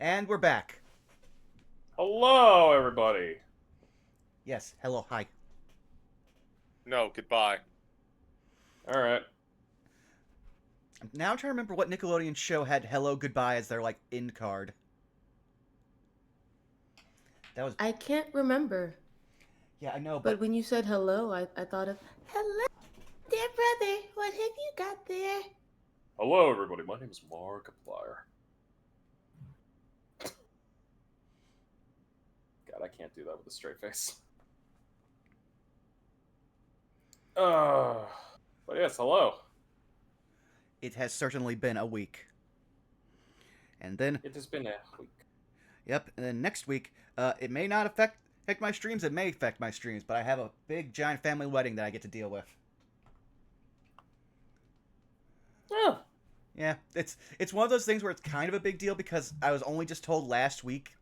And we're back. Hello, everybody. Yes, hello, hi. No, goodbye. All right. Now I'm trying to remember what Nickelodeon show had hello, goodbye as their, end card. That was... I can't remember. Yeah, I know, But but... when you said hello, I thought of, hello, dear brother. What have you got there? Hello, everybody. My name is Markiplier. God, I can't do that with a straight face. But yes, hello. It has certainly been a week. And then... It has been a week. Yep, and then next week, it may not affect my streams, it may affect my streams, but I have a big, giant family wedding that I get to deal with. Oh. Yeah, it's one of those things where it's kind of a big deal because I was only just told last week,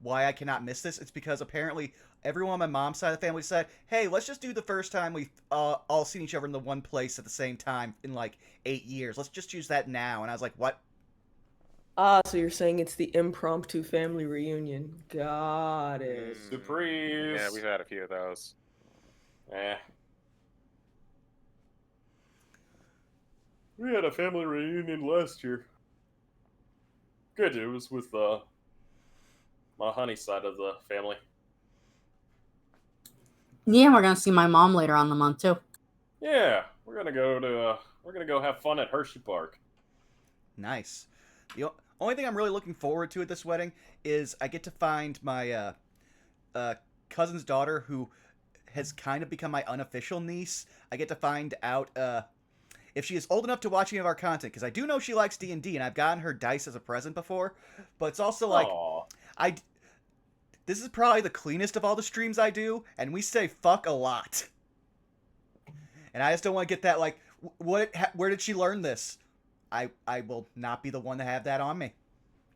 why I cannot miss this. It's because apparently everyone on my mom's side of the family said, hey, let's just do the first time we've all seen each other in the one place at the same time in, 8 years. Let's just use that now. And I was like, what? Ah, so you're saying it's the impromptu family reunion. Got it. Surprise. Yeah, we've had a few of those. We had a family reunion last year. Good. It was with my honey side of the family. Yeah, we're gonna see my mom later on in the month too. Yeah, we're gonna go have fun at Hershey Park. Nice. The only thing I'm really looking forward to at this wedding is I get to find my cousin's daughter, who has kind of become my unofficial niece. I get to find out if she is old enough to watch any of our content, because I do know she likes D&D, and I've gotten her dice as a present before. But it's also Aww. this is probably the cleanest of all the streams I do, and we say fuck a lot. And I just don't want to get that, where did she learn this? I will not be the one to have that on me.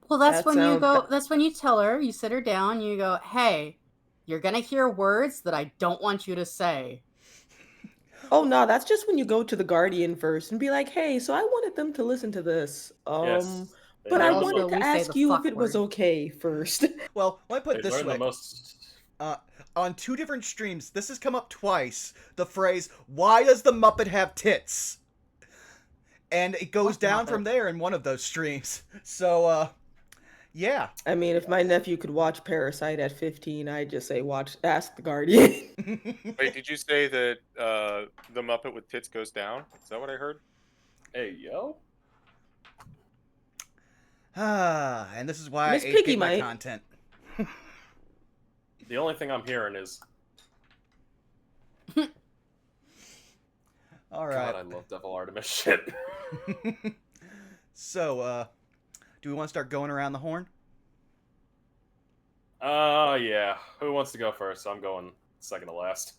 Well, that's when you go. That's when you tell her. You sit her down. You go, "Hey, you're gonna hear words that I don't want you to say." Oh no, that's just when you go to the Guardian first and be like, "Hey, so I wanted them to listen to this. Yes. But I wanted to we say ask the you fuck if it was word. okay first." Well, let me put it They this learned way. the most. On 2 different streams, this has come up twice. The phrase, why does the Muppet have tits? And it goes down from there in one of those streams. So, yeah. I mean, if my nephew could watch Parasite at 15, I'd just say ask the Guardian. Wait, did you say that the Muppet with tits goes down? Is that what I heard? Hey, yo. And this is why Miss I Piggy ate my might. content. The only thing I'm hearing is, all right. God, I love Devil Artemis shit. So, do we want to start going around the horn? Yeah. Who wants to go first? I'm going second to last.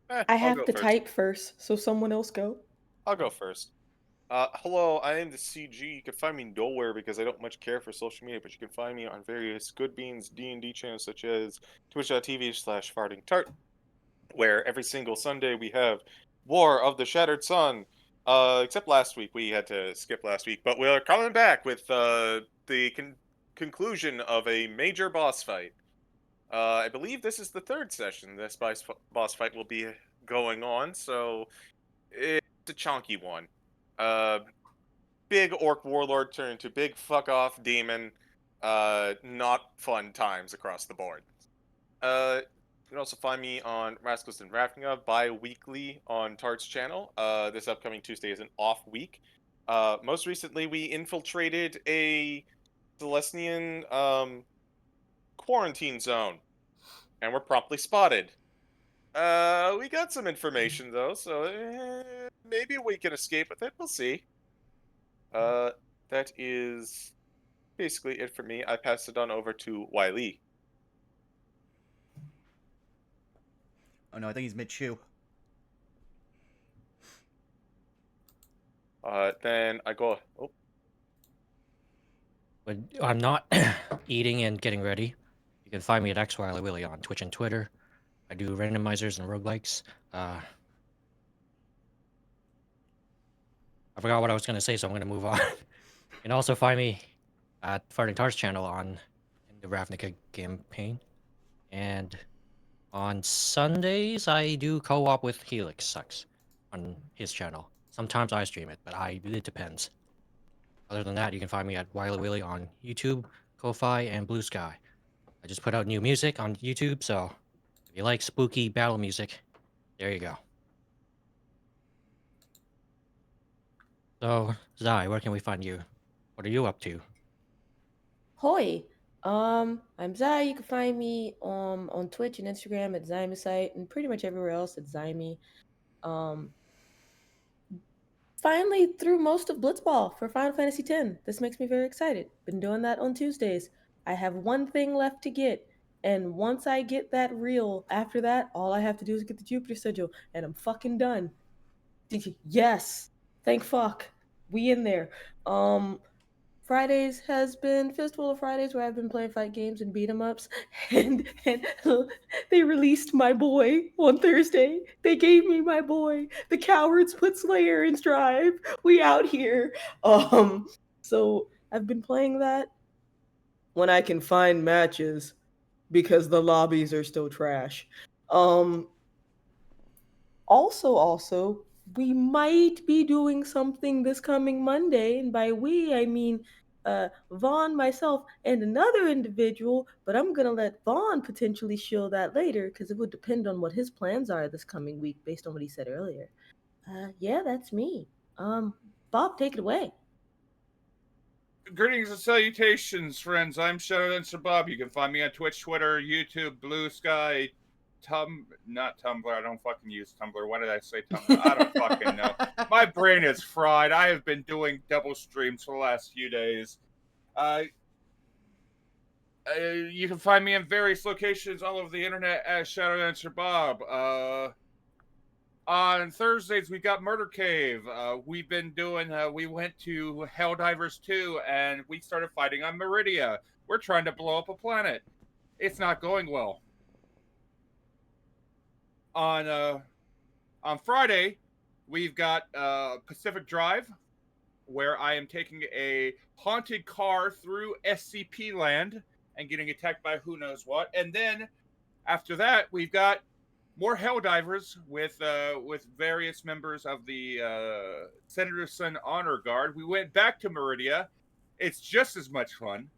I I'll have go to first. type first, so someone else go. I'll go first. Hello, I am the CG. You can find me nowhere because I don't much care for social media, but you can find me on various Good Beans D&D channels such as twitch.tv/fartingtart, where every single Sunday we have War of the Shattered Sun. Except last week, we had to skip last week, but we're coming back with the conclusion of a major boss fight. I believe this is the 3rd session this boss fight will be going on, so it's a chunky one. Big orc warlord turned to big fuck off demon. Not fun times across the board. You can also find me on Rascals and Ravnica bi-weekly on Tart's channel. This upcoming Tuesday is an off week. Most recently, we infiltrated a Celestian quarantine zone, and were promptly spotted. We got some information though, so maybe we can escape with it. We'll see. That is basically it for me. I pass it on over to Wiley. Oh no, I think he's mid-chew. Then I go. Oh, When I'm not eating and getting ready, you can find me at XWileyWilly on Twitch and Twitter. I do randomizers and roguelikes. I forgot what I was going to say, so I'm going to move on. can also find me at Farting Tar's channel in the Ravnica campaign. And on Sundays, I do co-op with Helix Sucks on his channel. Sometimes I stream it, but it depends. Other than that, you can find me at Wily Willy on YouTube, Ko-Fi, and Blue Sky. I just put out new music on YouTube, so if you like spooky battle music, there you go. So, Zai, where can we find you? What are you up to? Hoi. I'm Zai. You can find me on Twitch and Instagram at Zymesite and pretty much everywhere else at Zyme. Finally through most of Blitzball for Final Fantasy X. This makes me very excited. Been doing that on Tuesdays. I have one thing left to get, and once I get that reel, after that, all I have to do is get the Jupiter sigil, and I'm fucking done. Yes. Thank fuck. We in there. Fridays has been Festival of Fridays where I've been playing fight games and beat 'em ups, and they released my boy on Thursday. They gave me my boy. The cowards put Slayer in Strive. We out here. So I've been playing that when I can find matches because the lobbies are still trash. Also, we might be doing something this coming Monday, and by we, I mean Vaughn, myself, and another individual, but I'm gonna let Vaughn potentially shill that later, because it would depend on what his plans are this coming week based on what he said earlier. Yeah, that's me. Bob, take it away. Greetings and salutations, friends. I'm Shadow Dancer Bob. You can find me on Twitch, Twitter, YouTube, Blue Sky, not Tumblr. I don't fucking use Tumblr. Why did I say Tumblr? I don't fucking know. My brain is fried. I have been doing double streams for the last few days. You can find me in various locations all over the internet as Shadow Dancer Bob. On Thursdays, we got Murder Cave. We've been doing, we went to Helldivers 2, and we started fighting on Meridia. We're trying to blow up a planet. It's not going well. On Friday, we've got Pacific Drive, where I am taking a haunted car through SCP land and getting attacked by who knows what. And then, after that, we've got more Helldivers with various members of the Senator's Son Honor Guard. We went back to Meridia. It's just as much fun.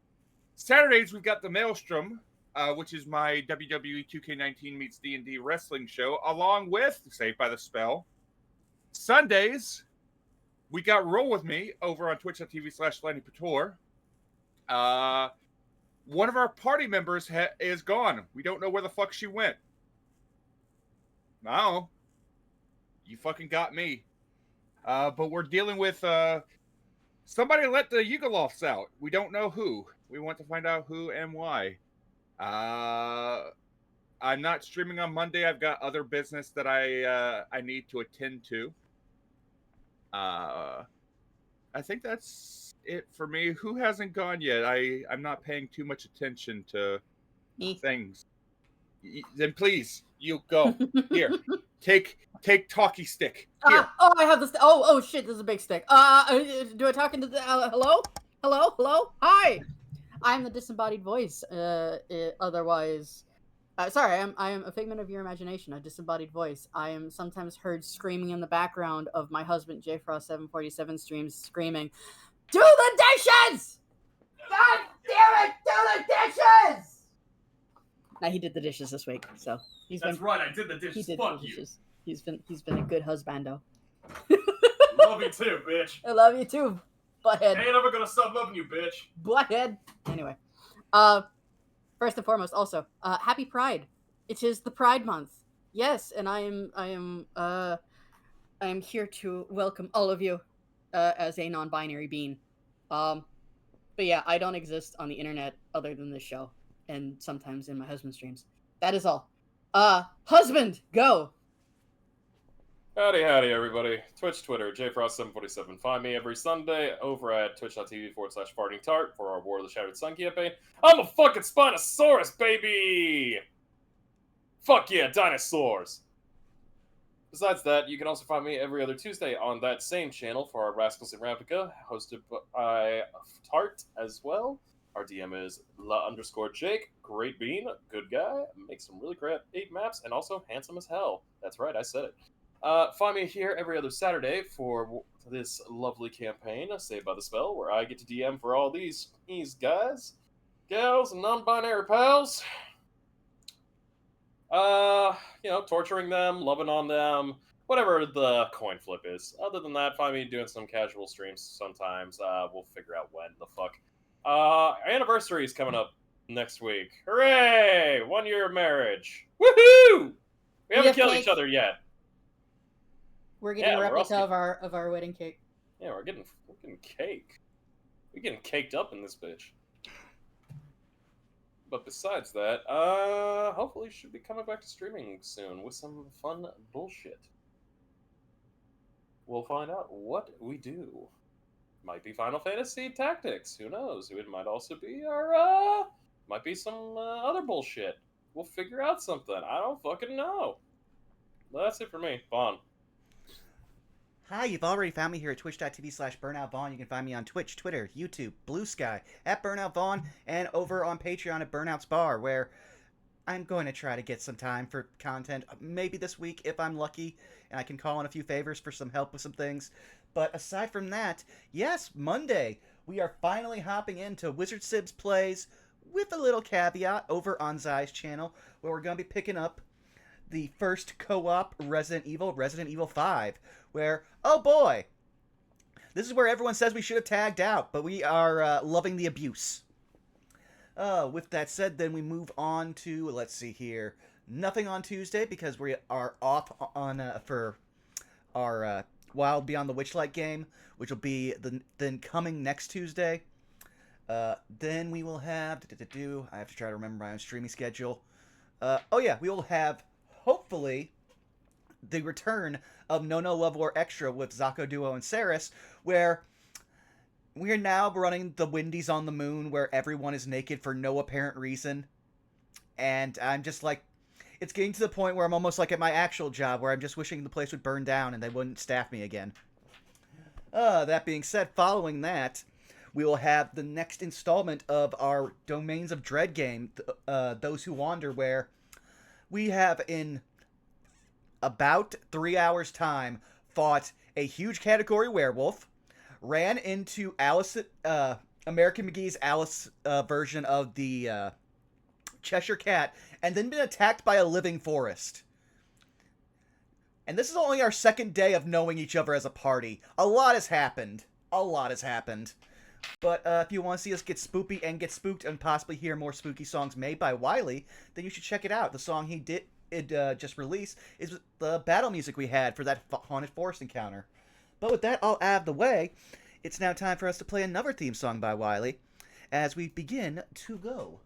Saturdays, we've got the Maelstrom, which is my WWE 2K19 meets D&D wrestling show, along with Saved by the Spell. Sundays, we got Roll With Me over on twitch.tv/LannyPator. One of our party members is gone. We don't know where the fuck she went. No. You fucking got me. But we're dealing with somebody let the Yugolovs out. We don't know who. We want to find out who and why. I'm not streaming on Monday. I've got other business that I need to attend to. I think that's it for me. Who hasn't gone yet? I'm not paying too much attention to things. Then please, you go. Here, take talkie stick. Here. I have this. Oh shit! This is a big stick. Do I talk into the? Hello. Hi. I'm the disembodied voice. Otherwise, sorry. I am a figment of your imagination. A disembodied voice. I am sometimes heard screaming in the background of my husband JFrost747 streams, screaming, "Do the dishes! God damn it! Do the dishes!" Now he did the dishes this week, so That's right. I did the dishes. Fuck you. Dishes. He's been a good husbando. Love you too, bitch. I love you too, butthead. Ain't ever gonna stop loving you, bitch. Butthead. Anyway, first and foremost, also, happy Pride. It is the Pride Month. Yes, and I am here to welcome all of you as a non-binary being. But yeah, I don't exist on the internet other than this show, and sometimes in my husband's streams. That is all. Husband, go. Howdy, everybody. Twitch, Twitter, JFrost747. Find me every Sunday over at twitch.tv/fartingtart for our War of the Shattered Sun campaign. I'm a fucking Spinosaurus, baby! Fuck yeah, dinosaurs! Besides that, you can also find me every other Tuesday on that same channel for our Rascals in Ravnica, hosted by Tart as well. Our DM is la_Jake, great bean, good guy, makes some really great maps, and also handsome as hell. That's right, I said it. Find me here every other Saturday for this lovely campaign, Saved by the Spell, where I get to DM for all these guys, gals, and non-binary pals. Torturing them, loving on them, whatever the coin flip is. Other than that, find me doing some casual streams sometimes. We'll figure out when the fuck. Anniversary is coming up next week. Hooray! 1 year of marriage. Woohoo! We haven't have killed cake. each other yet. We're getting Yeah, a we're replica also- of our wedding cake. Yeah, we're getting cake. We're getting caked up in this bitch. But besides that, hopefully should be coming back to streaming soon with some fun bullshit. We'll find out what we do. Might be Final Fantasy Tactics. Who knows? It might also be might be some other bullshit. We'll figure out something. I don't fucking know. That's it for me. Vaughn. Hi, you've already found me here at twitch.tv/BurnoutVaughn. You can find me on Twitch, Twitter, YouTube, Blue Sky, at BurnoutVaughn, and over on Patreon at Burnout's Bar, where I'm going to try to get some time for content, maybe this week if I'm lucky, and I can call in a few favors for some help with some things. But aside from that, yes, Monday, we are finally hopping into Wizard Sibs Plays, with a little caveat, over on Zai's channel, where we're going to be picking up the first co-op Resident Evil 5, where, oh boy, this is where everyone says we should have tagged out, but we are loving the abuse. With that said, then we move on to, let's see here, nothing on Tuesday, because we are off on for our Wild Beyond the Witchlight game, which will be then coming next Tuesday. Then we will have, I have to try to remember my own streaming schedule. Oh yeah, we will have, hopefully, the return of No Love War Extra with Zako Duo and Saris, where we're now running the Windies on the Moon, where everyone is naked for no apparent reason. And I'm just like, it's getting to the point where I'm almost like at my actual job, where I'm just wishing the place would burn down and they wouldn't staff me again. That being said, following that, we will have the next installment of our Domains of Dread game, Those Who Wander, where we have, in about 3 hours' time, fought a huge category werewolf, ran into Alice, American McGee's Alice version of the Cheshire Cat, and then been attacked by a living forest. And this is only our second day of knowing each other as a party. A lot has happened. But if you want to see us get spoopy and get spooked and possibly hear more spooky songs made by Wiley, then you should check it out. The song he just released is the battle music we had for that Haunted Forest encounter. But with that all out of the way, it's now time for us to play another theme song by Wiley as we begin to go.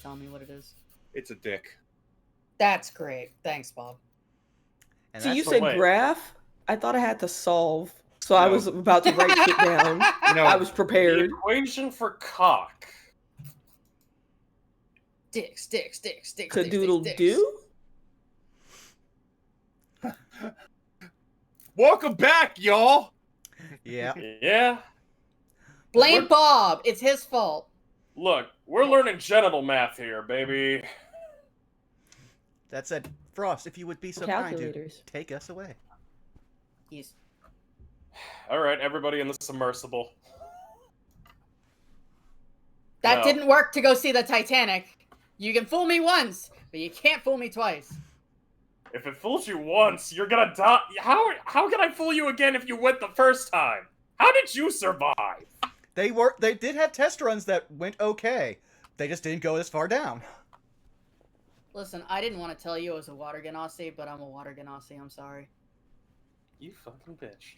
Tell me what it is. It's a dick. That's great. Thanks, Bob. And So that's you the said way. graph? I thought I had to solve. So I No. was about to write shit down. No. I was The prepared. equation for cock. Dicks. Cadoodle do? Welcome back, y'all. Yeah. Yeah. Blame Bob. It's his fault. Look, we're learning genital math here, baby. That said, Frost, if you would be so kind to Calculators. take us away. He's All right, everybody in the submersible. that No. didn't work to go see the Titanic. You can fool me once, but you can't fool me twice. If it fools you once, you're gonna die. How can I fool you again if you went the first time? How did you survive? They did have test runs that went okay. They just didn't go as far down. Listen, I didn't want to tell you I was a water ganassi, but I'm a water ganassi. I'm sorry. You fucking bitch.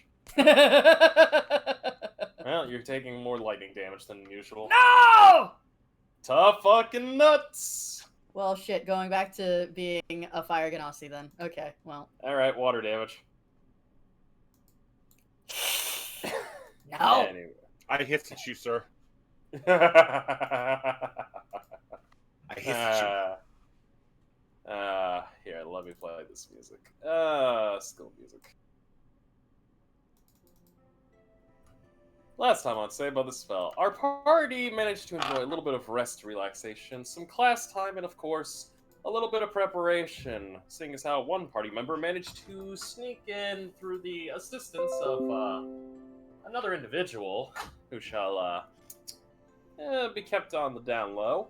Well, you're taking more lightning damage than usual. No! Tough fucking nuts! Well, shit, going back to being a fire ganassi then. Okay, well. Alright, water damage. No! Anyway. I hissed at you, sir. I I hissed at you. Here, let me play this music. Skill music. Last time on Say About the Spell, our party managed to enjoy a little bit of rest, relaxation, some class time, and of course, a little bit of preparation, seeing as how one party member managed to sneak in through the assistance of another individual who shall be kept on the down low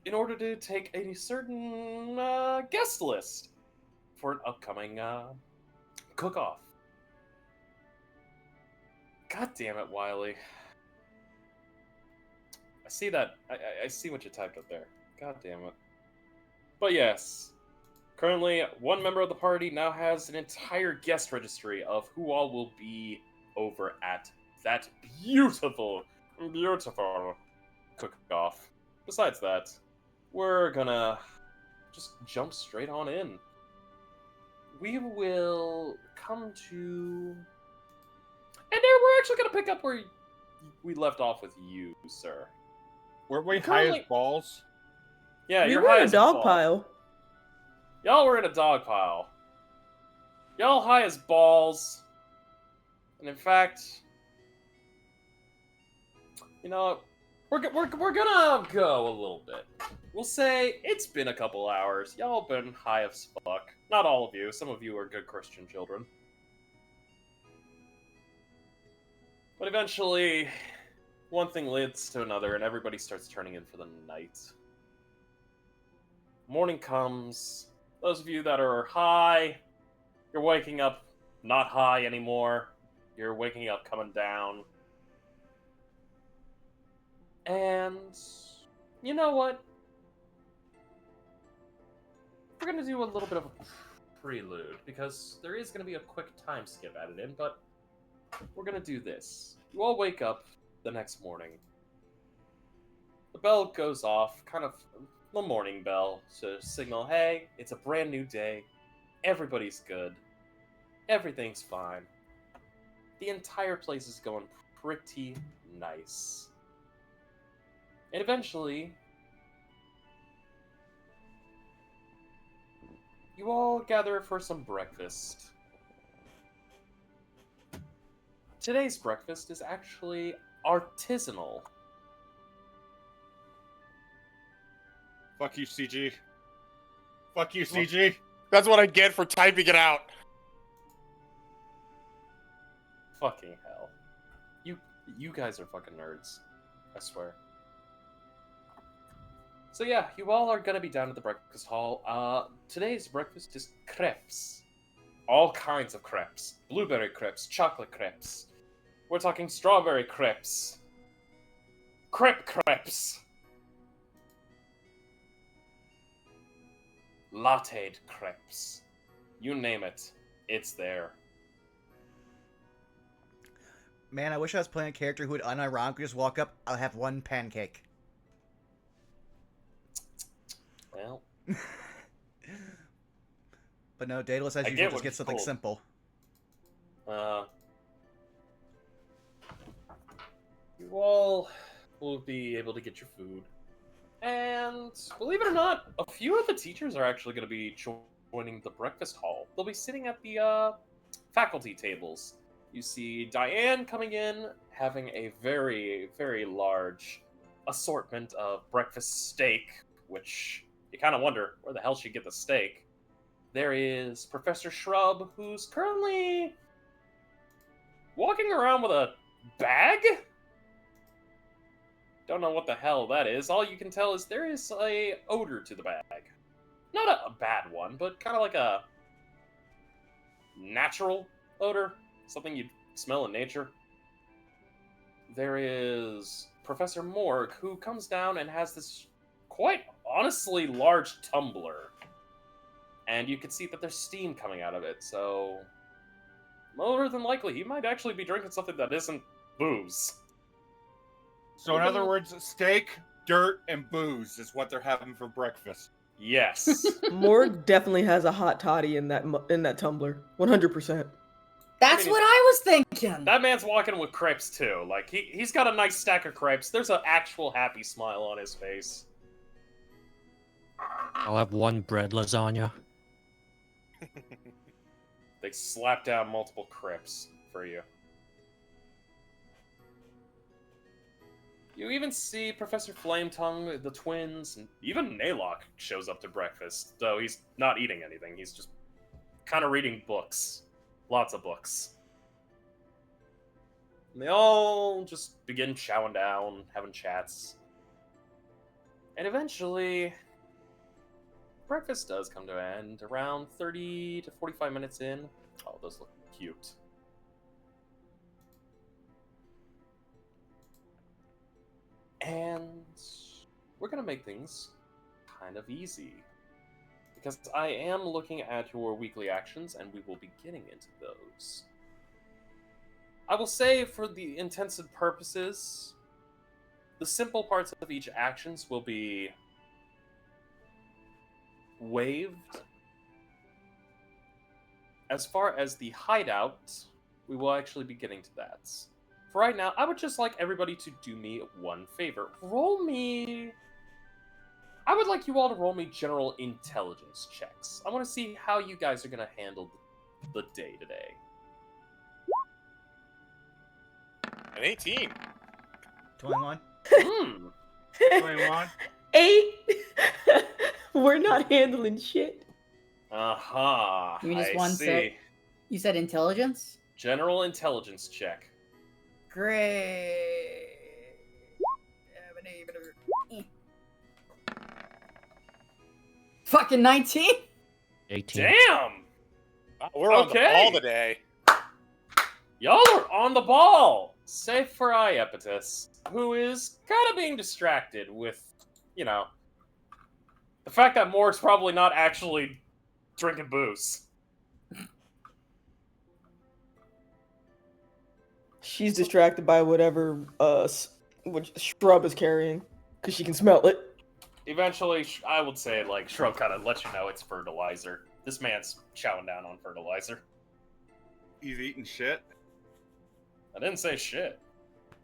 in order to take a certain guest list for an upcoming cook-off. God damn it, Wiley. I see that. I see what you typed up there. God damn it. But yes, currently one member of the party now has an entire guest registry of who all will be over at that beautiful cook-off. Besides that, we're gonna just jump straight on in. We will come to... And there, we're actually going to pick up where we left off with you, sir. Weren't we high Currently- as balls? Yeah, We you're were high in a as dog balls. pile. Y'all were in a dog pile. Y'all high as balls. And in fact, you know, we're gonna go a little bit. We'll say it's been a couple hours. Y'all been high as fuck. Not all of you. Some of you are good Christian children. But eventually, one thing leads to another, and everybody starts turning in for the night. Morning comes. Those of you that are high, you're waking up not high anymore. You're waking up coming down. And you know what? We're going to do a little bit of a prelude, because there is going to be a quick time skip added in, but we're gonna do this. You all wake up the next morning. The bell goes off, kind of the morning bell, to signal, hey, it's a brand new day. Everybody's good. Everything's fine. The entire place is going pretty nice. And eventually, you all gather for some breakfast. Today's breakfast is actually artisanal. Fuck you, CG. Fuck you, CG. That's what I get for typing it out. Fucking hell. You guys are fucking nerds. I swear. So yeah, you all are gonna be down at the breakfast hall. Today's breakfast is crepes. All kinds of crepes. Blueberry crepes, chocolate crepes. We're talking strawberry crepes. Crepe crepes. Latte'd crepes. You name it, it's there. Man, I wish I was playing a character who would unironically just walk up, I'll have one pancake. Well, But no, Daedalus, as I usual, get just what get it's something called. simple. You all will be able to get your food. And believe it or not, a few of the teachers are actually going to be joining the breakfast hall. They'll be sitting at the faculty tables. You see Diane coming in, having a very, very large assortment of breakfast steak, which you kind of wonder where the hell she'd get the steak. There is Professor Shrub, who's currently walking around with a bag? Don't know what the hell that is. All you can tell is there is a odor to the bag. Not a bad one, but kind of like a natural odor. Something you'd smell in nature. There is Professor Morg, who comes down and has this quite honestly large tumbler. And you can see that there's steam coming out of it, so more than likely he might actually be drinking something that isn't booze. So in other words, steak, dirt, and booze is what they're having for breakfast. Yes. Morg definitely has a hot toddy in that tumbler. 100%. That's what I was thinking. That man's walking with crepes too. Like he's got a nice stack of crepes. There's an actual happy smile on his face. I'll have one bread lasagna. They slap down multiple crepes for you. You even see Professor Flametongue, the twins, and even Naylock shows up to breakfast, though he's not eating anything. He's just kind of reading books. Lots of books. And they all just begin chowing down, having chats. And eventually, breakfast does come to an end around 30 to 45 minutes in. Oh, those look cute. And we're going to make things kind of easy. Because I am looking at your weekly actions, and we will be getting into those. I will say, for the intensive purposes, the simple parts of each actions will be waived. As far as the hideout, we will actually be getting to that. For right now, I would just like everybody to do me one favor. I would like you all to roll me general intelligence checks. I want to see how you guys are going to handle the day today. An 18. 21. 21. 8. We're not handling shit. Aha. You just I one see. set. You said intelligence? General intelligence check. Great. Fucking 19? 18. Damn! We're on the Okay. ball today. Y'all are on the ball! Save for Iapetus, who is kind of being distracted with, the fact that Morg's probably not actually drinking booze. She's distracted by whatever what Shrub is carrying, because she can smell it. Eventually, I would say, Shrub kind of lets you know it's fertilizer. This man's chowing down on fertilizer. He's eating shit. I didn't say shit.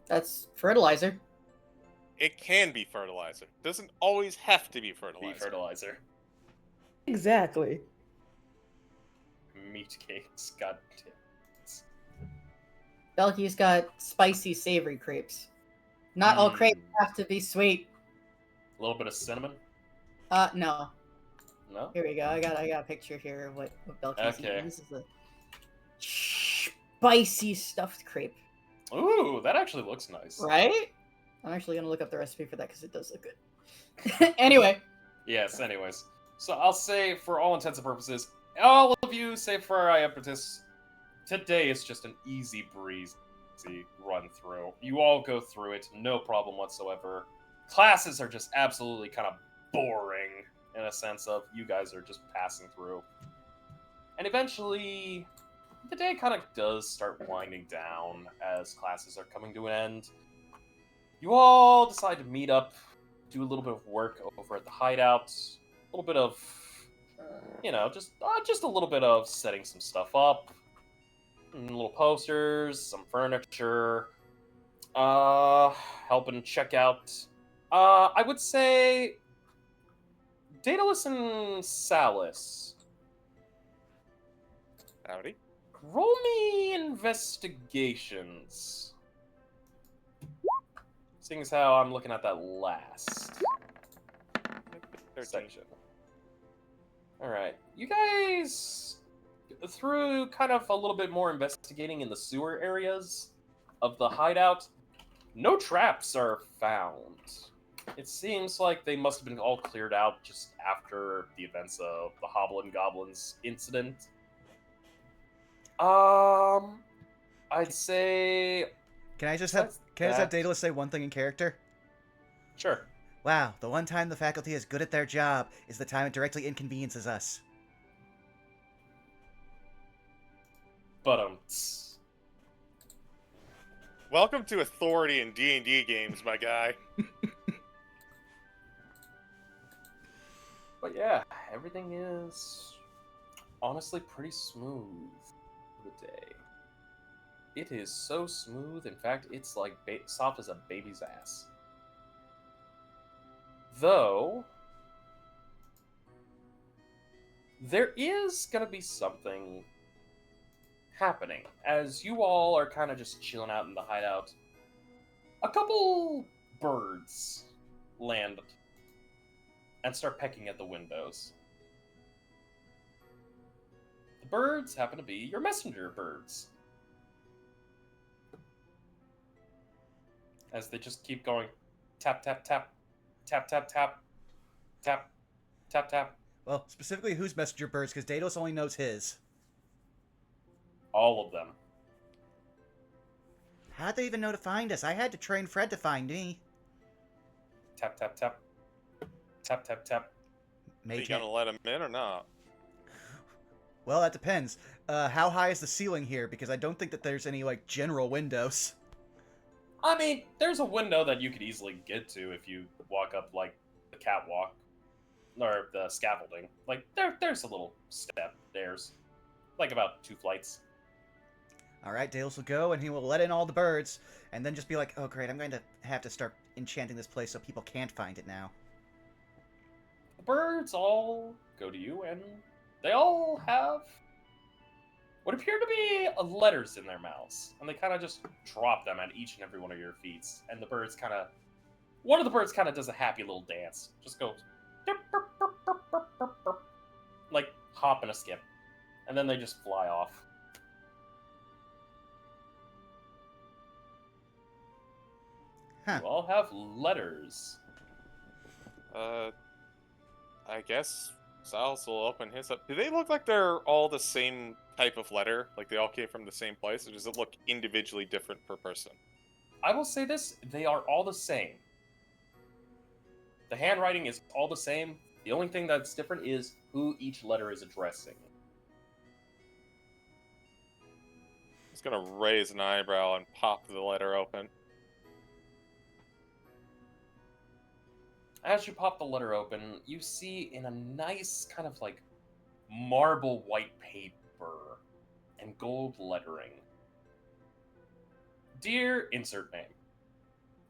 That's fertilizer. It can be fertilizer. Doesn't always have to be fertilizer. Be fertilizer. Exactly. Meat cakes, goddamn. Belky's got spicy, savory crepes. Not all crepes have to be sweet. A little bit of cinnamon? No. No? Here we go. I got a picture here of what Belky's Okay. eating. This is a spicy stuffed crepe. Ooh, that actually looks nice. Right? I'm actually gonna look up the recipe for that because it does look good. Anyway. Yes, anyways. So I'll say, for all intents and purposes, all of you, save for Iapetus, today is just an easy breezy run through. You all go through it, no problem whatsoever. Classes are just absolutely kind of boring, in a sense of you guys are just passing through. And eventually, the day kind of does start winding down as classes are coming to an end. You all decide to meet up, do a little bit of work over at the hideout, a little bit of, just a little bit of setting some stuff up, little posters, some furniture, helping check out. I would say Daedalus and Salus. Howdy. roll me investigations. Seeing as how I'm looking at that last 13. section. Alright. You guys, through kind of a little bit more investigating in the sewer areas of the hideout, no traps are found. It seems like they must have been all cleared out just after the events of the Hoblin Goblins incident. I'd say... Can I just have Daedalus say one thing in character? Sure. Wow, the one time the faculty is good at their job is the time it directly inconveniences us. But Welcome to authority in D&D games, my guy. But yeah, everything is honestly pretty smooth for the day. It is so smooth, in fact, it's like soft as a baby's ass. Though, there is gonna be something happening as you all are kind of just chilling out in the hideout. A couple birds land and start pecking at the windows. The birds happen to be your messenger birds. As they just keep going tap, tap, tap, tap, tap, tap, tap, tap, tap. Well, specifically whose messenger birds, because Daedalus only knows his. All of them. How'd they even know to find us? I had to train Fred to find me. Tap, tap, tap. Tap, tap, tap. Are you gonna let him in or not? Well, that depends. How high is the ceiling here? Because I don't think that there's any, like, general windows. I mean, there's a window that you could easily get to if you walk up, like, the catwalk. Or the scaffolding. Like, there's a little step. There's, like, about 2 flights. Alright, Daedalus will go, and he will let in all the birds, and then just be like, oh great, I'm going to have to start enchanting this place so people can't find it now. The birds all go to you, and they all have what appear to be letters in their mouths. And they kind of just drop them at each and every one of your feet. And the birds kind of... One of the birds kind of does a happy little dance. Just goes... like, hop and a skip. And then they just fly off. Huh. You all have letters. I guess Silas will open his up. Do they look like they're all the same type of letter? Like they all came from the same place? Or does it look individually different per person? I will say this, they are all the same. The handwriting is all the same. The only thing that's different is who each letter is addressing. He's gonna raise an eyebrow and pop the letter open. As you pop the letter open, you see in a nice kind of like marble white paper and gold lettering. Dear insert name.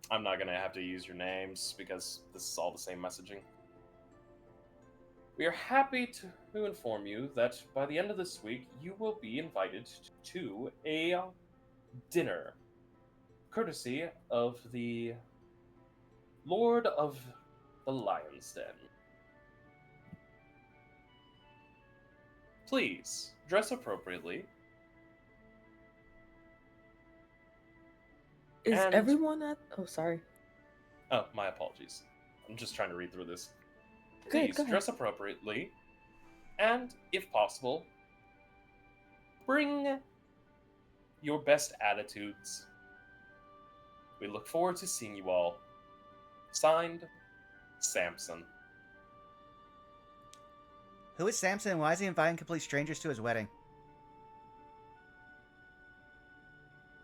I'm not going to have to use your names because this is all the same messaging. We are happy to inform you that by the end of this week, you will be invited to a dinner, courtesy of the Lord of the Lion's Den. Please, dress appropriately. Is And- everyone at... Oh, sorry. Oh, my apologies. I'm just trying to read through this. Good, Please, go ahead. dress appropriately. And, if possible, bring your best attitudes. We look forward to seeing you all. Signed, Samson. Who is Samson, and why is he inviting complete strangers to his wedding?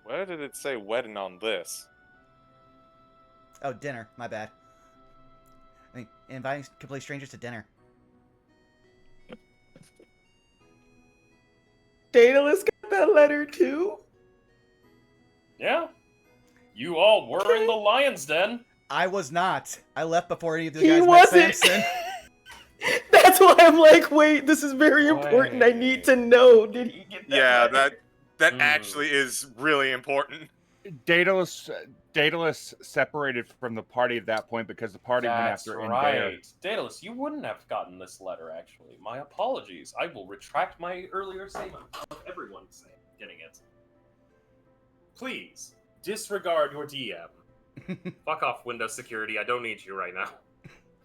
Where did it say wedding on this? Oh, dinner. My bad. I mean, inviting complete strangers to dinner. Daedalus got that letter too? Yeah? You all were in the Lion's Den. I was not. I left before any of the He guys met wasn't. Samson. That's why I'm like, wait, this is very important. I need to know. Did he get that? Yeah, letter? that actually is really important. Daedalus separated from the party at that point because the party went That's after Indare. right. Daedalus, you wouldn't have gotten this letter, actually. My apologies. I will retract my earlier statement of everyone getting it. Please, disregard your DM. Fuck off, Windows security. I don't need you right now.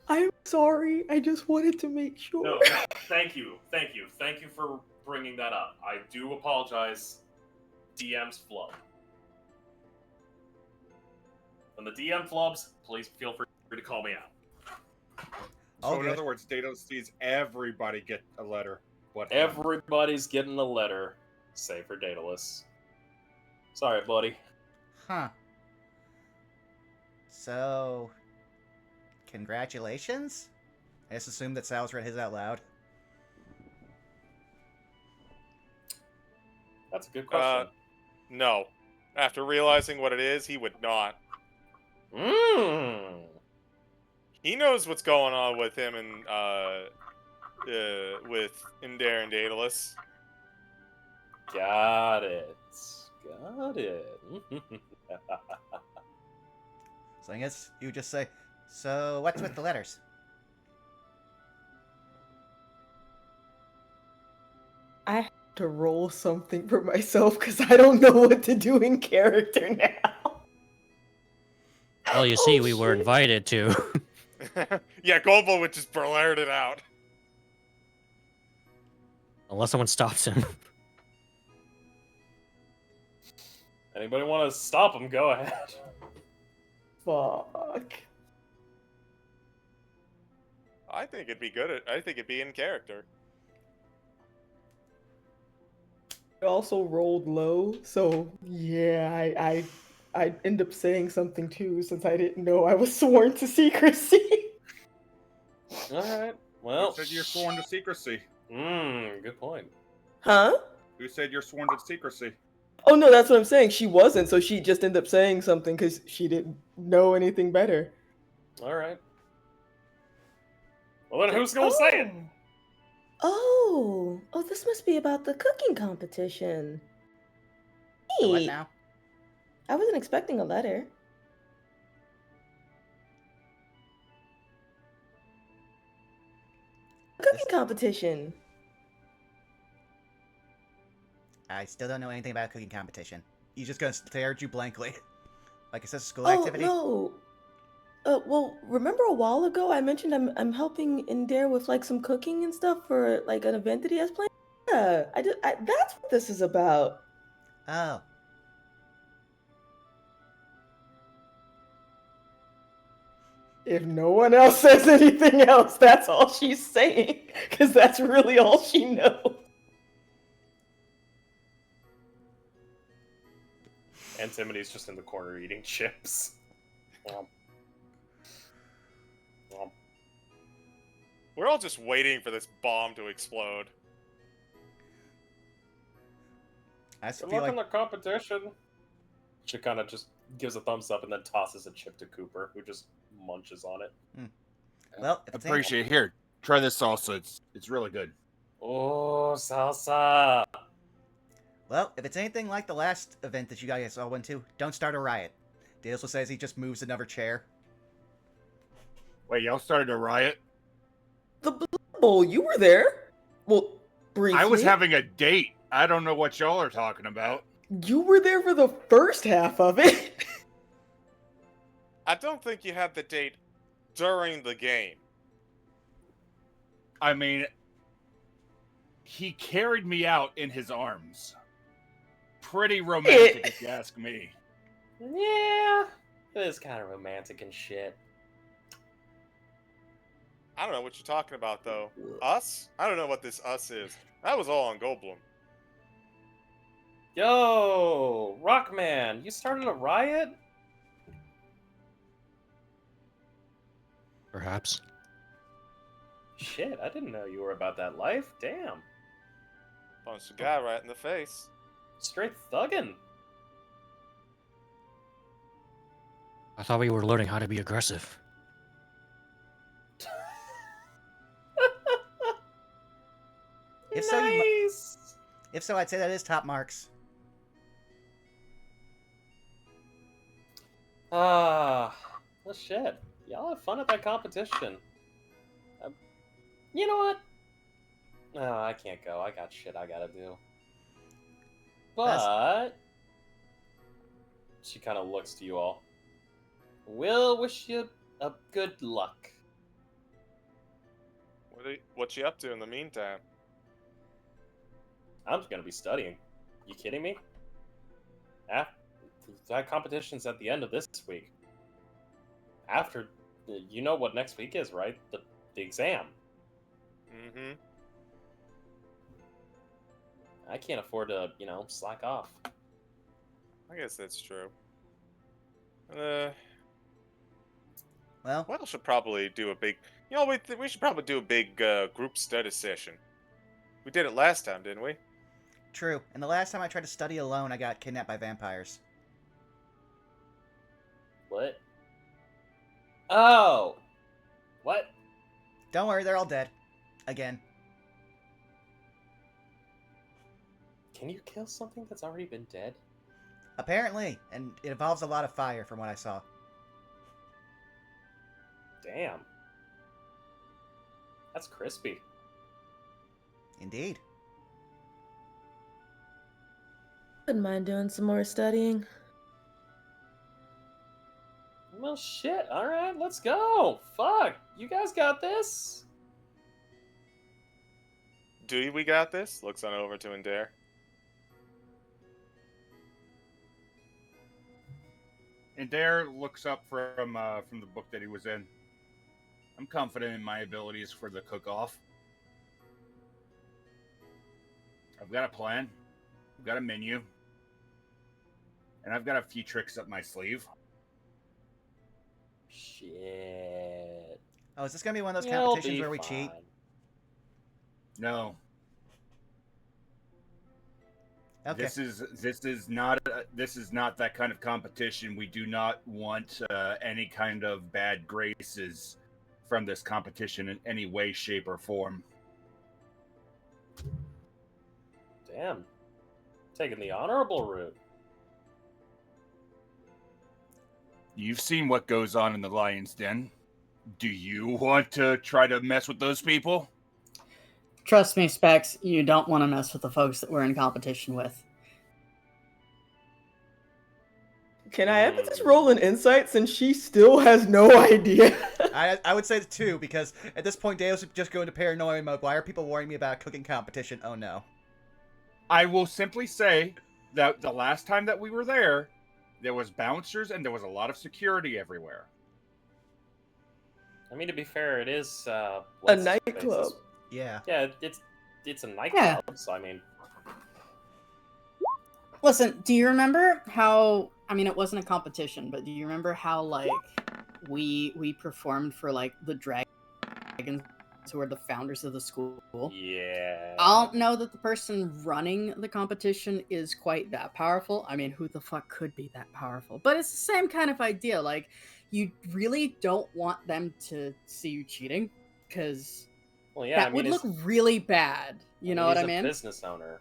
I'm sorry. I just wanted to make sure. No, thank you. Thank you. Thank you for bringing that up. I do apologize. DM's flub. When the DM flubs, please feel free to call me out. So in other words, Daedalus sees everybody get a letter. What? Everybody's getting a letter, save for Daedalus. Sorry, buddy. Huh. So, congratulations? I just assume that Sal's read his out loud. That's a good question. No. After realizing what it is, he would not. He knows what's going on with him and with Indare and Daedalus. Got it. Got it. So I guess you would just say, so what's with the letters? I have to roll something for myself because I don't know what to do in character now. Well, you see, we were invited to. Yeah, Goldblum would just blurt it out. Unless someone stops him. Anybody want to stop him? Go ahead. Fuck. I think it'd be good. I think it'd be in character. I also rolled low, so yeah, I end up saying something too since I didn't know I was sworn to secrecy. Alright. Well. Who said you're sworn to secrecy? Good point. Huh? Who said you're sworn to secrecy? Oh no, that's what I'm saying. She wasn't, so she just ended up saying something because she didn't know anything better. Alright. Well, then who's gonna say it? Oh, this must be about the cooking competition. The what Neat. now? I wasn't expecting a letter. Cooking competition. I still don't know anything about cooking competition. He's just gonna stare at you blankly. Like it says school Oh activity? no. Well, remember a while ago I mentioned I'm helping Indare with like some cooking and stuff for like an event that he has planned. Yeah, that's what this is about. Oh. If no one else says anything else, that's all she's saying, because that's really all she knows. And Timody's just in the corner eating chips. We're all just waiting for this bomb to explode. I just Good feel luck like in the competition. She kind of just gives a thumbs up and then tosses a chip to Cooper, who just munches on it. well, if it's Appreciate it. Here, try this salsa. It's really good. Oh, salsa! Well, if it's anything like the last event that you guys all went to, don't start a riot. Daedalus says he just moves another chair. Wait, y'all started a riot? The Blood Bowl, you were there. Well, briefly. I was having a date. I don't know what y'all are talking about. You were there for the first half of it. I don't think you had the date during the game. I mean, he carried me out in his arms. Pretty romantic, if you ask me. Yeah, it is kind of romantic and shit. I don't know what you're talking about, though. Us? I don't know what this us is. That was all on Goldblum. Yo, Rockman, you started a riot? Perhaps. Shit, I didn't know you were about that life. Damn. Punched a guy right in the face. Straight thuggin'. I thought we were learning how to be aggressive. If so, Nice. if so, I'd say that is top marks. Well, shit. Y'all have fun at that competition. You know what? No, I can't go. I got shit I gotta do. But she kind of looks to you all. We'll wish you a good luck. What you up to in the meantime? I'm just gonna be studying. You kidding me? That competition's at the end of this week. After, you know what next week is, right? The exam. Mm-hmm. I can't afford to, slack off. I guess that's true. Well, We should probably do a big. We should probably do a big group study session. We did it last time, didn't we? true. And the last time I tried to study alone, I got kidnapped by vampires. What? Oh! What? Don't worry, they're all dead. Again. Can you kill something that's already been dead? Apparently, and it involves a lot of fire from what I saw. Damn. That's crispy. Indeed. Wouldn't mind doing some more studying. Well, shit. Alright, let's go. Fuck. You guys got this? Do we got this? Looks on over to Indare. And Dare looks up from the book that he was in. I'm confident in my abilities for the cook-off. I've got a plan. I've got a menu. And I've got a few tricks up my sleeve. Shit. Oh, is this gonna be one of those You'll competitions be where we cheat? fine. No. Okay. This is not that kind of competition. We do not want any kind of bad graces from this competition in any way, shape, or form. Damn. Taking the honorable route. You've seen what goes on in the Lion's Den. Do you want to try to mess with those people? Trust me, Specs, you don't want to mess with the folks that we're in competition with. Can I have this roll an insight since she still has no idea? I would say two, because at this point, Deus would just go into paranoia mode. Why are people warning me about a cooking competition? Oh no. I will simply say that the last time that we were there was bouncers and there was a lot of security everywhere. I mean, to be fair, it is A what's his nightclub. face's- Yeah. Yeah, it's a nightclub. So I mean, Listen, do you remember how? I mean, it wasn't a competition, but do you remember how like we performed for like the dragons who are the founders of the school? yeah. I don't know that the person running the competition is quite that powerful. I mean, who the fuck could be that powerful? But it's the same kind of idea. Like, you really don't want them to see you cheating, because Well, yeah, that I mean, would look really bad. You know what I he's mean? a business owner.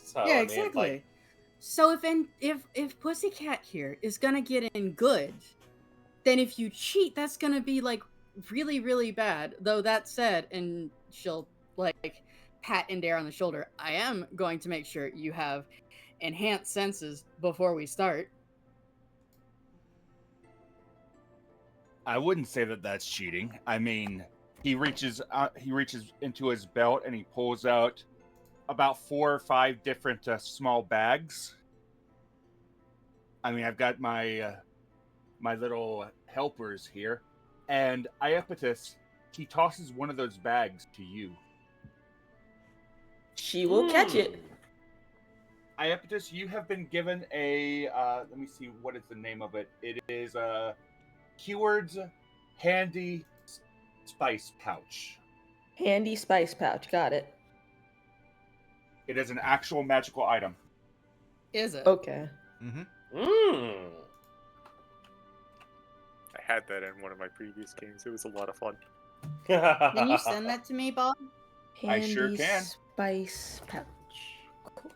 So, Yeah, I mean, exactly. like, So if Pussycat here is gonna get in good, then if you cheat, that's gonna be like really, really bad. Though that said, and she'll like pat Indare on the shoulder, I am going to make sure you have enhanced senses before we start. I wouldn't say that that's cheating. I mean, he reaches into his belt and he pulls out about 4 or 5 different small bags. I mean, I've got my my little helpers here, and Iapetus, he tosses one of those bags to you. She will catch it. Iapetus, you have been given a let me see, what is the name of it? It is Keyword's handy spice pouch. Handy spice pouch. Got it. It is an actual magical item. Is it? Okay. Mm-hmm. Mmm. I had that in one of my previous games. It was a lot of fun. Can you send that to me, Bob? I sure Handy can. Spice pouch. Cool.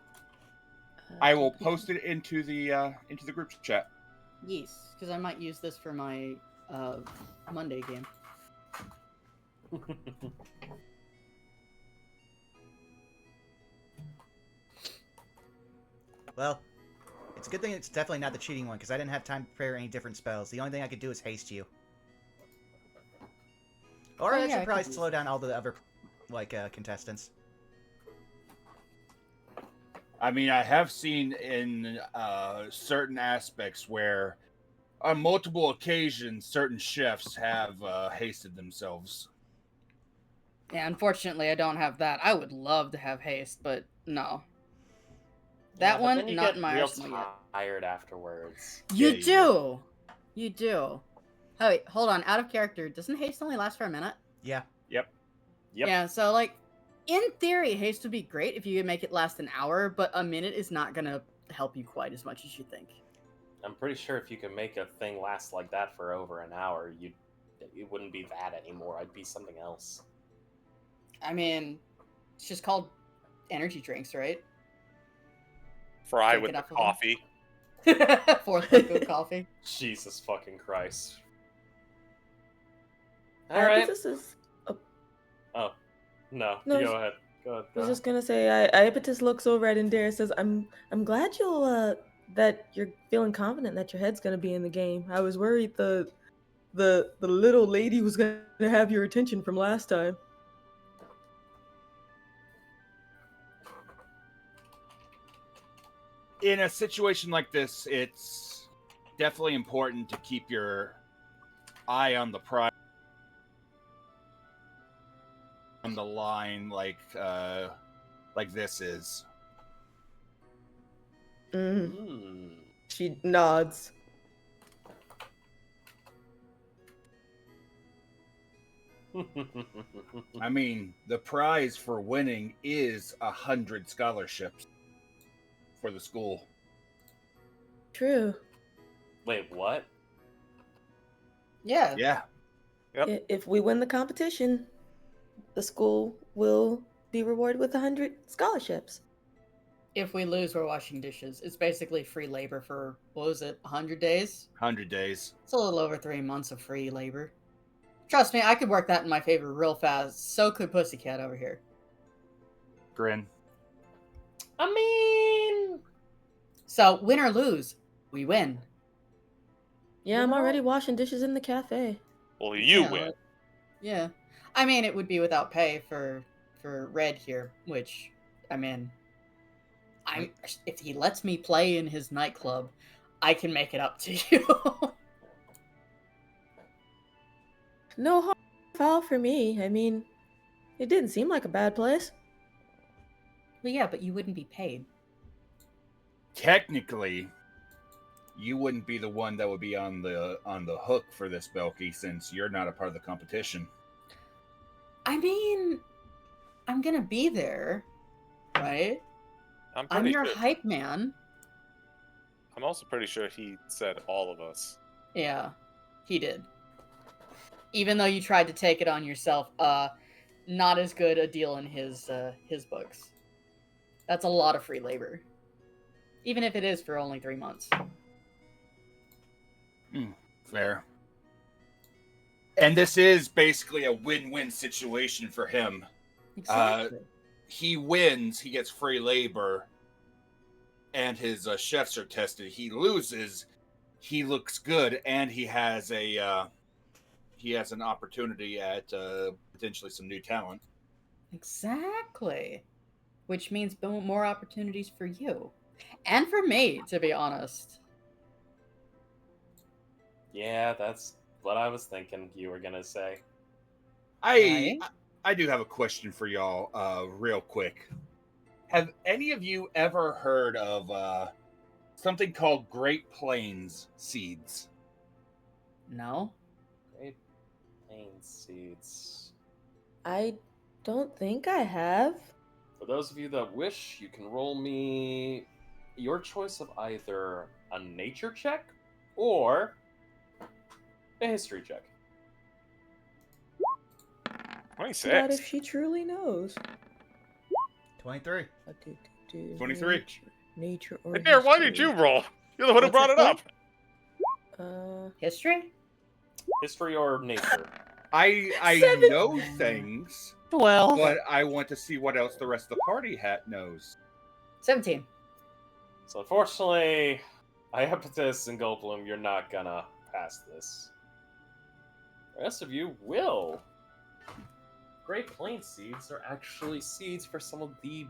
I will post it into the group chat. Yes, because I might use this for my Monday game. Well, it's a good thing it's definitely not the cheating one, because I didn't have time to prepare any different spells. The only thing I could do is haste you. Or Oh, I yeah, should I could probably use slow down all the other, like, contestants. I mean, I have seen in certain aspects where, on multiple occasions, certain chefs have hasted themselves. Yeah, unfortunately, I don't have that. I would love to have haste, but no. Yeah, That but one, then you not get in my real arsenal yet. tired afterwards. You Yeah, you do! You do. Oh, wait, hold on. Out of character, doesn't haste only last for a minute? Yeah. Yep. Yeah, so, like, in theory, haste would be great if you could make it last an hour, but a minute is not gonna help you quite as much as you think. I'm pretty sure if you can make a thing last like that for over an hour, it wouldn't be that anymore. I'd be something else. I mean, it's just called energy drinks, right? Fry Take with it the off of them. coffee. Fourth liquid coffee. Jesus fucking Christ. I All think right. this is. Oh, no. No, You go ahead. Go ahead. I was just gonna say, Iapetus looks over at Indira and says, "I'm glad that you're feeling confident that your head's gonna be in the game. I was worried the little lady was gonna have your attention from last time." In a situation like this, it's definitely important to keep your eye on the prize, on the line, like this is. She nods. I mean, the prize for winning is 100 scholarships for the school. True. Wait, what? Yeah. Yeah. Yep. If we win the competition, the school will be rewarded with 100 scholarships. If we lose, we're washing dishes. It's basically free labor for, what was it, 100 days? 100 days. It's a little over 3 months of free labor. Trust me, I could work that in my favor real fast. So could Pussycat over here. Grin. I mean... So, win or lose, we win. Yeah, I'm already washing dishes in the cafe. Well, you Yeah, win. Yeah. I mean, it would be without pay for Red here, which, I mean... if he lets me play in his nightclub, I can make it up to you. No harm, foul for me. I mean, it didn't seem like a bad place. Well, yeah, but you wouldn't be paid. Technically, you wouldn't be the one that would be on the hook for this, Belky, since you're not a part of the competition. I mean, I'm gonna be there, right? I'm pretty your sure. hype man. I'm also pretty sure he said all of us. Yeah, he did. Even though you tried to take it on yourself, not as good a deal in his books. That's a lot of free labor. Even if it is for only 3 months. Fair. And this is basically a win-win situation for him. Exactly. He wins, he gets free labor, and his chefs are tested. He loses, he looks good, and he has an opportunity at potentially some new talent. Exactly. Which means more opportunities for you. And for me, to be honest. Yeah, that's what I was thinking you were gonna say. I do have a question for y'all, real quick. Have any of you ever heard of something called Great Plains seeds? No? Great Plains seeds. I don't think I have. For those of you that wish, you can roll me your choice of either a nature check or a history check. Not if 26. she truly knows. 23. 23. Nature or Hey, Darren, why did history. you roll? You're the one who What's brought it it up. History? History or nature? I Seven. know things, Well, but I want to see what else the rest of the party knows. 17. So unfortunately, Iapetus and Goldblum, you're not gonna pass this. The rest of you will. Great Plains seeds are actually seeds for some of the...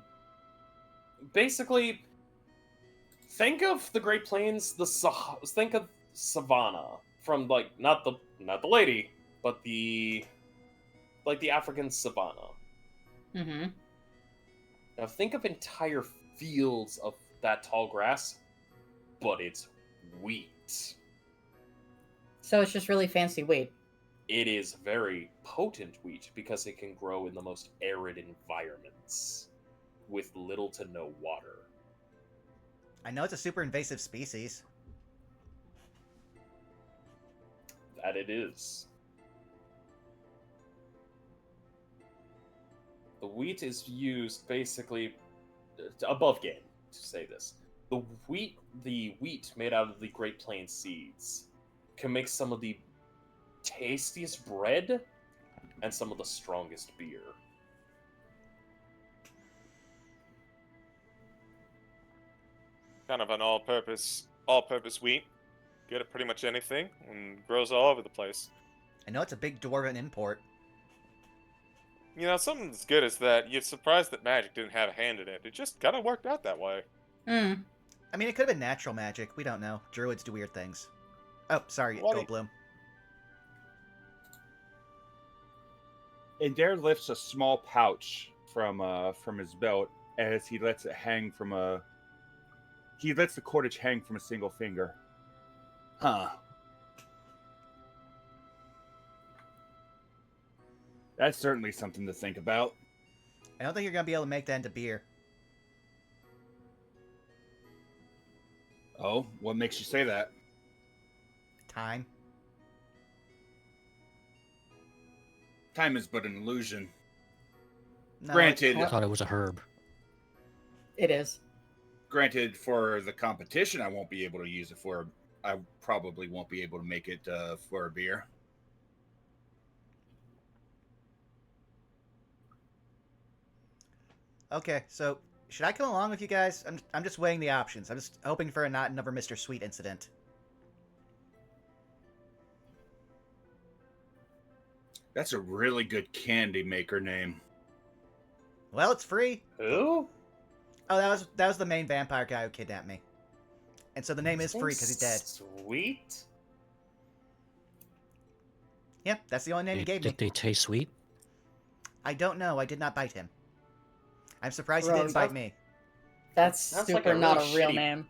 Basically, think of the Great Plains, think of Savannah from like not the lady, but the African Savannah. Mm-hmm. Now think of entire fields of that tall grass, but it's wheat. So it's just really fancy wheat. It is very potent wheat because it can grow in the most arid environments with little to no water. I know it's a super invasive species. That it is. The wheat is used basically above game to say this. The wheat made out of the Great Plains seeds can make some of the tastiest bread and some of the strongest beer. Kind of an all-purpose wheat. Good at pretty much anything and grows all over the place. I know it's a big dwarven import. You know, something as good as that, you're surprised that magic didn't have a hand in it. It just kind of worked out that way. Hmm. I mean, it could have been natural magic. We don't know. Druids do weird things. Oh, sorry, What Goldblum. And Dare lifts a small pouch from his belt as he lets it hang from a. He lets the cordage hang from a single finger. Huh. That's certainly something to think about. I don't think you're gonna be able to make that into beer. Oh, what makes you say that? Time. Time is but an illusion. No, Granted, I thought it was a herb. It is. granted, for the competition, I won't be able to use it for. I probably won't be able to make it for a beer. Okay, so should I come along with you guys? I'm just weighing the options. I'm just hoping for not another Mr. Sweet incident. That's a really good candy maker name. Well, it's free. Who? Oh, that was the main vampire guy who kidnapped me. And so the name is free because he's dead. Sweet? Yep, that's the only name he gave me. Did they taste sweet? I don't know. I did not bite him. I'm surprised he Bro, didn't bite me. That's Sounds super like a not really a real shitty- name.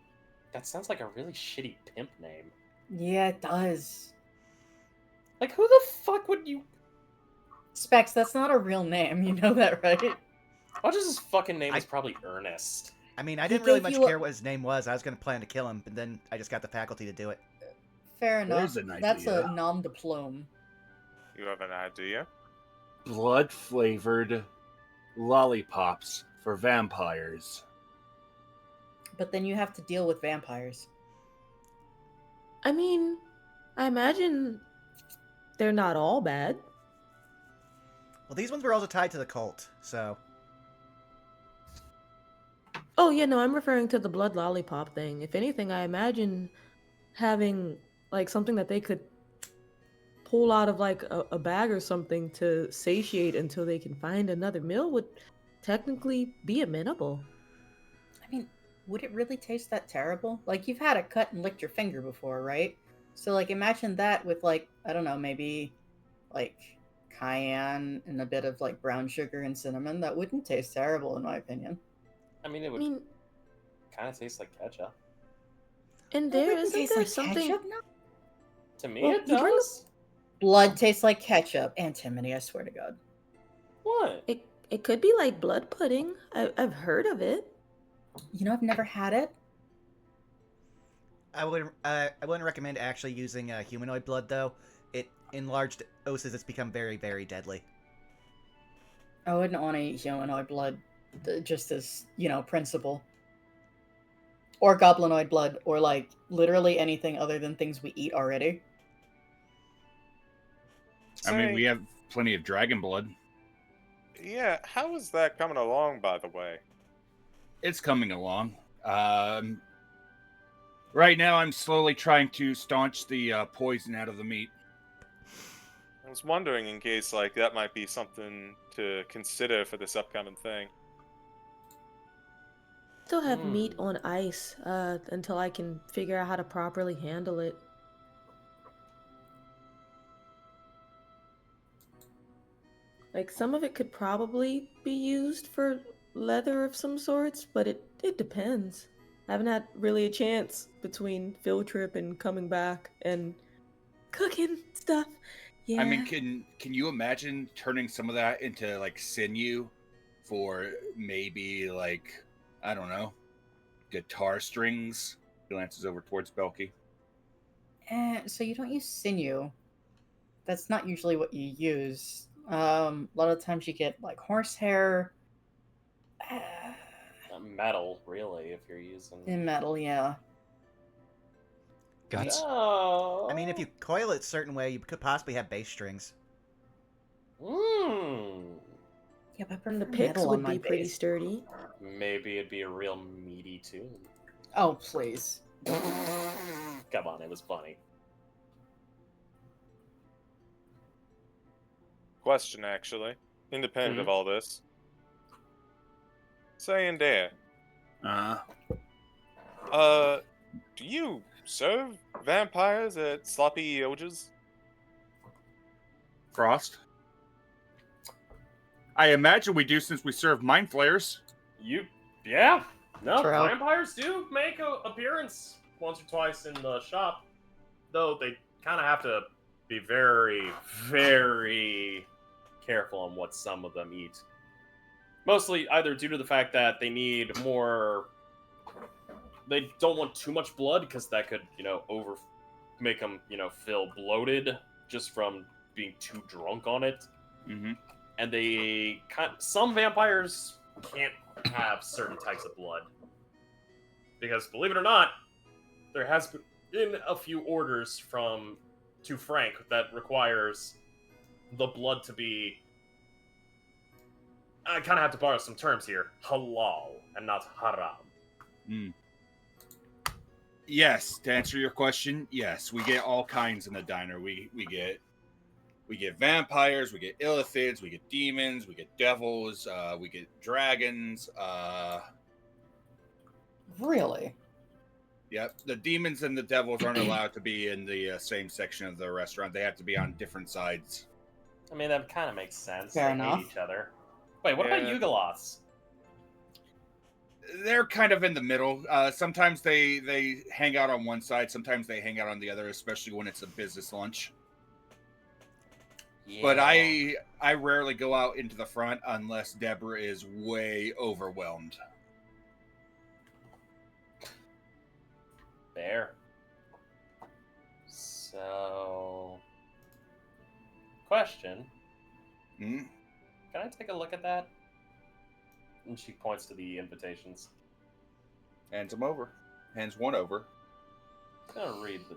That sounds like a really shitty pimp name. Yeah, it does. Like, who the fuck would you... Specs, that's not a real name. You know that, right? Watch his fucking name is probably Ernest. I mean, I He didn't really gave much you a- care what his name was. I was going to plan to kill him, but then I just got the faculty to do it. Fair enough. There's an That's a idea. nom de plume. You have an idea? Blood-flavored lollipops for vampires. But then you have to deal with vampires. I mean, I imagine they're not all bad. Well, these ones were also tied to the cult, so... Oh, yeah, no, I'm referring to the blood lollipop thing. If anything, I imagine having, like, something that they could pull out of, like, a bag or something to satiate until they can find another meal would technically be amenable. I mean, would it really taste that terrible? Like, you've had it cut and licked your finger before, right? So, like, imagine that with, like, I don't know, maybe, like, cayenne and a bit of, like, brown sugar and cinnamon. That wouldn't taste terrible, in my opinion. I mean, it I would mean, kind of taste like ketchup. and It there wouldn't isn't taste there like something. ketchup, no. To me, Well, it you drink- does. Blood tastes like ketchup. Antimony, I swear to God. What? It could be like blood pudding. I've heard of it. You know, I've never had it. I wouldn't recommend actually using humanoid blood, though. In large doses, it's become very, very deadly. I wouldn't want to eat humanoid blood, just as, principle. Or goblinoid blood, or, like, literally anything other than things we eat already. I mean, we have plenty of dragon blood. Yeah, how is that coming along, by the way? It's coming along. Right now, I'm slowly trying to staunch the poison out of the meat. I was wondering in case, like, that might be something to consider for this upcoming thing. Still have meat on ice until I can figure out how to properly handle it. Like, some of it could probably be used for leather of some sorts, but it depends. I haven't had really a chance between field trip and coming back and cooking stuff. Yeah. I mean, can you imagine turning some of that into, like, sinew for maybe, like, I don't know, guitar strings? He glances over towards Belky. So you don't use sinew. That's not usually what you use. A lot of times you get, like, horsehair. Metal, really, if you're using... In metal, yeah. Guts. Oh. I mean, if you coil it a certain way, you could possibly have bass strings. Yeah, but And the picks would be pretty sturdy. Maybe it'd be a real meaty tune. Oh, please. Come on, it was funny. Question, actually, independent of all this. Saying there, do you serve vampires at Sloppy Oges? Frost? I imagine we do, since we serve mind flayers. Yeah. No, True. vampires do make an appearance once or twice in the shop. Though they kind of have to be very, very careful on what some of them eat. Mostly either due to the fact that they need more... They don't want too much blood, because that could, make them, feel bloated just from being too drunk on it. Mm-hmm. And some vampires can't have certain types of blood. Because, believe it or not, there has been a few orders to Frank that requires the blood to be... I kind of have to borrow some terms here. Halal, and not haram. Yes, to answer your question, yes, we get all kinds in the diner. We get vampires, we get illithids, we get demons, we get devils, we get dragons. Really? Yep, the demons and the devils aren't allowed to be in the same section of the restaurant. They have to be on different sides. I mean, that kind of makes sense. Fair They enough. hate each other. Wait, what about Yeah. Yugoloths? They're kind of in the middle. Sometimes they hang out on one side, sometimes they hang out on the other, especially when it's a business lunch. Yeah. But I rarely go out into the front unless Deborah is way overwhelmed. Fair. So... Question. Hmm? Can I take a look at that? And she points to the invitations. Hands them over. Hands one over. I'm gonna read the...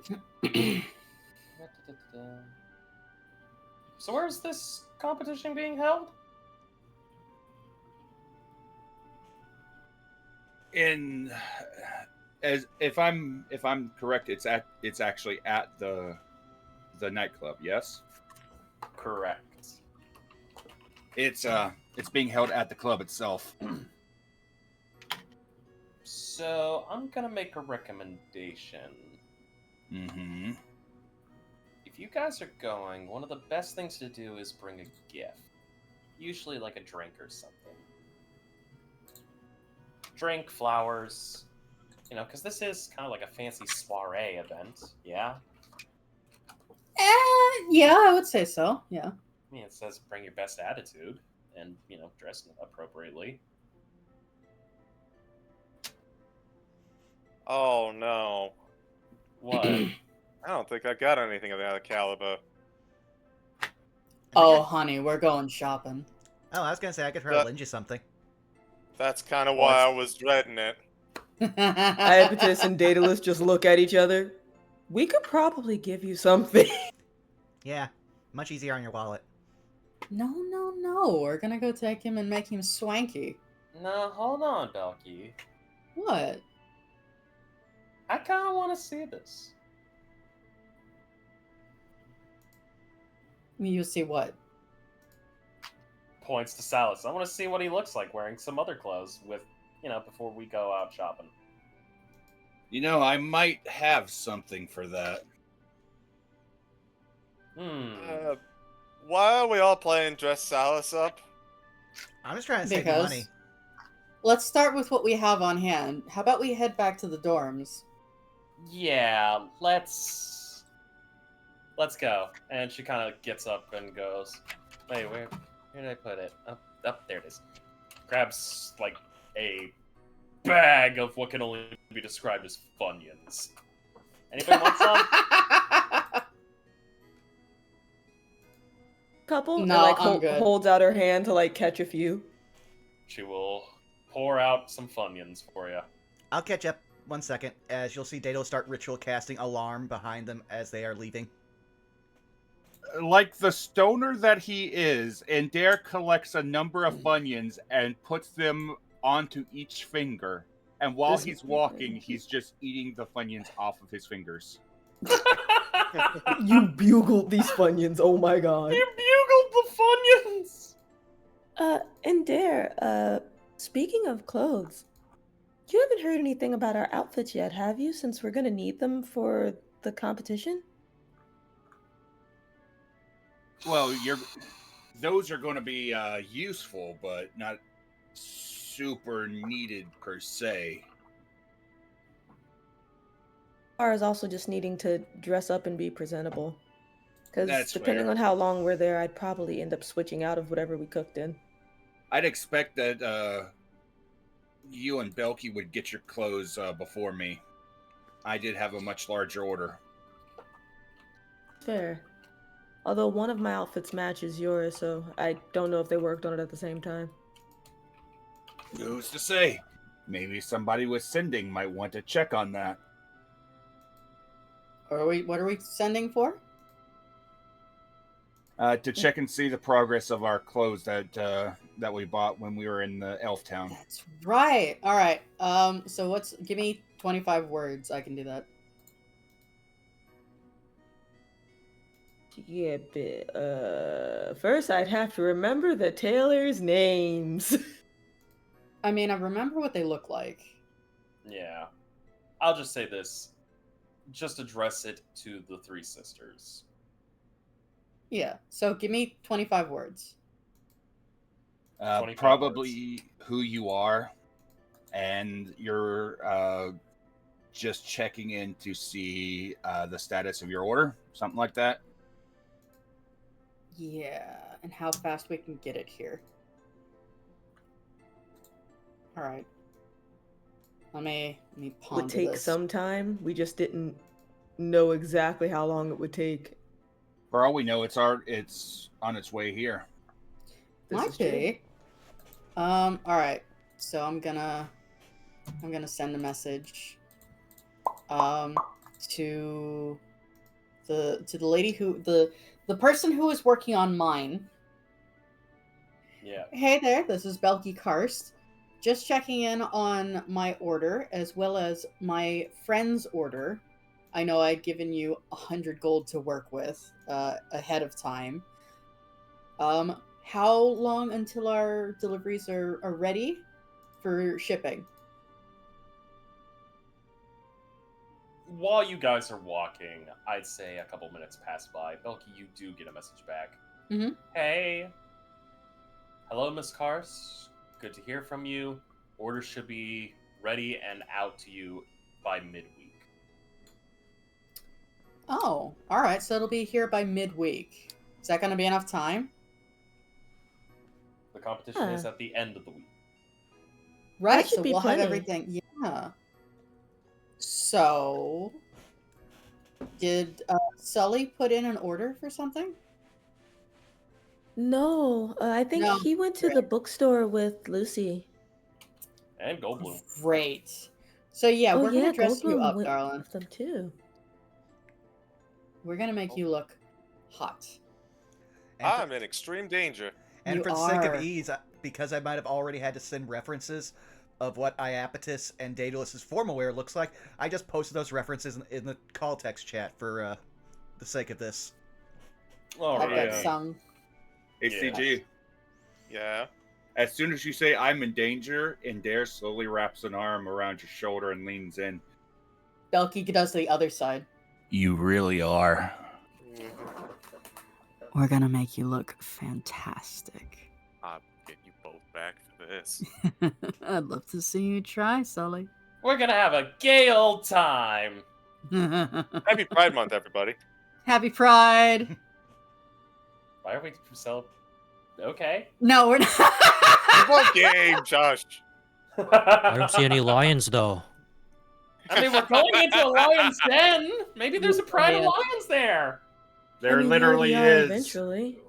So where's this competition being held? If I'm correct, it's actually at the nightclub. Yes. Correct. It's being held at the club itself. So I'm gonna make a recommendation. Mm-hmm. If you guys are going, one of the best things to do is bring a gift. Usually like a drink or something. Drink, flowers, because this is kind of like a fancy soiree event, yeah? Yeah, I would say so, yeah. I mean, it says bring your best attitude and, dress appropriately. Oh no. What? I don't think I got anything of that caliber. Oh, honey, we're going shopping. Oh, I was gonna say I could try to lend you something. That's kind of why I was dreading it. Iapetus and Daedalus just look at each other. We could probably give you something. Yeah, much easier on your wallet. No, no, no. We're gonna go take him and make him swanky. No, hold on, Belky. What? I kind of want to see this. You see what? Points to Salus. I want to see what he looks like wearing some other clothes with, before we go out shopping. I might have something for that. Why are we all playing Dress Salus Up? I'm just trying to save you Because money. let's start with what we have on hand. How about we head back to the dorms? Yeah, let's go. And she kind of gets up and goes, wait, where did I put it? Up, there it is. Grabs, like, a bag of what can only be described as Funyuns. Anybody want some? Couple and No, like I'm good. holds out her hand to like catch a few. She will pour out some Funyuns for you. I'll catch up 1 second, as you'll see Daedalus start ritual casting alarm behind them as they are leaving. Like the stoner that he is, Dare collects a number of Funyuns and puts them onto each finger. And while he's walking, he's just eating the Funyuns off of his fingers. You bugled these Funyuns, oh my god. You bugled the Funyuns! And Dare, speaking of clothes, you haven't heard anything about our outfits yet, have you? Since we're gonna need them for the competition? Well, those are going to be useful, but not super needed per se. Or is also just needing to dress up and be presentable. Because That's depending fair. on how long we're there, I'd probably end up switching out of whatever we cooked in. I'd expect that you and Belky would get your clothes before me. I did have a much larger order. Fair. Although one of my outfits matches yours, so I don't know if they worked on it at the same time. Who's to say? Maybe somebody with sending might want to check on that. What are we sending for? To check and see the progress of our clothes that we bought when we were in the Elf Town. That's right. All right. So give me 25 words. I can do that. Yeah, but first I'd have to remember the tailors' names. I mean, I remember what they look like. Yeah. I'll just say this. Just address it to the three sisters. Yeah. So give me 25 words. 25 Probably who you are, and you're just checking in to see the status of your order, something like that. Yeah, and how fast we can get it here. All right. Let me ponder Would take this. some time. We just didn't know exactly how long it would take. For all we know, it's on its way here. This Might is true. be. All right. So I'm gonna send a message to the lady the person who is working on mine. Yeah. Hey there, this is Belky Karst. Just checking in on my order as well as my friend's order. I know I'd given you 100 gold to work with ahead of time. How long until our deliveries are ready for shipping? While you guys are walking, I'd say a couple minutes pass by. Belky, you do get a message back. Mm-hmm. Hey. Hello, Miss Kars. Good to hear from you. Orders should be ready and out to you by midweek. Oh, all right. So it'll be here by midweek. Is that going to be enough time? The competition is at the end of the week. Right. That should So be we'll plenty. have everything. Yeah. So, did Sully put in an order for something? No, I think No. he went to the bookstore with Lucy. And Goldblum. Great. So yeah, Oh we're yeah, gonna dress you Goldblum up, went darling. with them too. We're gonna make you look hot. And for, I'm in extreme danger. and You for the sake of are. ease, because I might have already had to send references of what Iapetus and Daedalus's formal wear looks like, I just posted those references in the call text chat for the sake of this. All Have that right. sung. HCG. Yeah. As soon as you say I'm in danger, Indare slowly wraps an arm around your shoulder and leans in. Belky does the other side. You really are. We're gonna make you look fantastic. I'll get you both back for this. I'd love to see you try, Sully. We're gonna have a gay old time. Happy Pride Month, everybody. Happy Pride. Why are we so? Okay. No, we're not. What game, Josh? I don't see any lions though. I mean, we're going into a lion's den. Maybe there's a pride of Yeah. lions there. There I mean, literally yeah, we are is. eventually.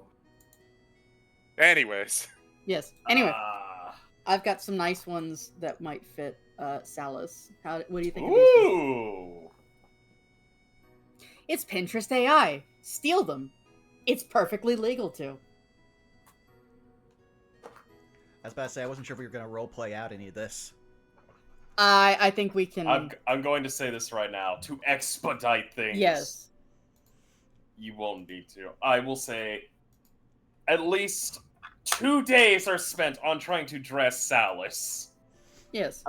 Anyways. Yes. Anyway, Ah. I've got some nice ones that might fit Salus. What do you think of these? Ooh. It's Pinterest AI. Steal them. It's perfectly legal to. I was about to say, I wasn't sure if we were going to roleplay out any of this. I think we can. I'm going to say this right now to expedite things. Yes. You won't need to. I will say, at least 2 days are spent on trying to dress Salus. Yes.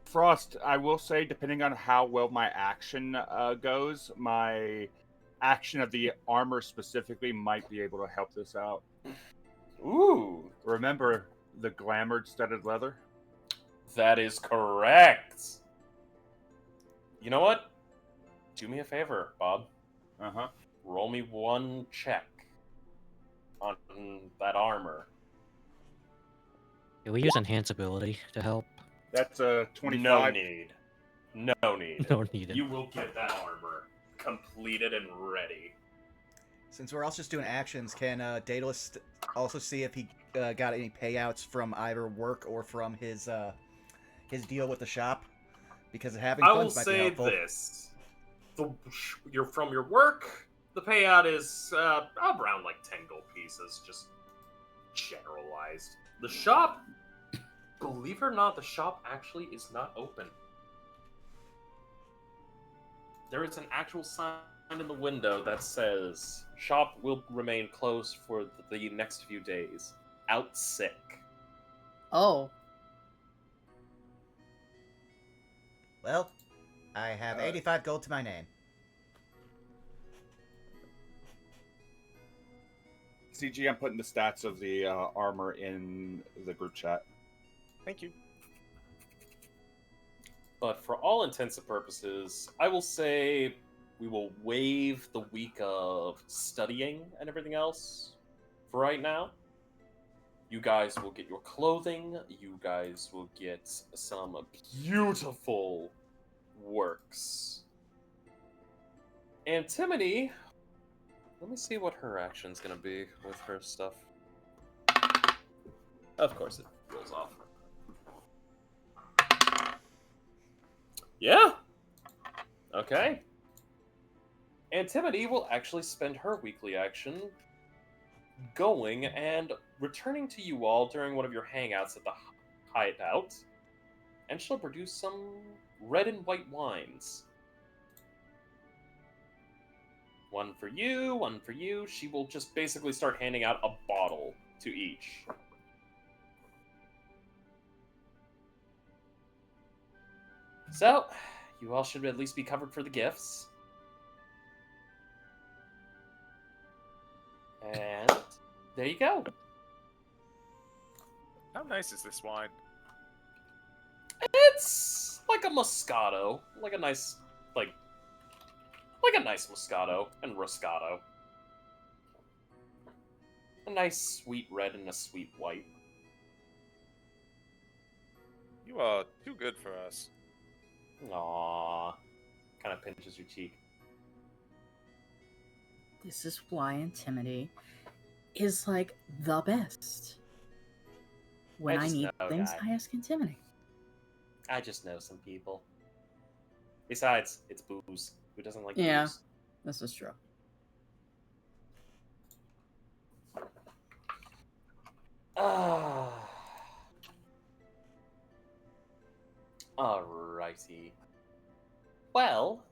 Frost, I will say, depending on how well my action goes, my action of the armor specifically might be able to help this out. Ooh, Remember the glamored studded leather? that is correct. You know what? Do me a favor, Bob. Uh-huh. Roll me 1 check on that armor. Can we use enhance ability to help? That's a 25. No need. No need. Don't need it. You will get that armor completed and ready. Since we're also just doing actions, can Daedalus also see if he got any payouts from either work or from his deal with the shop? Because having I will funds might be say helpful. this: you're from your work. The payout is around like 10 gold pieces, just generalized. The shop, believe it or not, the shop actually is not open. There is an actual sign in the window that says shop will remain closed for the next few days. Out sick. Oh. Well, I have 85 gold to my name. CG, I'm putting the stats of the armor in the group chat. Thank you. But for all intents and purposes, I will say we will waive the week of studying and everything else for right now. You guys will get your clothing. You guys will get some beautiful works. Antimony, let me see what her action's gonna be with her stuff. Of course it rolls off. Yeah. Okay. Antimony will actually spend her weekly action going and returning to you all during one of your hangouts at the hideout, and she'll produce some red and white wines. One for you, one for you. She will just basically start handing out a bottle to each. So, you all should at least be covered for the gifts. And there you go. How nice is this wine? It's like a Moscato, like a nice Moscato and Roscato. A nice sweet red and a sweet white. You are too good for us. Aww. Kind of pinches your cheek. This is why Antimony is like the best. When I just need know, things, guy. I ask Antimony. I just know some people. Besides, it's booze. Who doesn't like Yeah. booze? This is true. Ah. Alrighty. Well,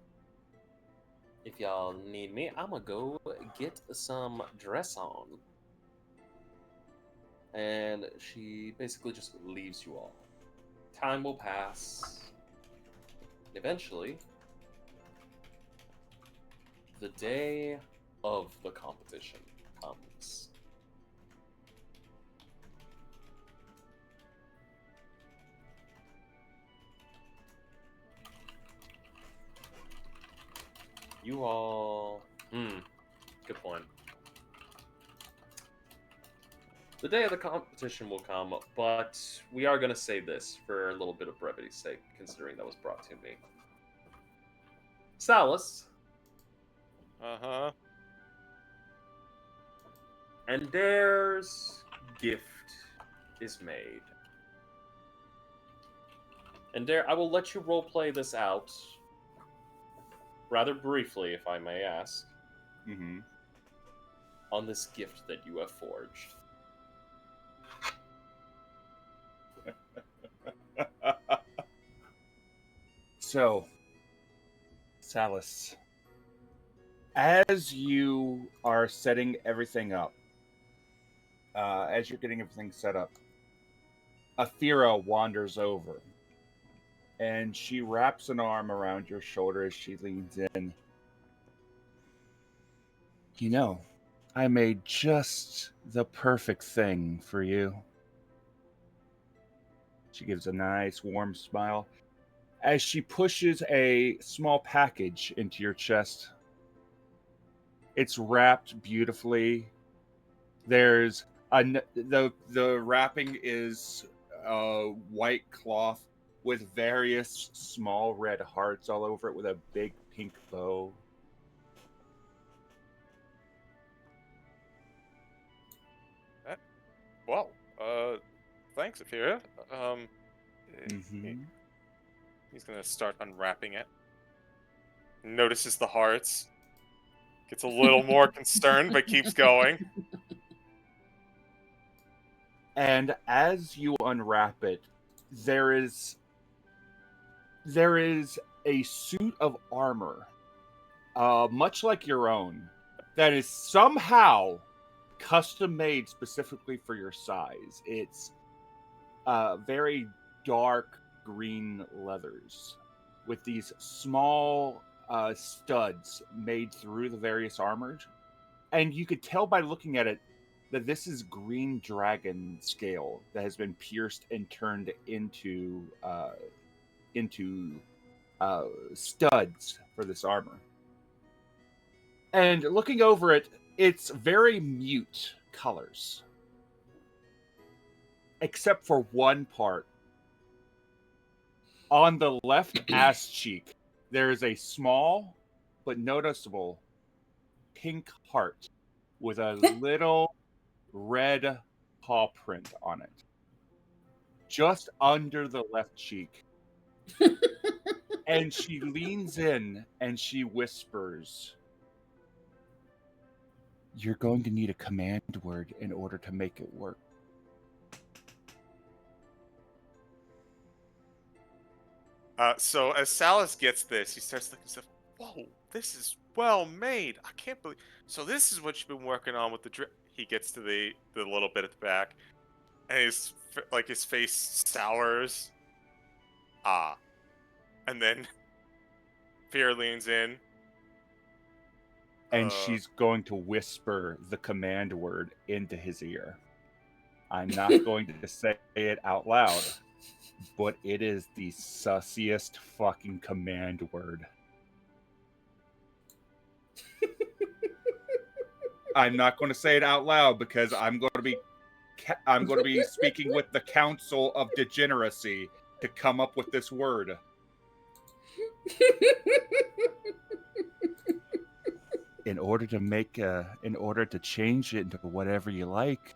if y'all need me, I'm gonna go get some dress on. And she basically just leaves you all. Time will pass. Eventually, the day of the competition comes. You all... good point. The day of the competition will come, but we are going to say this for a little bit of brevity's sake, considering that was brought to me. Salus. Uh-huh. And Dare's gift is made. And Dare, I will let you roleplay this out rather briefly, if I may ask, Mm-hmm. on this gift that you have forged. So, Salus, as you are setting everything up, as you're getting everything set up, Athira wanders over, and she wraps an arm around your shoulder as she leans in. You know, I made just the perfect thing for you. She gives a nice, warm smile as she pushes a small package into your chest. It's wrapped beautifully. There's the wrapping is white cloth with various small red hearts all over it with a big pink bow. Well, thanks, Athira. Mm-hmm. He's gonna start unwrapping it. Notices the hearts. Gets a little more concerned, but keeps going. And as you unwrap it, there is a suit of armor, much like your own, that is somehow custom made specifically for your size. It's very dark green leathers with these small studs made through the various armors. And you could tell by looking at it that this is green dragon scale that has been pierced and turned into studs for this armor. And looking over it, it's very mute colors. Except for one part. On the left ass cheek, there is a small but noticeable pink heart with a little red paw print on it. Just under the left cheek. And she leans in and she whispers, "You're going to need a command word in order to make it work." So as Salus gets this, he starts looking stuff. Whoa, this is well made. I can't believe. So this is what you've been working on with the. He gets to the little bit at the back, and his face sours. And then Fear leans in, and she's going to whisper the command word into his ear. I'm not going to say it out loud, but it is the sussiest fucking command word. I'm not going to say it out loud because I'm going to be speaking with the Council of Degeneracy to come up with this word. And in order to change it into whatever you like,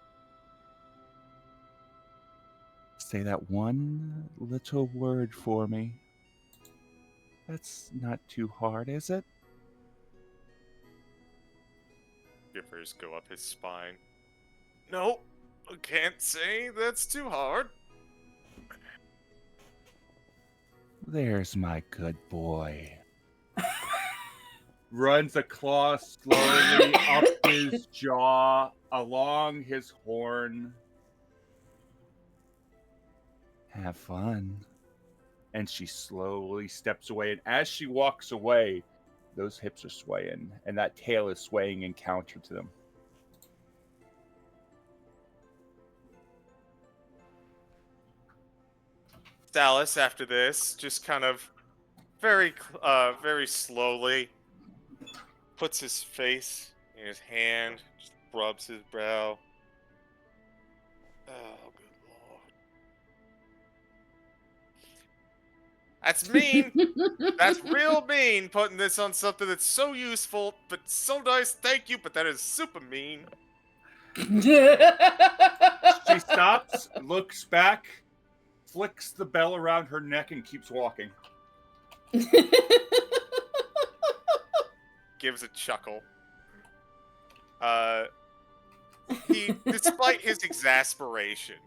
say that one little word for me. That's not too hard, is it? Shivers go up his spine. No, I can't say that's too hard. There's my good boy. Runs a claw slowly up his jaw, along his horn. Have fun. And she slowly steps away, and as she walks away, those hips are swaying, and that tail is swaying in counter to them. Dallas, after this, just kind of very slowly puts his face in his hand, just rubs his brow. Oh, good lord. That's mean. That's real mean, putting this on something that's so useful, but so nice. Thank you, but that is super mean. She stops, looks back, flicks the bell around her neck, and keeps walking. Gives a chuckle. Despite his exasperation,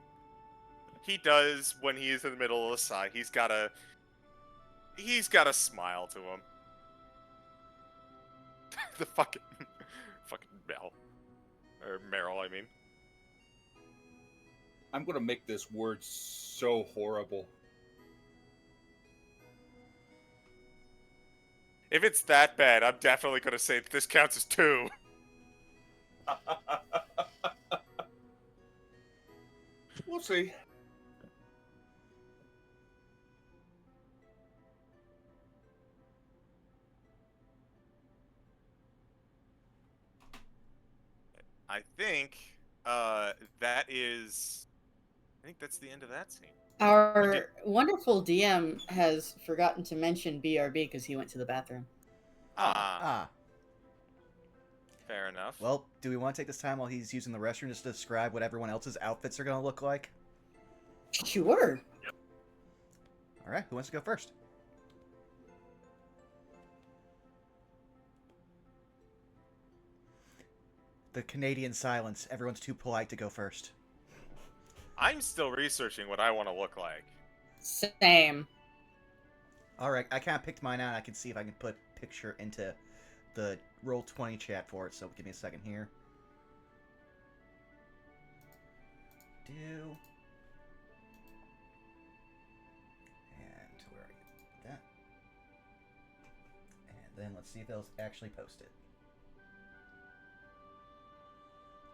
he does, when he is in the middle of a sigh, he's got a smile to him. The fucking Mel. Or Meryl, I mean. I'm gonna make this word so horrible. If it's that bad, I'm definitely gonna say that this counts as 2. We'll see. I think that's the end of that scene. Our wonderful DM has forgotten to mention BRB because he went to the bathroom. Ah. Fair enough. Well, do we want to take this time while he's using the restroom just to describe what everyone else's outfits are going to look like? Sure. All right, who wants to go first? The Canadian silence. Everyone's too polite to go first. I'm still researching what I want to look like. Same. All right, I kind of picked mine out. I can see if I can put picture into the Roll20 chat for it, so give me a second here. And where are you? That. And then let's see if they'll actually post it.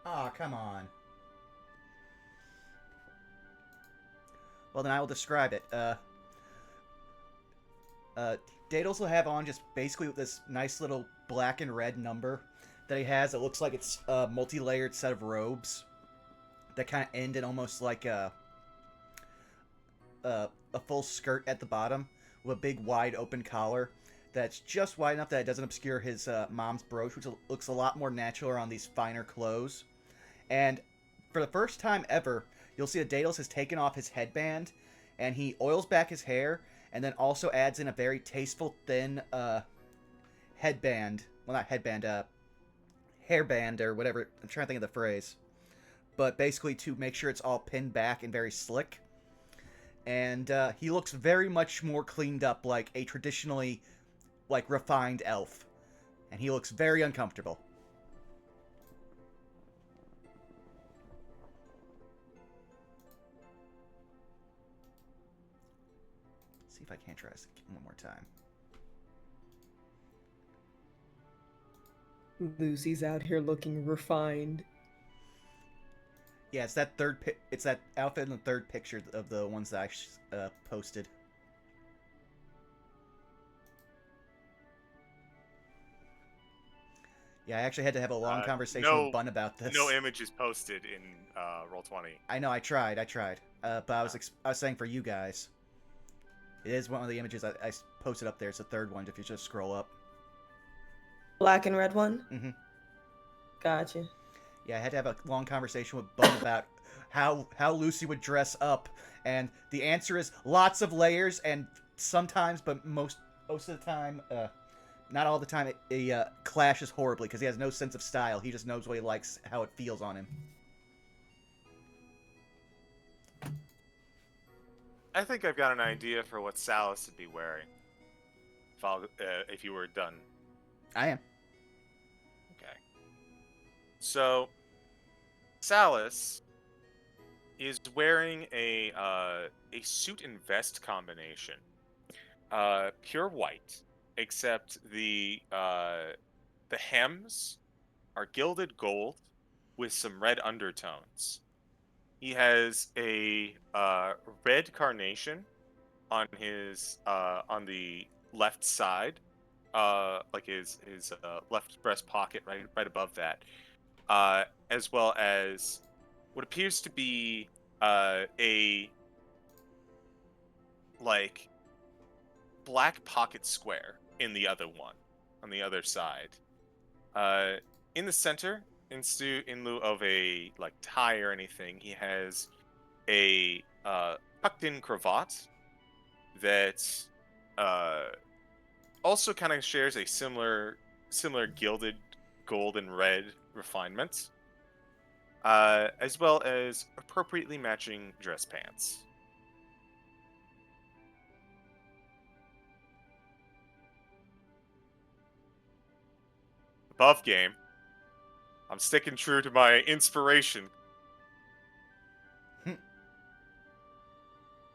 Aw, come on. Well, then I will describe it. Daedalus will have on just basically this nice little black and red number that he has. It looks like it's a multi-layered set of robes that kind of end in almost like a full skirt at the bottom with a big wide open collar that's just wide enough that it doesn't obscure his mom's brooch, which looks a lot more natural on these finer clothes. And for the first time ever, you'll see that Daedalus has taken off his headband, and he oils back his hair, and then also adds in a very tasteful, thin headband. Well, not headband, hairband, or whatever. I'm trying to think of the phrase. But basically to make sure it's all pinned back and very slick. And he looks very much more cleaned up, like a traditionally, refined elf. And he looks very uncomfortable. See if I can't try this one more time. Lucy's out here looking refined. Yeah, it's that it's that outfit in the third picture of the ones that I posted. Yeah, I actually had to have a long conversation with Bun about this. No image is posted in Roll20. I know, I tried. But I was saying for you guys. It is one of the images I posted up there. It's the third one if you just scroll up. Black and red one? Mm-hmm. Gotcha. Yeah, I had to have a long conversation with Bun about how Lucy would dress up, and the answer is lots of layers, and sometimes, but most of the time, not all the time, it clashes horribly because he has no sense of style. He just knows what he likes, how it feels on him. I think I've got an idea for what Salas would be wearing. If you were done. I am. Okay. So, Salas is wearing a suit and vest combination. Pure white, except the hems are gilded gold with some red undertones. He has a red carnation on his on the left side, like his left breast pocket, right above that, as well as what appears to be a like black pocket square in the other one, on the other side. In the center, in lieu of a like tie or anything, he has a tucked-in cravat that also kind of shares a similar gilded gold and red refinement, as well as appropriately matching dress pants. Above game, I'm sticking true to my inspiration.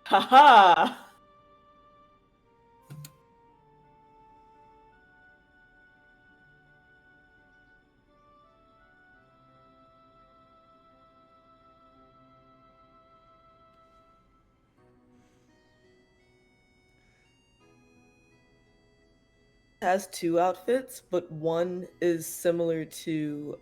Haha! Has two outfits, but one is similar to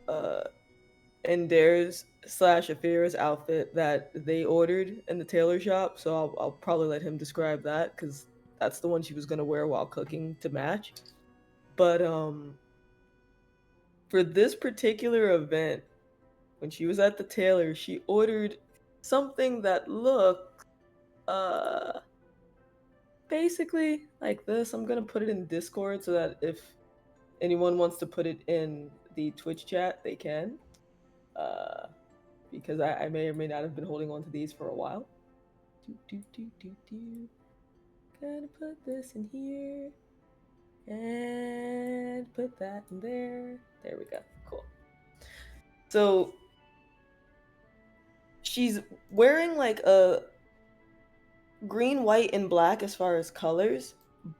Ender's slash Afira's outfit that they ordered in the tailor shop. So I'll probably let him describe that because that's the one she was gonna wear while cooking to match. But for this particular event, when she was at the tailor, she ordered something that looked basically like this. I'm gonna put it in Discord so that if anyone wants to put it in the Twitch chat, they can. Because I may or may not have been holding on to these for a while. Gonna put this in here and put that in there. There we go. Cool. So she's wearing like a green, white, and black as far as colors,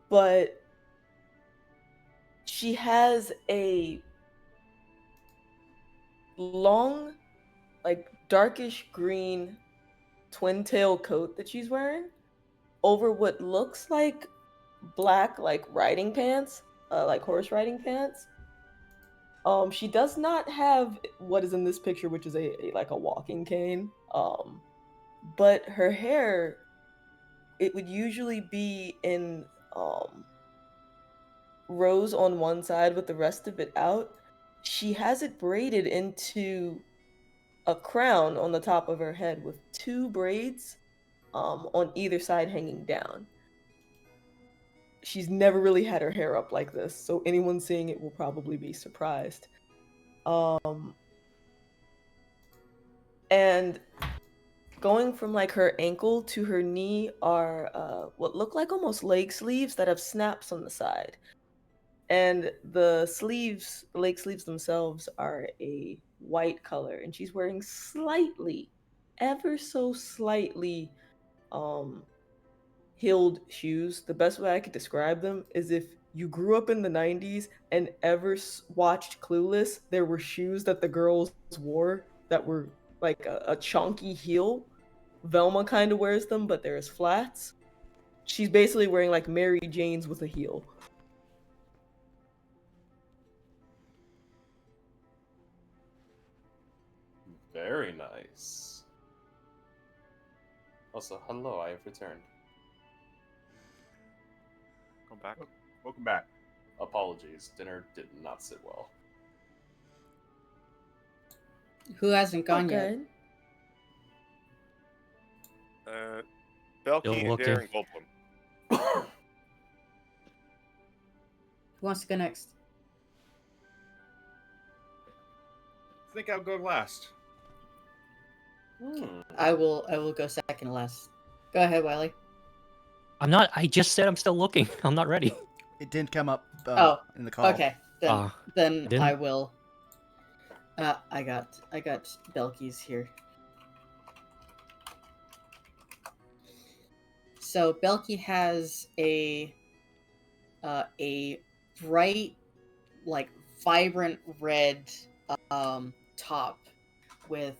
but she has a long, like darkish green twin tail coat that she's wearing over what looks like black, like riding pants, like horse riding pants. She does not have what is in this picture, which is a like a walking cane. But her hair, it would usually be in rows on one side with the rest of it out. She has it braided into a crown on the top of her head with two braids on either side hanging down. She's never really had her hair up like this, so anyone seeing it will probably be surprised. And going from like her ankle to her knee are what look like almost leg sleeves that have snaps on the side. And the sleeves, the leg sleeves themselves are a white color, and she's wearing slightly, ever so slightly, heeled shoes. The best way I could describe them is if you grew up in the 90s and ever watched Clueless, there were shoes that the girls wore that were like a chunky heel. Velma kind of wears them, but they're as flats. She's basically wearing like Mary Jane's with a heel. Very nice. Also, hello, I have returned. Come back. Welcome back. apologies. Dinner did not sit well. Who hasn't gone yet? Okay. Belky, Still Adair, looking. and Goldblum. Who wants to go next? I think I'll go last. I will go second last. Go ahead, Wiley. I'm not. I just said I'm still looking. I'm not ready. It didn't come up in the call. Okay, then didn't? I will. I got Belky's here. So Belky has a bright, like vibrant red top with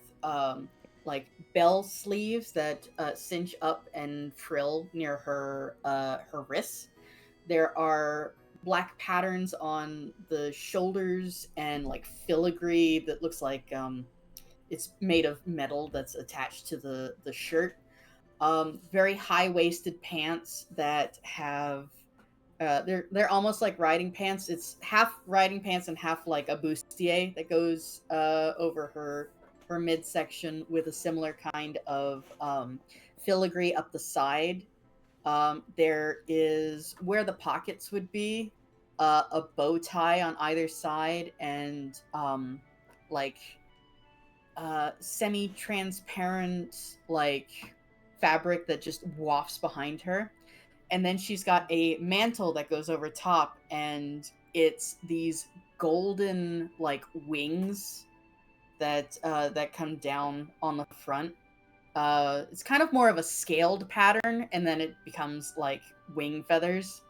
like bell sleeves that cinch up and frill near her wrists. There are black patterns on the shoulders and like filigree that looks like it's made of metal that's attached to the shirt. Very high-waisted pants that have they're almost like riding pants. It's half riding pants and half like a bustier that goes over her midsection with a similar kind of filigree up the side. There is where the pockets would be a bow tie on either side and like semi-transparent like fabric that just wafts behind her. And then she's got a mantle that goes over top, and it's these golden like wings that come down on the front. It's kind of more of a scaled pattern, and then it becomes like wing feathers.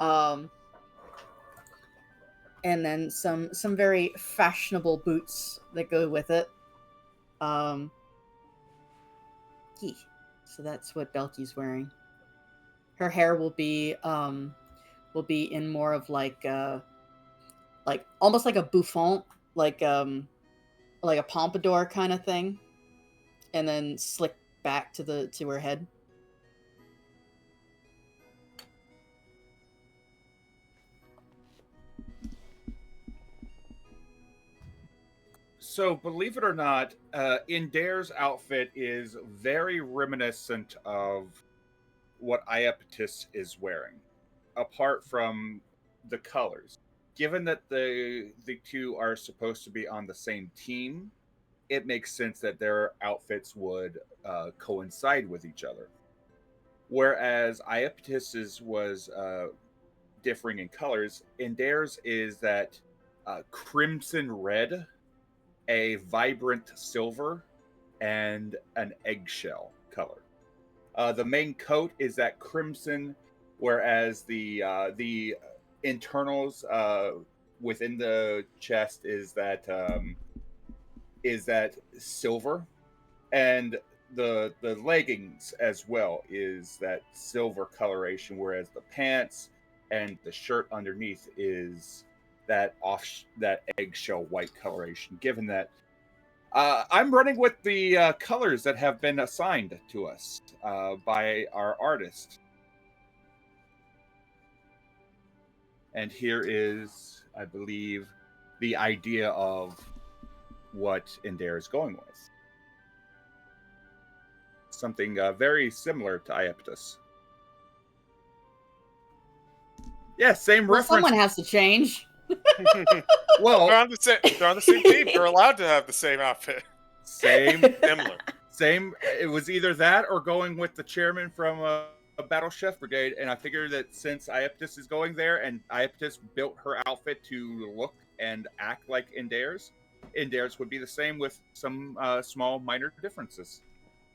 And then some very fashionable boots that go with it. Yeah. So that's what Belky's wearing. Her hair will be in more of like almost like a bouffant, like a pompadour kind of thing, and then slick back to her head. So, believe it or not, Indair's outfit is very reminiscent of what Iapetus is wearing, apart from the colors. Given that the two are supposed to be on the same team, it makes sense that their outfits would coincide with each other. Whereas Iapetus's was differing in colors, Indair's is that crimson red, a vibrant silver, and an eggshell color. The main coat is that crimson, whereas the internals within the chest is that silver, and the leggings as well is that silver coloration, whereas the pants and the shirt underneath is that eggshell white coloration. Given that I'm running with the colors that have been assigned to us by our artist. And here is, I believe, the idea of what Indair is going with. Something very similar to Iapetus. Yeah, same Well, reference. someone has to change. Well, they're on the same team. They're allowed to have the same outfit. Similar. Same. It was either that or going with the chairman from a Battle Chef Brigade, and I figured that since Iapetus is going there, and Iapetus built her outfit to look and act like Indair's would be the same with some small minor differences,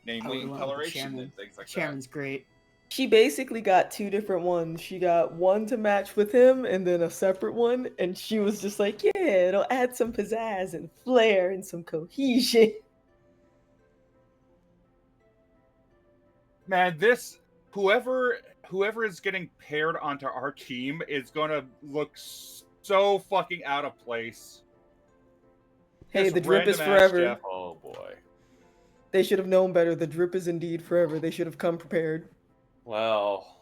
namely coloration and things like that. Chairman's great. She basically got two different ones. She got one to match with him and then a separate one. And she was just like, yeah, it'll add some pizzazz and flair and some cohesion. Man, whoever is getting paired onto our team is going to look so fucking out of place. Hey, Just the drip is random ass forever. Jeff. Oh boy. They should have known better. The drip is indeed forever. They should have come prepared. Well,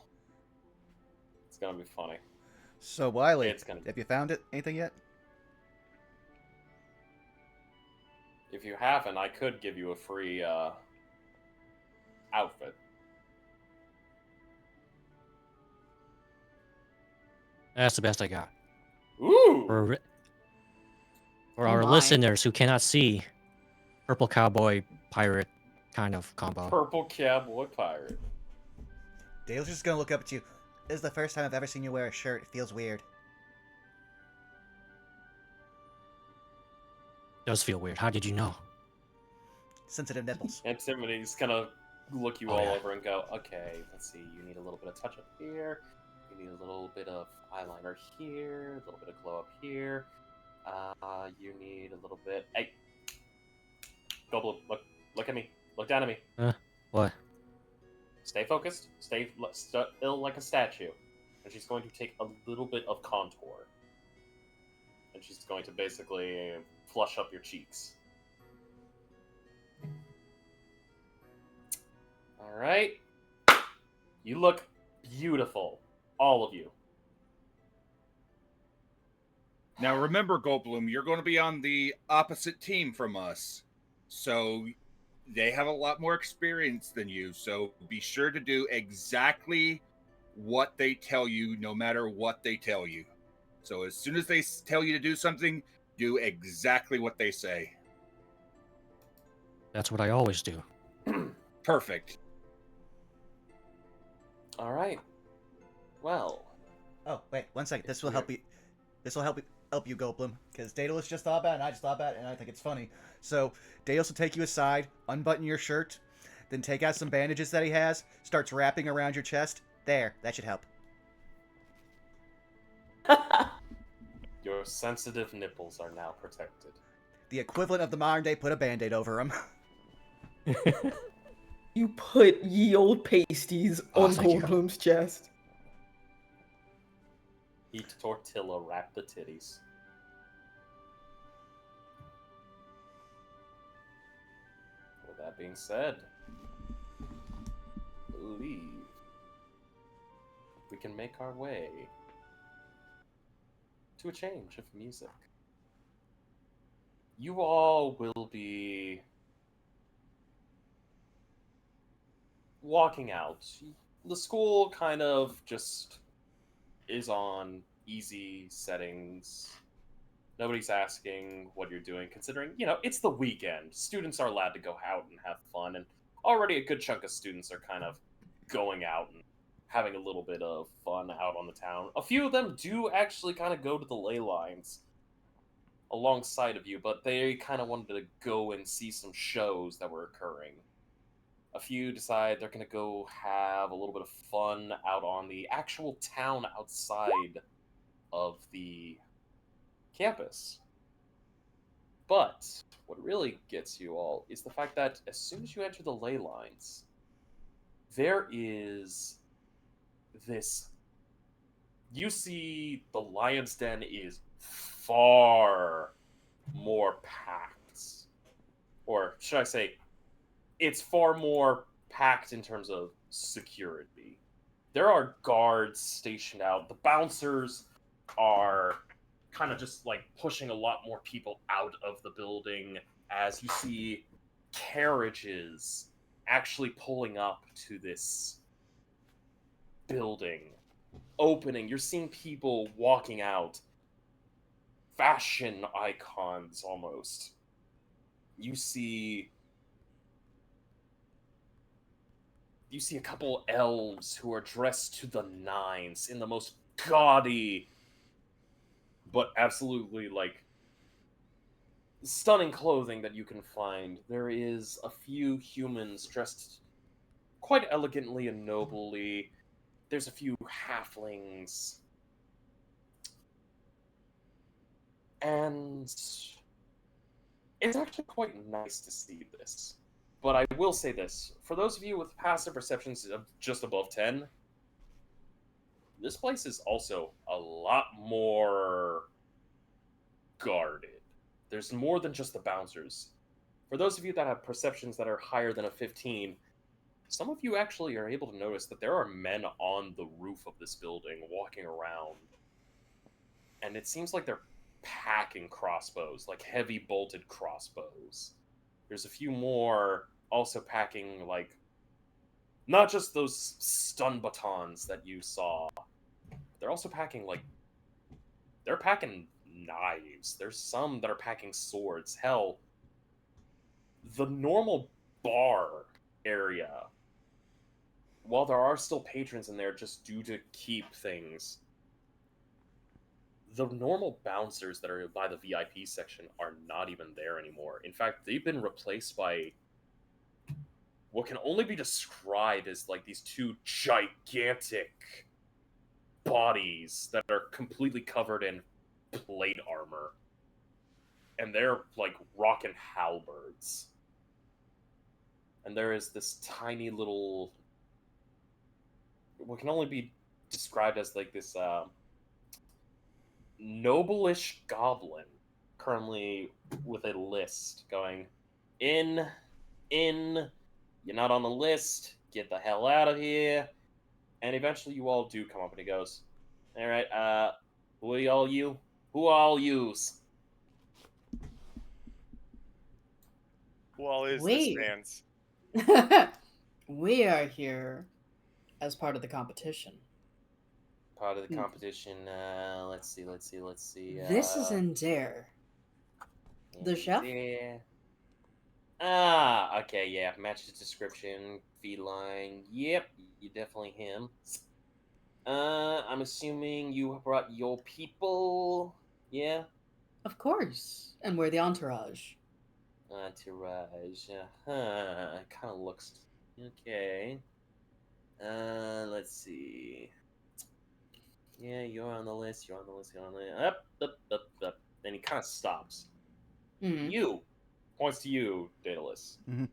it's gonna be funny. So, Wiley, It's gonna. have you found it? Anything yet? If you haven't, I could give you a free outfit. That's the best I got. Ooh. For Oh our my. listeners who cannot see, purple cowboy pirate kind of combo. Purple cowboy pirate. Dale's just gonna look up at you. This is the first time I've ever seen you wear a shirt. It feels weird. Does feel weird. How did you know? Sensitive nipples. And Timothy's gonna look you Oh, all yeah. over and go, okay, let's see, you need a little bit of touch up here, you need a little bit of eyeliner here, a little bit of glow up here, you need a little bit, hey, Goldblum, look at me, look down at me. What? Stay focused, stay still like a statue, and she's going to take a little bit of contour, and she's going to basically flush up your cheeks. Alright. You look beautiful. All of you. Now remember, Goldblum, you're going to be on the opposite team from us. So they have a lot more experience than you. So be sure to do exactly what they tell you, no matter what they tell you. So as soon as they tell you to do something, do exactly what they say. That's what I always do. Perfect. Alright. Well. Oh, wait, 1 second. This will help you. This will help you, Goldblum, because Daedalus just thought about it, and I just thought about it, and I think it's funny. So, Daedalus will take you aside, unbutton your shirt, then take out some bandages that he has, starts wrapping around your chest. There, that should help. Your sensitive nipples are now protected. The equivalent of the modern day put a band-aid over him. You put ye old pasties Oh, on thank you. Goldblum's chest. Eat tortilla, wrap the titties. With that being said, I believe we can make our way to a change of music. You all will be walking out. The school kind of just is on easy settings. Nobody's asking what you're doing, considering, it's the weekend. Students are allowed to go out and have fun, and already a good chunk of students are kind of going out and having a little bit of fun out on the town. A few of them do actually kind of go to the ley lines alongside of you, but they kind of wanted to go and see some shows that were occurring. A few decide they're going to go have a little bit of fun out on the actual town outside of the campus. But what really gets you all is the fact that as soon as you enter the ley lines, there is this. You see the Lion's Den is far more packed. Or should I say, it's far more packed in terms of security. There are guards stationed out. The bouncers are kind of just like pushing a lot more people out of the building as you see carriages actually pulling up to this building, opening. You're seeing people walking out, fashion icons almost. You see a couple elves who are dressed to the nines in the most gaudy but absolutely stunning clothing that you can find. There is a few humans dressed quite elegantly and nobly. There's a few halflings. And it's actually quite nice to see this. But I will say this, for those of you with passive perceptions of just above 10, this place is also a lot more guarded. There's more than just the bouncers. For those of you that have perceptions that are higher than a 15, some of you actually are able to notice that there are men on the roof of this building walking around, and it seems like they're packing crossbows, like heavy bolted crossbows. There's a few more also packing, like, not just those stun batons that you saw. They're also packing, like, they're packing knives. There's some that are packing swords. Hell, the normal bar area, while there are still patrons in there just due to keep things, the normal bouncers that are by the VIP section are not even there anymore. In fact, they've been replaced by what can only be described as like these two gigantic bodies that are completely covered in plate armor. And they're like rocking halberds. And there is this tiny little, what can only be described as like this noble-ish goblin, currently with a list going, in, you're not on the list, get the hell out of here. And eventually you all do come up and he goes, alright, who are all you? Who are all yous? Who all is Wait. this man's? We are here as part of the competition. Part of the competition, let's see. This is in Dare. The chef? Yeah. Ah, okay, yeah. Matches description, feline. Yep, you're definitely him. I'm assuming you brought your people. Yeah? Of course. And we're the entourage. Entourage. Huh. Kind of looks. Okay. Let's see. Yeah, you're on the list. You're on the list. Up. Then he kind of stops. Mhm. You points to you, Daedalus. Mhm.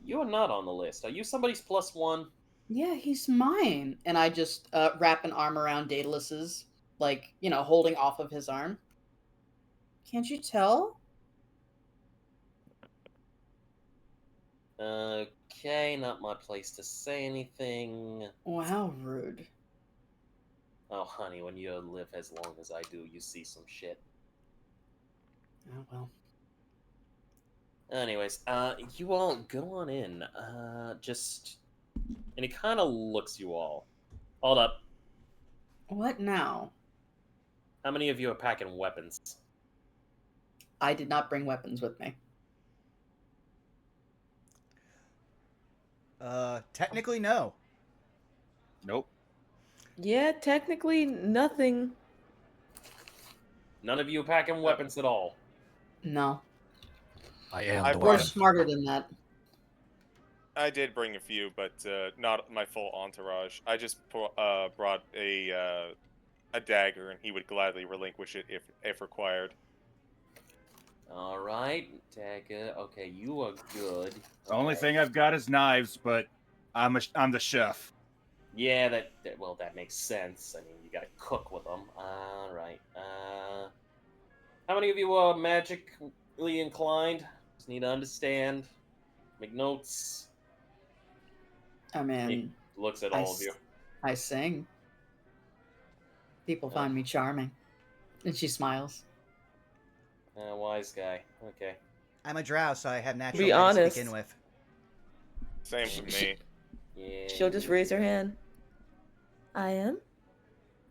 You are not on the list. Are you somebody's +1? Yeah, he's mine. And I just wrap an arm around Daedalus's, like, holding off of his arm. Can't you tell? Okay, not my place to say anything. Wow, rude. Oh, honey, when you live as long as I do, you see some shit. Oh, well. Anyways, you all go on in. And he kind of looks you all. Hold up. What now? How many of you are packing weapons? I did not bring weapons with me. Technically, no. Nope. Yeah, technically nothing. None of you are packing weapons at all. No. I am I the We're brought weapon. smarter than that. I did bring a few, but not my full entourage. I just brought a dagger, and he would gladly relinquish it if required. Alright, dagger. Okay, you are good. The only Okay. thing I've got is knives, but I'm the chef. Yeah, that makes sense. I mean, you gotta cook with them. Alright. How many of you are magically inclined? Just need to understand. Make notes. I He mean, looks at I all of you. I sing. People find me charming. And she smiles. Wise guy. Okay. I'm a drow, so I have natural Be magic honest. to begin with. Same with me. Yeah. She'll just raise her hand. I am?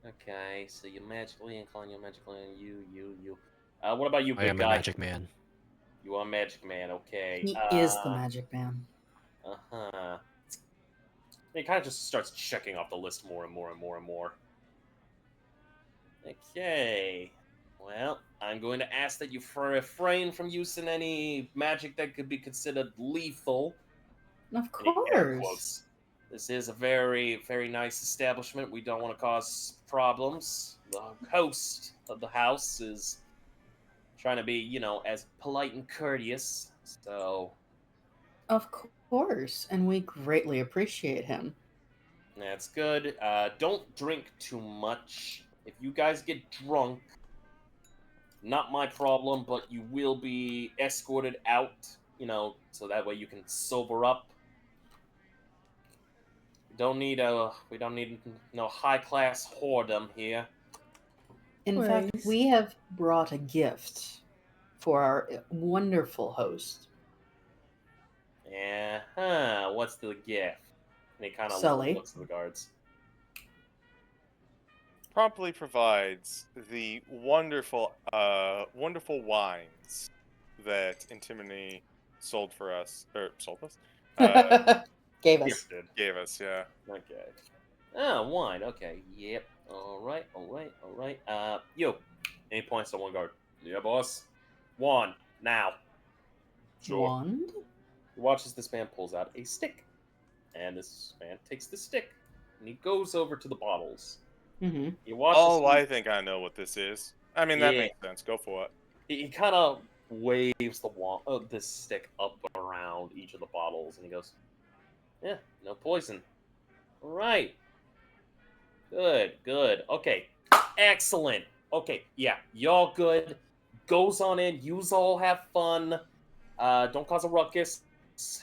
Okay, so you're magically inclined, you. What about you, I big am a guy? magic man. You are Magic Man, okay. He is the magic man. Uh-huh. He kind of just starts checking off the list more and more. Okay. Well, I'm going to ask that you refrain from using any magic that could be considered lethal. Of Any air course. quotes. This is a very, very nice establishment. We don't want to cause problems. The host of the house is trying to be, as polite and courteous. So, Of course. And we greatly appreciate him. that's good. Don't drink too much. If you guys get drunk, not my problem, but you will be escorted out, so that way you can sober up. We don't need no high class whoredom here. In fact, Worries. we have brought a gift for our wonderful host, Yeah, huh? What's the gift? And he kind of Sully. looks at the guards. Promptly provides the wonderful wines that Antimony sold for us, or sold us, Gave us. Gifted. gave us. Yeah. Okay. Ah, wine. Okay. Yep. All right. Yo. And he points to one guard. Yeah, boss. One now. Sure. Wand? He watches this man pulls out a stick, and this man takes the stick, and he goes over to the bottles. Mm-hmm. He watches. Oh, I think I know what this is. I mean, that Yeah. makes sense. Go for it. He kind of waves this stick up around each of the bottles, and he goes, "Yeah, no poison. All right. Good. Okay, excellent. Okay, yeah, y'all good. Goes on in. Yous all have fun. Don't cause a ruckus.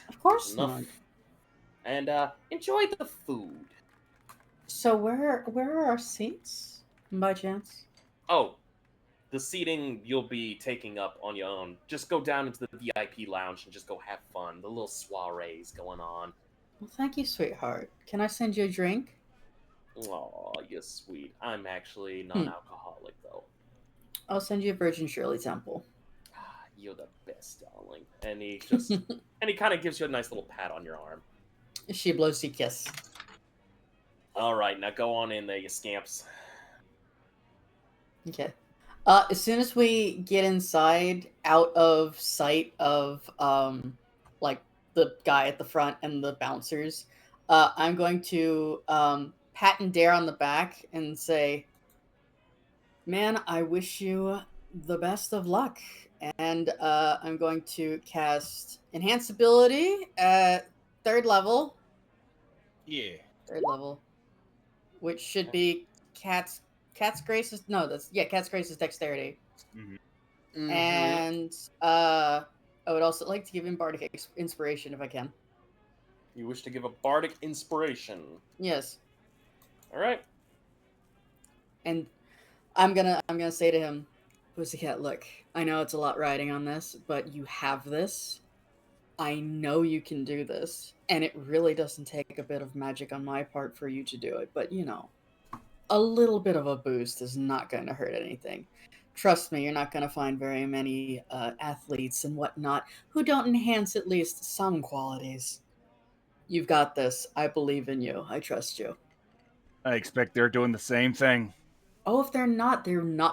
Of course Enough. not. And enjoy the food. So where are our seats, by chance? Oh, the seating you'll be taking up on your own. Just go down into the VIP lounge and just go have fun. The little soirees going on. Well, thank you, sweetheart. Can I send you a drink? Aw, you're sweet. I'm actually non-alcoholic, though. I'll send you a Virgin Shirley Temple. Ah, you're the best, darling. And he just... and he kind of gives you a nice little pat on your arm. She blows you a kiss. All right, now go on in there, you scamps. Okay. As soon as we get inside, out of sight of like the guy at the front and the bouncers, I'm going to pat and dare on the back and say, "Man, I wish you the best of luck." And I'm going to cast Enhance Ability at 3rd level. Yeah. 3rd level, which should be Cat's Grace is Cat's Grace is Dexterity. Mm-hmm. And I would also like to give him Bardic Inspiration if I can. You wish to give a bardic inspiration. Yes. All right. And I'm gonna say to him, Pussycat, look, I know it's a lot riding on this, but you have this. I know you can do this, and it really doesn't take a bit of magic on my part for you to do it, but you know, a little bit of a boost is not going to hurt anything. Trust me, you're not going to find very many athletes and whatnot who don't enhance at least some qualities. You've got this. I believe in you. I trust you. I expect they're doing the same thing. Oh, if they're not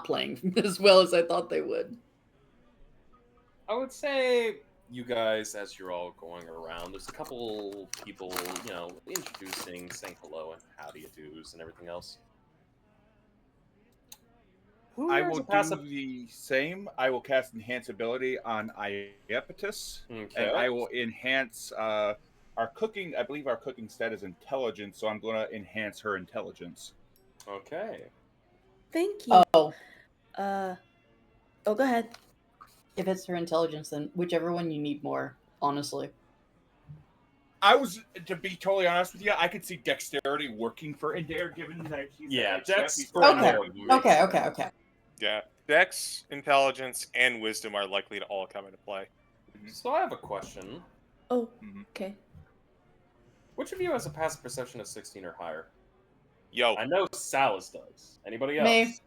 playing as well as I thought they would. I would say you guys, as you're all going around, there's a couple people, introducing, saying hello and howdy you do's and everything else. Who I here has will a passive- do the same. I will cast Enhance Ability on Iapetus, Okay. and I will enhance our cooking. I believe our cooking stat is Intelligence, so I'm going to enhance her Intelligence. Okay. Thank you. Oh, Go ahead. if it's her Intelligence, then whichever one you need more, honestly. To be totally honest with you, I could see Dexterity working for Adair, given that he's Yeah, that Dex he's for Okay. Adair makes Okay. Yeah. Dex, Intelligence, and Wisdom are likely to all come into play. So I have a question. Oh, Mhm. okay. Which of you has a passive perception of 16 or higher? Yo, I know Salas does. Anybody else? Me.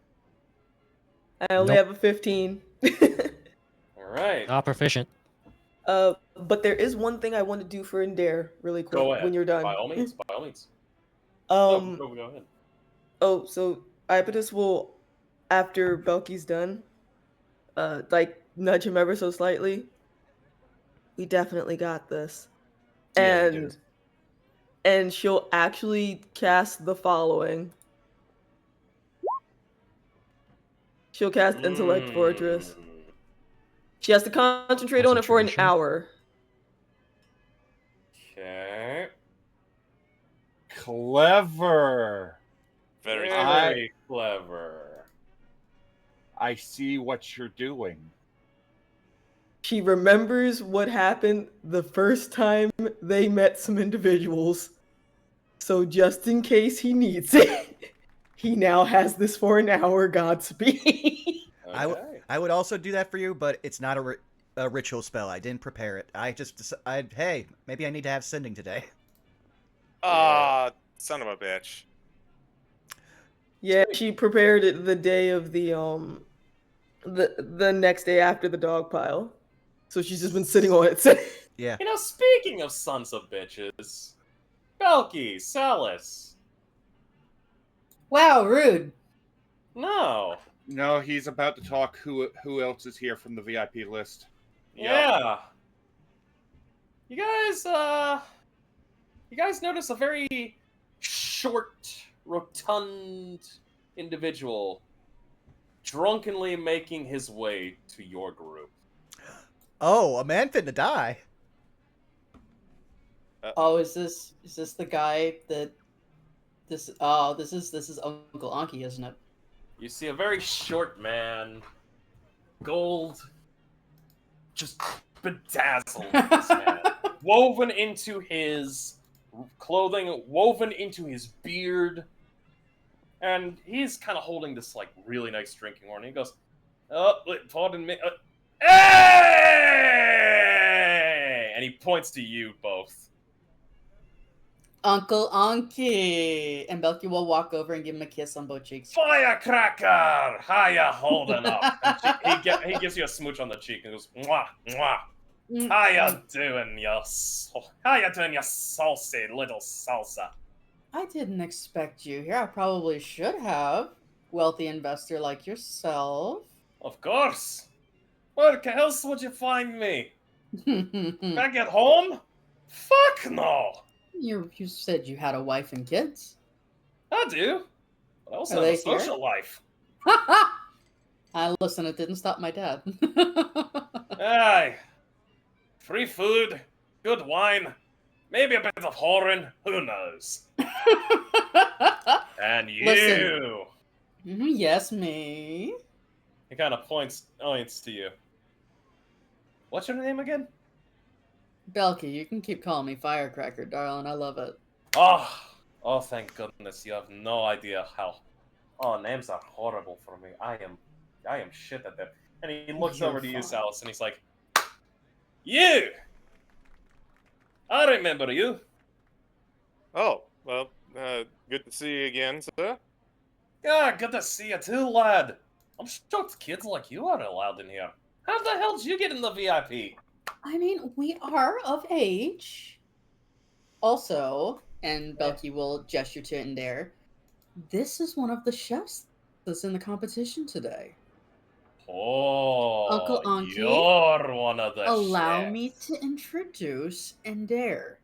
I only Nope. have a 15. All right. Not proficient. But there is one thing I want to do for Indare really quick Go ahead. when you're done. By all means. By all means. Um. Go ahead. Oh, so Iapetus will, after Belky's done, nudge him ever so slightly. We definitely got this. Yeah, we do. And she'll actually cast the following. She'll cast Intellect Fortress. She has to concentrate on it for an Concentration. hour. Okay. Clever. very Very clever. I see what you're doing. She remembers what happened the first time they met some individuals. So just in case he needs it. He now has this for an hour. Godspeed. Okay. I would also do that for you, but it's not a ritual spell. I didn't prepare it. Hey, maybe I need to have sending today. Ah, son of a bitch. Yeah, she prepared it the day of the next day after the dog pile. So she's just been sitting on it. Yeah. You know, speaking of sons of bitches, Belky, Salis. Wow, rude. No. No, he's about to talk. Who else is here from the VIP list? Yeah. You guys notice a very short, rotund individual drunkenly making his way to your group. Oh, a man finna die. Oh, is this the guy that this? Oh, this is Uncle Anki, isn't it? You see a very short man, gold, just bedazzled, this man, woven into his clothing, woven into his beard, and he's kind of holding this like really nice drinking horn. He goes, "Oh, pardon me, hey!" And he points to you both. Uncle Anki, and Belky will walk over and give him a kiss on both cheeks. Firecracker, how ya holding up? And he gives you a smooch on the cheek and goes, "Mwah, mwah." How you doing, you saucy little salsa? I didn't expect you here. I probably should have. Wealthy investor like yourself. Of course. Where else would you find me? Back at home? Fuck no. You said you had a wife and kids. I do. But I also Are have a they here? social life. Listen, it didn't stop my dad. Aye. Free food, good wine, maybe a bit of whoring, who knows? And you. Listen. Yes, me. He kind of points to you. What's your name again? Belky, you can keep calling me Firecracker, darling. I love it. Oh, thank goodness. You have no idea how. Oh, names are horrible for me. I am shit at them. And he looks You're over to you, fine. Salis, and he's like, "You! I remember you. Oh, well, good to see you again, sir. Yeah, good to see you too, lad. I'm shocked kids like you are allowed in here. How the hell did you get in the VIP? I mean, we are of age. Also, and Belky will gesture to Indare, this is one of the chefs that's in the competition today. Oh, Uncle Anki, you're one of the Allow me chefs. to introduce Indare.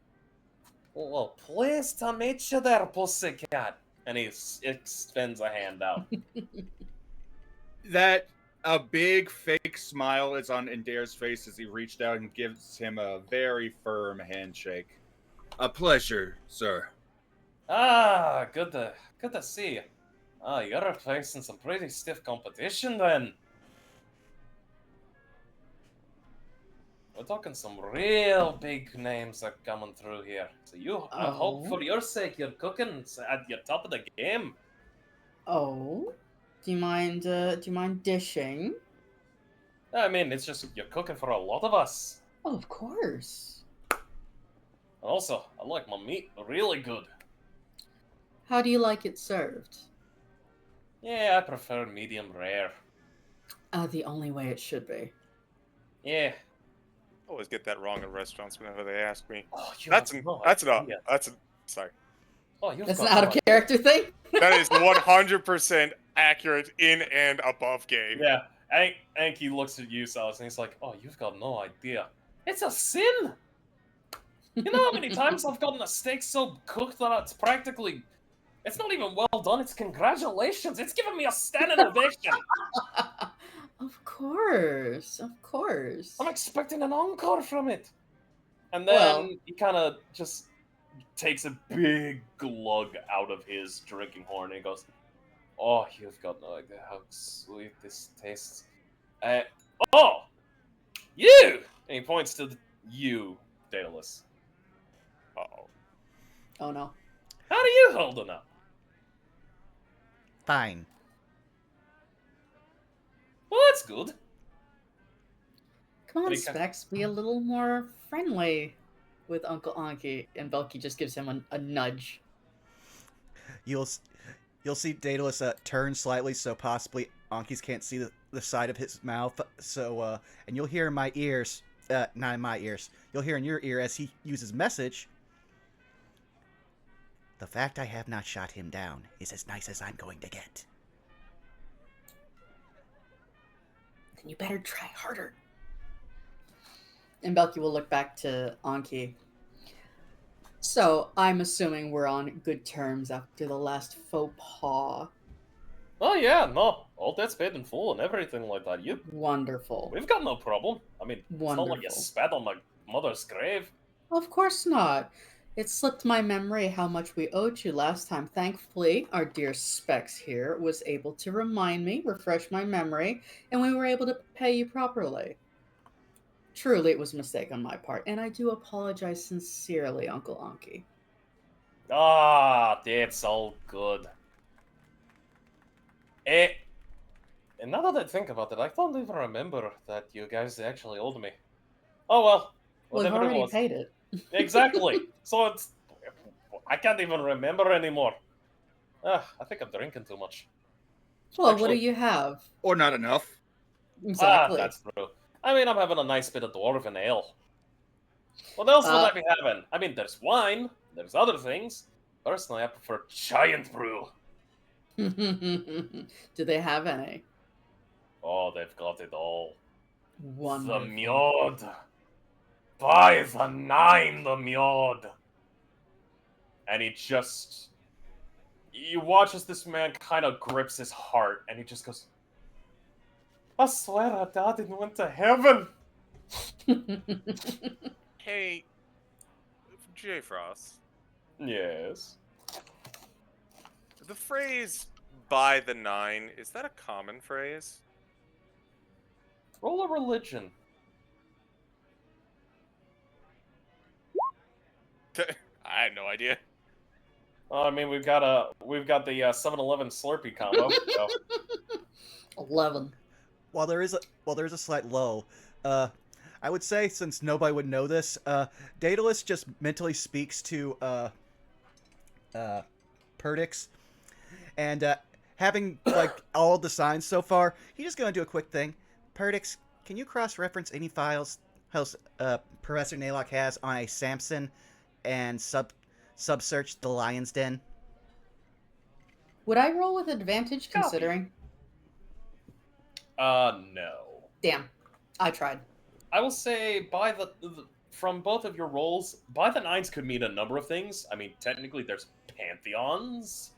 Well, pleased to meet you there, pussycat. And he extends a hand out. That a big fake smile is on Indare's face as he reached out and gives him a very firm handshake. A pleasure, sir. Ah, good to see you. Ah, you're facing some pretty stiff competition then. We're talking some real big names are coming through here. So I hope Oh. for your sake you're cooking at your top of the game. Oh, do you mind dishing? I mean, it's just you're cooking for a lot of us. Oh, of course. And also, I like my meat really good. How do you like it served? Yeah, I prefer medium rare. The only way it should be. Yeah. I always get that wrong in restaurants whenever they ask me. Oh, Sorry. Oh, you've That's got an out of character thing? That is 100% accurate in and above game. Yeah. Anki looks at you, Salis, and he's like, "Oh, you've got no idea. It's a sin. You know how many times I've gotten a steak so cooked that it's not even well done. It's congratulations. It's giving me a standing ovation. Of course. I'm expecting an encore from it." And then Well- he kind of just takes a big glug out of his drinking horn and he goes, "Oh, you've got no idea how sweet this tastes. Oh, you!" And he points to you, Daedalus. Uh-oh. Oh no. How are you holding up? fine. Well, that's good. Come on, Any ki- Specs, be a little more friendly with Uncle Anki. And Belky just gives him a nudge. You'll see Daedalus turn slightly so possibly Anki's can't see the side of his mouth. So and you'll hear in my ears, not in my ears. You'll hear in your ear as he uses message. The fact I have not shot him down is as nice as I'm going to get. Then you better try harder. And Belky will look back to Anki. So, I'm assuming we're on good terms after the last faux pas. Oh yeah, no, all debts paid in full and everything like that. Wonderful. We've got no problem. I mean, it's not like you Wonderful. spat on my mother's grave. Of course not. It slipped my memory how much we owed you last time. Thankfully, our dear Specs here was able to remind me, refresh my memory, and we were able to pay you properly. Truly, it was a mistake on my part, and I do apologize sincerely, Uncle Anki. Ah, that's all good. And now that I think about it, I don't even remember that you guys actually owed me. Oh well, Well, we've whatever it already was. paid it. Exactly. So I can't even remember anymore. I think I'm drinking too much. Well, what do Actually- you have? Or not enough. Exactly. That's true. I mean, I'm having a nice bit of dwarven ale. What else would I be having? I mean, there's wine, there's other things. Personally, I prefer giant brew. Do they have any? Oh, they've got it all. Wonderful. The Mjord. By the nine, the Mjord. And he just... You watch as this man kind of grips his heart, and he just goes, I swear I died and went to heaven. Hey, J. Frost, Yes. the phrase "by the nine" is that a common phrase? Roll a religion. I had no idea. I mean, we've got the 7-Eleven Slurpee combo. So. 11. While there is a slight lull, I would say since nobody would know this, Daedalus just mentally speaks to Perdix, and having like all the signs so far, he's just gonna do a quick thing. Perdix, can you cross-reference any files Professor Naylock has on a Samson and sub-search the Lion's Den? Would I roll with advantage considering? No. Damn. I tried. I will say from both of your rolls, by the nines could mean a number of things. I mean, technically, there's pantheons.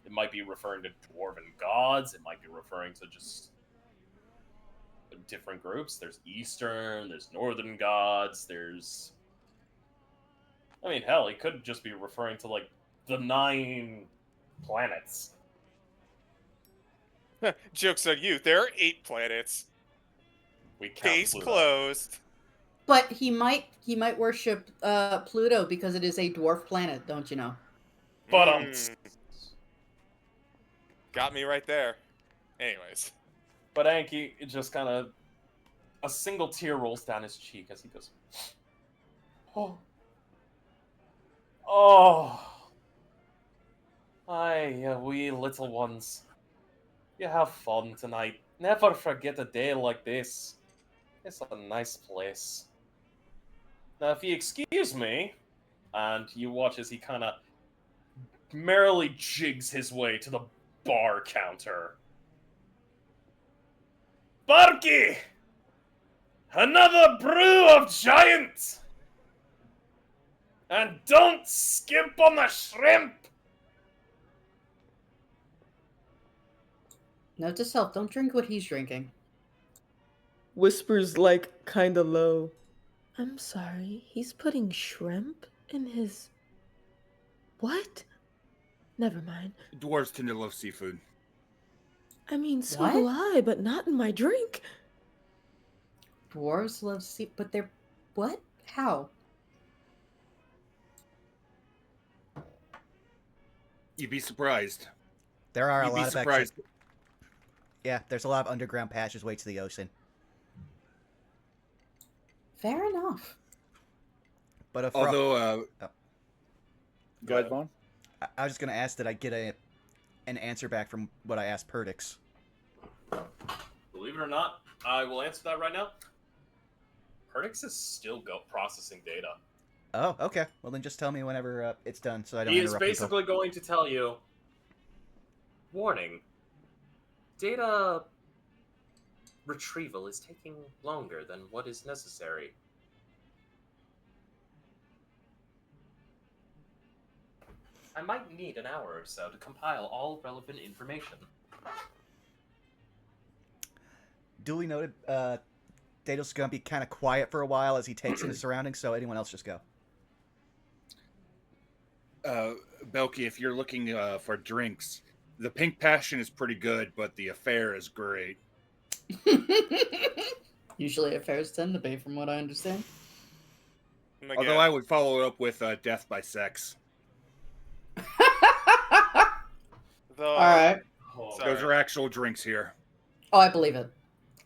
It might be referring to dwarven gods. It might be referring to just different groups. There's Eastern. There's Northern gods. There's. I mean, hell, it could just be referring to like the 9 planets. Joke's on you. There are 8 planets. We count Case Pluto. closed. But he might worship Pluto because it is a dwarf planet, don't you know? But Got me right there. Anyways. But Anki just kind of a single tear rolls down his cheek as he goes, "Oh, oh, aye, we little ones, you have fun tonight. Never forget a day like this. It's a nice place. Now, if you excuse me," and you watch as he kind of merrily jigs his way to the bar counter. "Barky! Another brew of giant! And don't skimp on the shrimp!" Note to self, don't drink what he's drinking. Whispers like kinda low. I'm sorry, he's putting shrimp in his... What? Never mind. Dwarves tend to love seafood. I mean, so What? do I, but not in my drink. Dwarves love sea, but they're what? How? You'd be surprised. There are a You'd be lot of surprised. yeah, there's a lot of underground passageways to the ocean. Fair enough. But if Although, Oh. go ahead, Vaughn. I was just gonna ask, did I get an answer back from what I asked Perdix? Believe it or not, I will answer that right now. Perdix is still processing data. Oh, okay. Well, then just tell me whenever it's done, so I don't He is interrupt people. basically going to tell you, warning, data retrieval is taking longer than what is necessary. I might need an hour or so to compile all relevant information. Duly noted. Dato's gonna be kind of quiet for a while as he takes in his surroundings. So anyone else just go. Belky, if you're looking for drinks, the Pink Passion is pretty good, but the Affair is great. Usually affairs tend to be, from what I understand. Although I would follow it up with Death by Sex. All right. Those are actual drinks here. Oh, I believe it.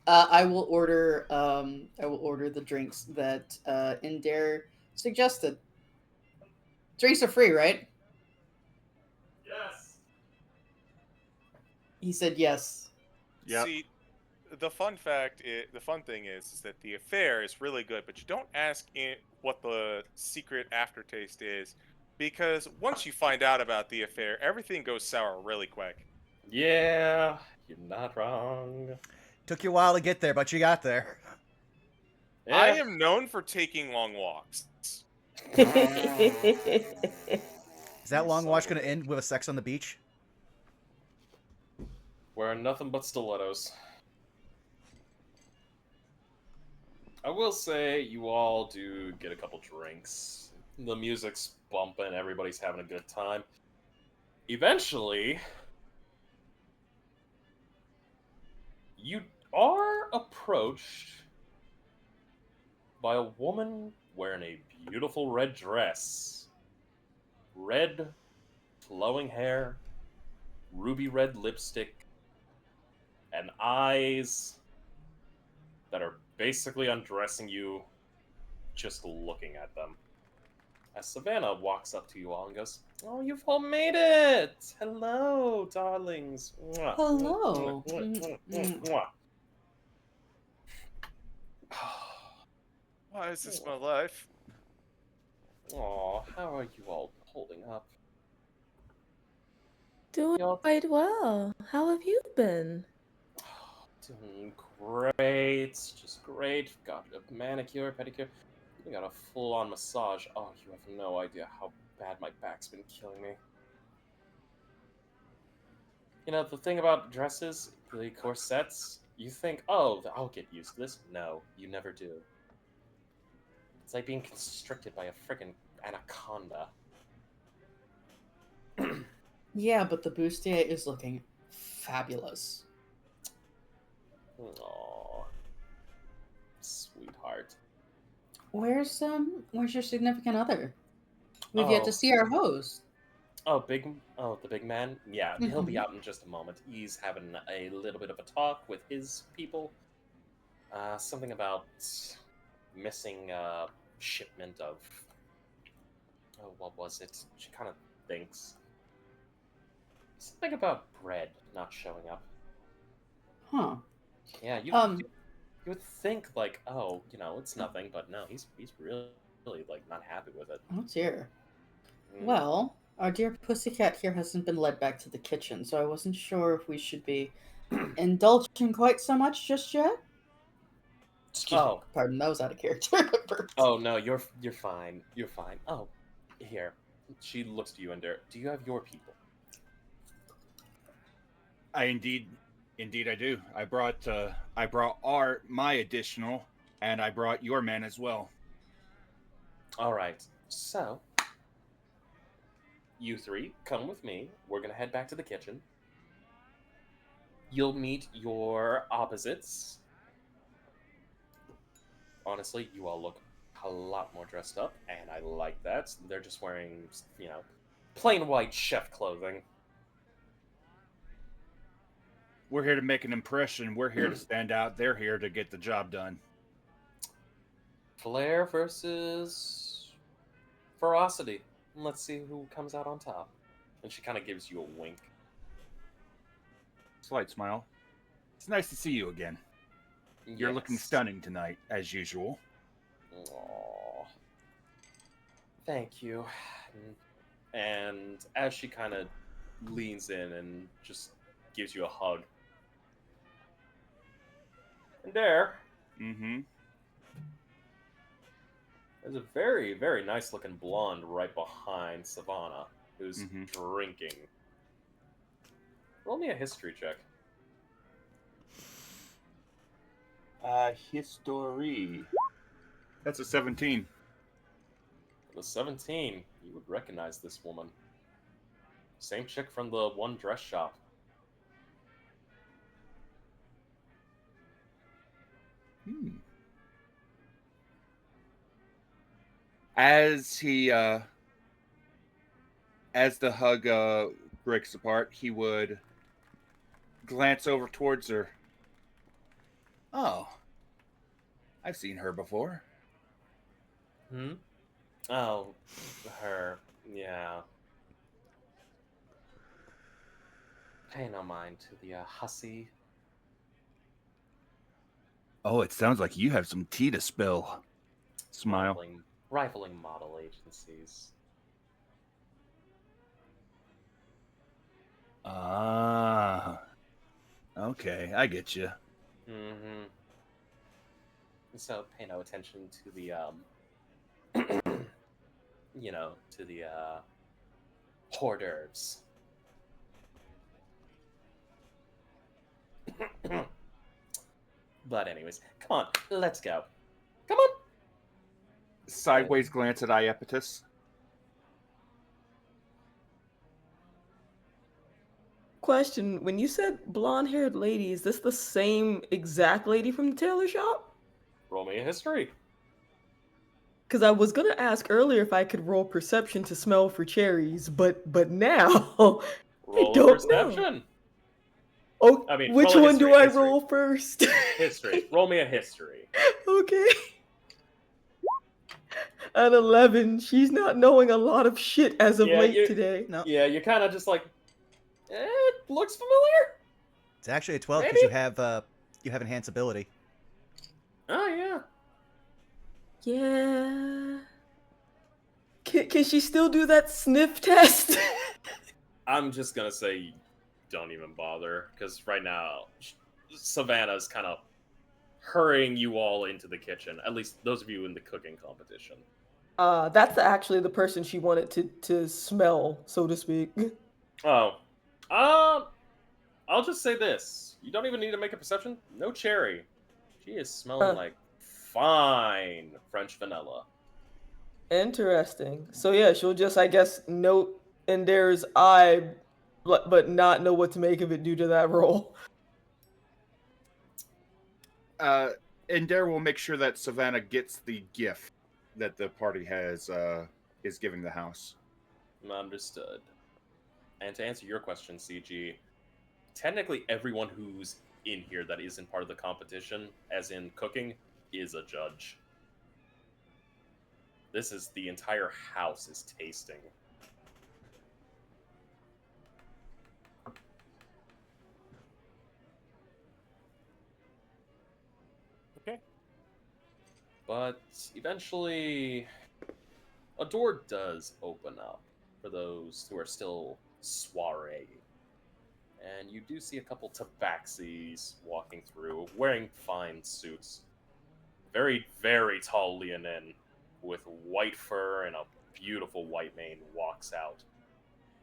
I will order. I will order the drinks that Indare suggested. Drinks are free, right? Yes. He said yes. Yep. See, the fun thing is that the Affair is really good, but you don't ask what the secret aftertaste is, because once you find out about the Affair, everything goes sour really quick. Yeah, you're not wrong. Took you a while to get there, but you got there. Yeah. I am known for taking long walks. Is that long watch gonna end with a sex on the beach? Wearing nothing but stilettos. I will say you all do get a couple drinks. The music's bumping, everybody's having a good time. Eventually, you are approached by a woman wearing a beautiful red dress. Red, flowing hair, ruby red lipstick, and eyes that are basically undressing you just looking at them. As Savannah walks up to you all and goes, "Oh, you've all made it! Hello, darlings. Mwah. Hello. Mwah, mwah, mwah, mwah." Why is this my life? Aw, how are you all holding up? Doing Y'all- quite well. How have you been? Doing great. Just great. Got a manicure, pedicure. We got a full-on massage. Oh, you have no idea how bad my back's been killing me. You know, the thing about dresses, the corsets, you think, oh, I'll get used to this. No, you never do. It's like being constricted by a friggin' anaconda. Yeah, but the bustier is looking fabulous. Aww. Sweetheart. Where's your significant other? We've yet Oh. to see our host. The big man? Yeah, he'll be out in just a moment. He's having a little bit of a talk with his people. Something about missing a shipment of... Oh, what was it? She kind of thinks. Something about bread not showing up. Huh. Yeah, you would think, like, oh, you know, it's nothing, but no, he's really, like, not happy with it. Oh dear. Mm. Well, our dear pussycat here hasn't been led back to the kitchen, so I wasn't sure if we should be indulging quite so much just yet. Excuse me. Pardon, that was out of character. Oh no, you're fine. You're fine. Oh, here. She looks to you and there. Do you have your people? I indeed I do. I brought my additional, and I brought your man as well. All right. So, you three come with me. We're gonna head back to the kitchen. You'll meet your opposites. Honestly, you all look a lot more dressed up, and I like that. They're just wearing, you know, plain white chef clothing. We're here to make an impression. We're here to stand out. They're here to get the job done. Flair versus ferocity. Let's see who comes out on top. And she kind of gives you a wink. Slight smile. It's nice to see you again. You're looking Yes. stunning tonight, as usual. Aww. Thank you. And as she kind of leans in and just gives you a hug. And there, Mm-hmm. there's a very, very nice looking blonde right behind Savannah, who's Mhm. drinking. Roll me a history check. History. That's a 17. With a 17, you would recognize this woman. Same chick from the one dress shop. As he, as the hug breaks apart, he would glance over towards her. Oh, I've seen her before. Hmm? Oh, her. Yeah. Pay no mind to the hussy. Oh, it sounds like you have some tea to spill. Smile. Rivaling model agencies. Ah. Okay, I get you. Mm-hmm. So pay no attention to the to the hors d'oeuvres. But anyways, come on, let's go. Come on. Sideways glance at Iapetus. Question: when you said blonde-haired lady, is this the same exact lady from the tailor shop? Roll me a history. Because I was gonna ask earlier if I could roll perception to smell for cherries, but now Roll a don't know. perception. Oh, I mean, which roll a one do history, I history. roll first? History. Roll me a history. Okay. At 11, she's not knowing a lot of shit as of Yeah, late today. No, Yeah, you're kind of just like, it looks familiar. it's actually a 12 because Maybe? you have enhanced ability. Oh yeah. Yeah. Can she still do that sniff test? I'm just gonna say, don't even bother, because right now, Savannah's kind of hurrying you all into the kitchen. At least those of you in the cooking competition. That's actually the person she wanted to smell, so to speak. Oh, I'll just say this: you don't even need to make a perception. No cherry. She is smelling like fine French vanilla. Interesting. So yeah, she'll just, I guess, note Ender's eye, but not know what to make of it due to that roll. Ender will make sure that Savannah gets the gift that the party has is giving the house. Understood. And to answer your question, CG, technically everyone who's in here that isn't part of the competition, as in cooking, is a judge. This is the entire house is tasting. Okay. But eventually, a door does open up for those who are still soiree. And you do see a couple tabaxis walking through, wearing fine suits. Very, very tall Leonin with white fur and a beautiful white mane walks out,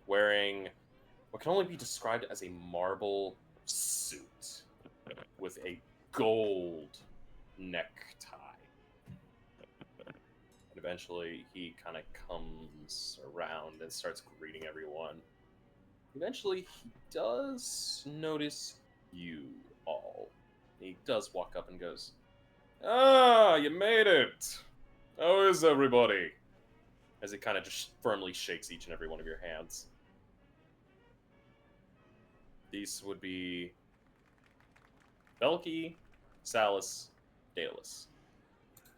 wearing what can only be described as a marble suit with a gold necktie. And eventually he kind of comes around and starts greeting everyone. Eventually he does notice you all. He does walk up and goes, "Ah, you made it! How is everybody?" As he kind of just firmly shakes each and every one of your hands. These would be Belky, Salus, Daedalus.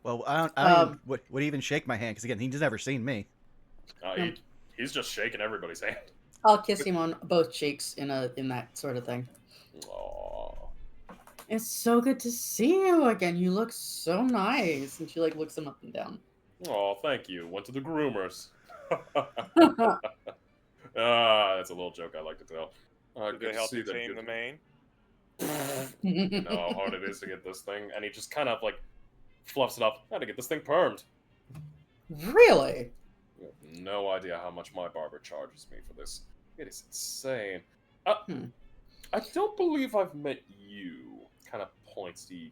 Well, I don't even would even shake my hand because again, he's never seen me. He's just shaking everybody's hand. I'll kiss him on both cheeks in that sort of thing. Aww. It's so good to see you again. You look so nice. And she like looks him up and down. Oh, thank you. Went to the groomers. That's a little joke I like to tell. Did they help you tame the mane? You know how hard it is to get this thing, and he just kind of like fluffs it up. I had to get this thing permed. Really? You have no idea how much my barber charges me for this. It is insane. I don't believe I've met you. Kind of points to you,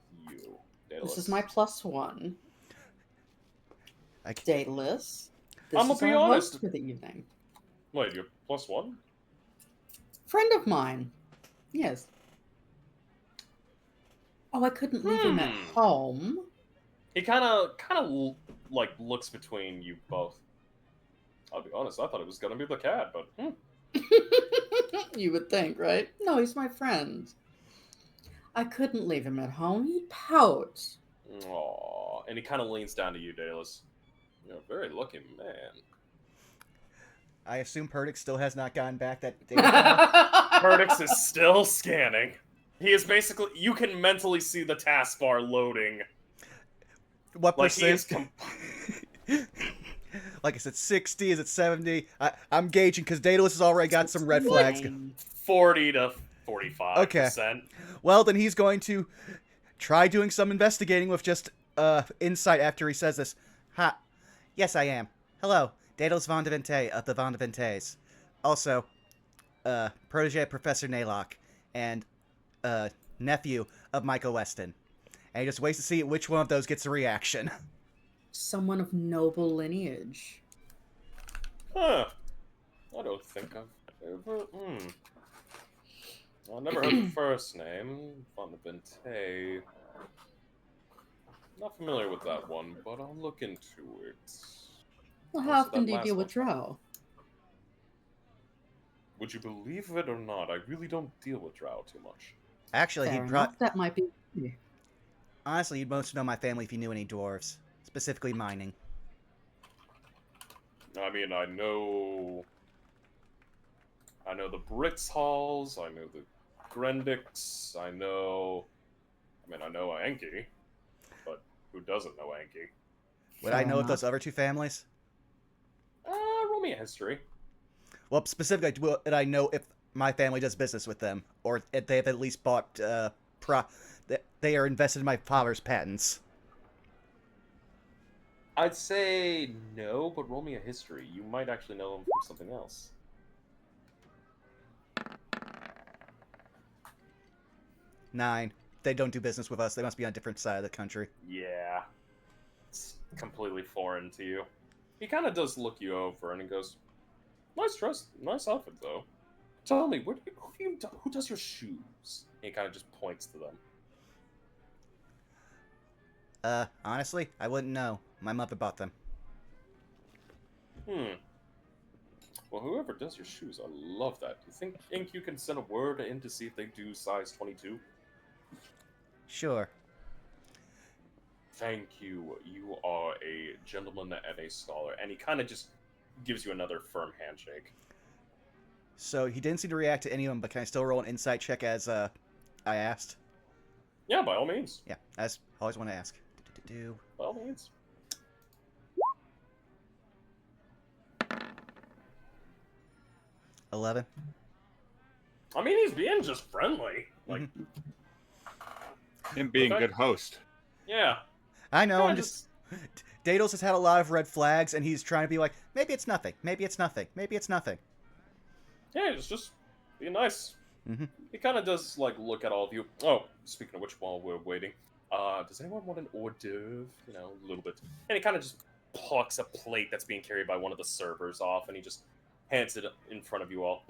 Daedalus. This is my +1. Daedalus. I'm gonna be honest. For the evening. Wait, you're +1? Friend of mine. Yes. Oh, I couldn't leave him at home. He kind of like looks between you both. I'll be honest, I thought it was gonna be the cat, but You would think, right? No, he's my friend. I couldn't leave him at home. He'd pout. Aww. And he kind of leans down to you, Daedalus. You're a very lucky man. I assume Perdix still has not gotten back that data. Perdix is still scanning. He is basically, you can mentally see the taskbar loading. What Like he is percent? Like I said, 60, is it 70? I'm gauging because Daedalus has already got some red flags. 40 to 45%. Okay. Well, then he's going to try doing some investigating with just insight after he says this. Ha. Yes, I am. Hello. Daedalus Von de Vente of the Von de Ventes. Also, protege of Professor Naylock and nephew of Michael Weston. And he just waits to see which one of those gets a reaction. Someone of noble lineage. Huh. I don't think I've ever... I never heard the first name. Von de Vente. Not familiar with that one, but I'll look into it. Well, how often do you deal with Drow? Would you believe it or not? I really don't deal with Drow too much. Actually, Fair he'd probably... enough, that might be... Honestly, you'd most know my family if you knew any dwarves. Specifically mining. I mean, I know the Brits Halls, I know the Grendix, I know Anki, but who doesn't know Anki? Would I know of those other two families? Roll me a history. Well, specifically, would I know if my family does business with them, or if they've at least bought they are invested in my father's patents? I'd say no, but roll me a history. You might actually know them from something else. Nine. They don't do business with us. They must be on a different side of the country. Yeah. It's completely foreign to you. He kind of does look you over and he goes, nice dress, nice outfit though. Tell me, who does your shoes? And he kind of just points to them. Honestly, I wouldn't know. My mother bought them. Well, whoever does your shoes, I love that. Do you think you can send a word in to see if they do size 22? Sure. Thank you. You are a gentleman and a scholar. And he kind of just gives you another firm handshake. So he didn't seem to react to any of them, but can I still roll an insight check as I asked? Yeah, by all means. Yeah, I always want to ask. By all means. 11. I mean, he's being just friendly. Like, him being a good host. Yeah. I know, I'm just... Daedalus has had a lot of red flags, and he's trying to be like, maybe it's nothing, maybe it's nothing, maybe it's nothing. Yeah, it's just being nice. He kind of does, like, look at all of you. Oh, speaking of which, while we're waiting, does anyone want an hors d'oeuvre? You know, a little bit. And he kind of just plucks a plate that's being carried by one of the servers off, and he just hands it in front of you all.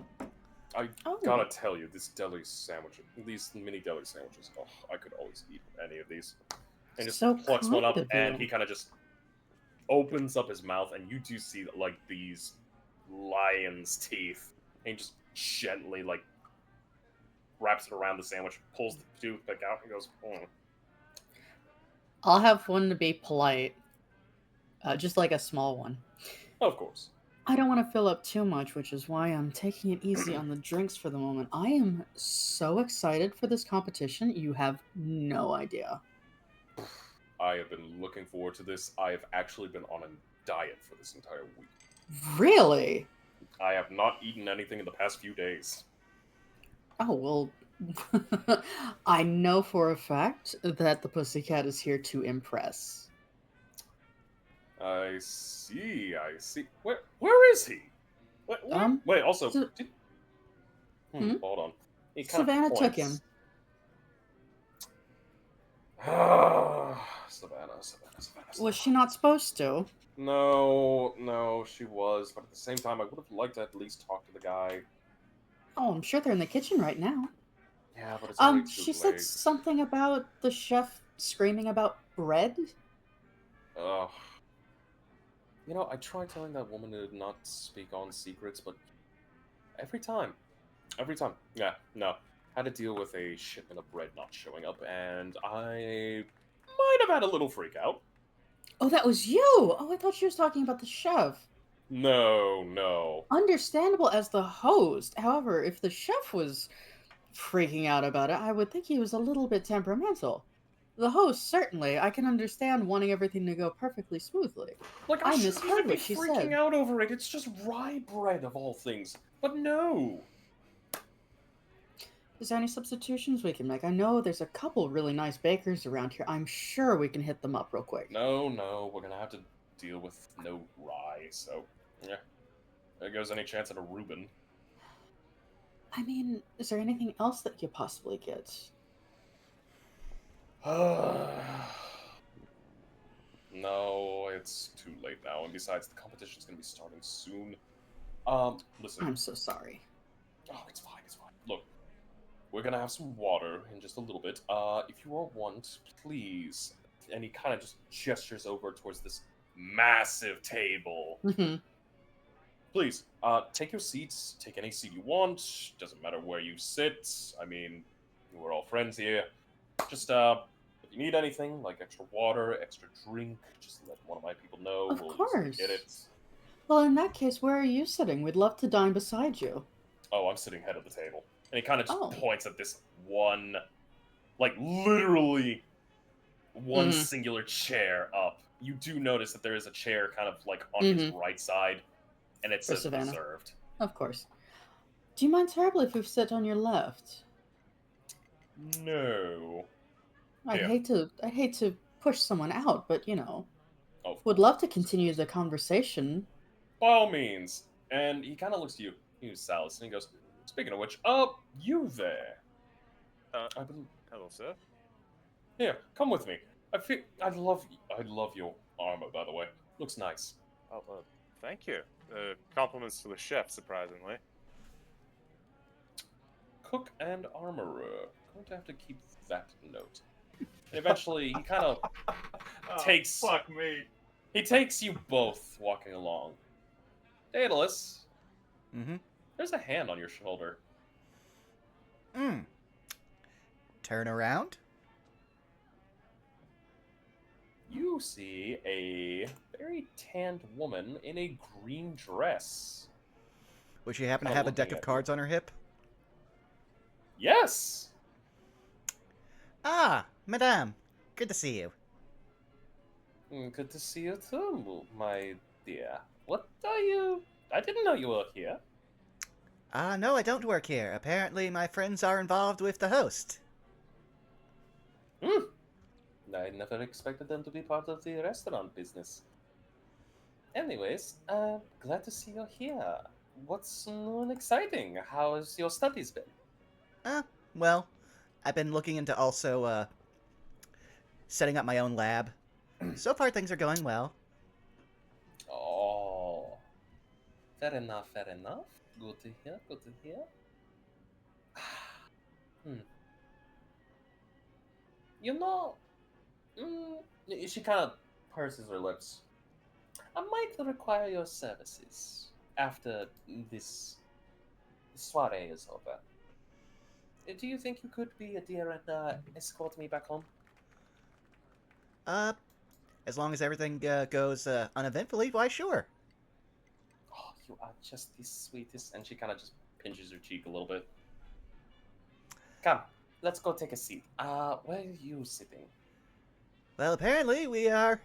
I gotta tell you, these mini deli sandwiches, oh, I could always eat any of these. And just plucks one up, and he kind of just opens up his mouth, and you do see, like, these lion's teeth. And he just gently, like, wraps it around the sandwich, pulls the toothpick out, and goes, I'll have one to be polite, just like a small one. Of course. I don't want to fill up too much, which is why I'm taking it easy on the drinks for the moment. I am so excited for this competition. You have no idea. I have been looking forward to this. I have actually been on a diet for this entire week. Really? I have not eaten anything in the past few days. Oh, well, I know for a fact that the Pussycat is here to impress. I see. Where is he? Wait, also... Hold on. He kind Savannah of took him. Savannah. Was she not supposed to? No, she was. But at the same time, I would have liked to at least talk to the guy. Oh, I'm sure they're in the kitchen right now. Yeah, but it's already too She late. said something about the chef screaming about bread. Ugh. You know, I tried telling that woman to not speak on secrets, but every time, yeah, no, had to deal with a shipment of bread not showing up, and I might have had a little freak out. Oh, that was you! Oh, I thought she was talking about the chef. No. Understandable as the host. However, if the chef was freaking out about it, I would think he was a little bit temperamental. The host, certainly. I can understand wanting everything to go perfectly smoothly. Like, I shouldn't misheard be what she freaking said. out over it. It's just rye bread of all things. But no. Is there any substitutions we can make? I know there's a couple really nice bakers around here. I'm sure we can hit them up real quick. No, we're gonna have to deal with no rye, so, yeah. There goes any chance at a Reuben. I mean, is there anything else that you could possibly get? No, it's too late now, and besides, the competition's gonna be starting soon. Listen. I'm so sorry. Oh, it's fine. Look, we're gonna have some water in just a little bit. If you all want, please. And he kind of just gestures over towards this massive table. Please, take your seats. Take any seat you want. Doesn't matter where you sit. I mean, we're all friends here. Just, if you need anything, like extra water, extra drink, just let one of my people know. Of We'll course. get it. Well, in that case, where are you sitting? We'd love to dine beside you. Oh, I'm sitting head of the table. And he kind of just Oh. points at this one, like, literally one singular chair up. You do notice that there is a chair kind of, like, on his right side, and it For says Savannah. reserved. Of course. Do you mind terribly if we sit on your left? No. I'd Yeah. hate to push someone out, but you know, Oh, would love to continue the conversation. by all means. And he kind of looks at you, Salas, and he goes, speaking of which, you there. Hello, sir. Here, come with me. I love your armor, by the way. Looks nice. Oh, thank you. Compliments to the chef, surprisingly. Cook and armorer. Going to have to keep that note. And eventually, he kind of takes. Fuck me. He takes you both walking along. Daedalus, there's a hand on your shoulder. Turn around. You see a very tanned woman in a green dress. Would she happen to Oh, have a looking deck of at cards on her hip? Yes! Ah, madame. Good to see you. Good to see you too, my dear. What are you... I didn't know you were here. No, I don't work here. Apparently, my friends are involved with the host. I never expected them to be part of the restaurant business. Anyways, glad to see you're here. What's new and exciting? How's your studies been? Well, I've been looking into also, setting up my own lab. So far, things are going well. Oh. Fair enough. Good to hear. You know, she kind of purses her lips. I might require your services after this soiree is over. Do you think you could be a dear and escort me back home? Uh, as long as everything goes uneventfully, why sure. Oh, you are just the sweetest. And she kind of just pinches her cheek a little bit. Come, let's go take a seat. Where are you sitting? Well, apparently we are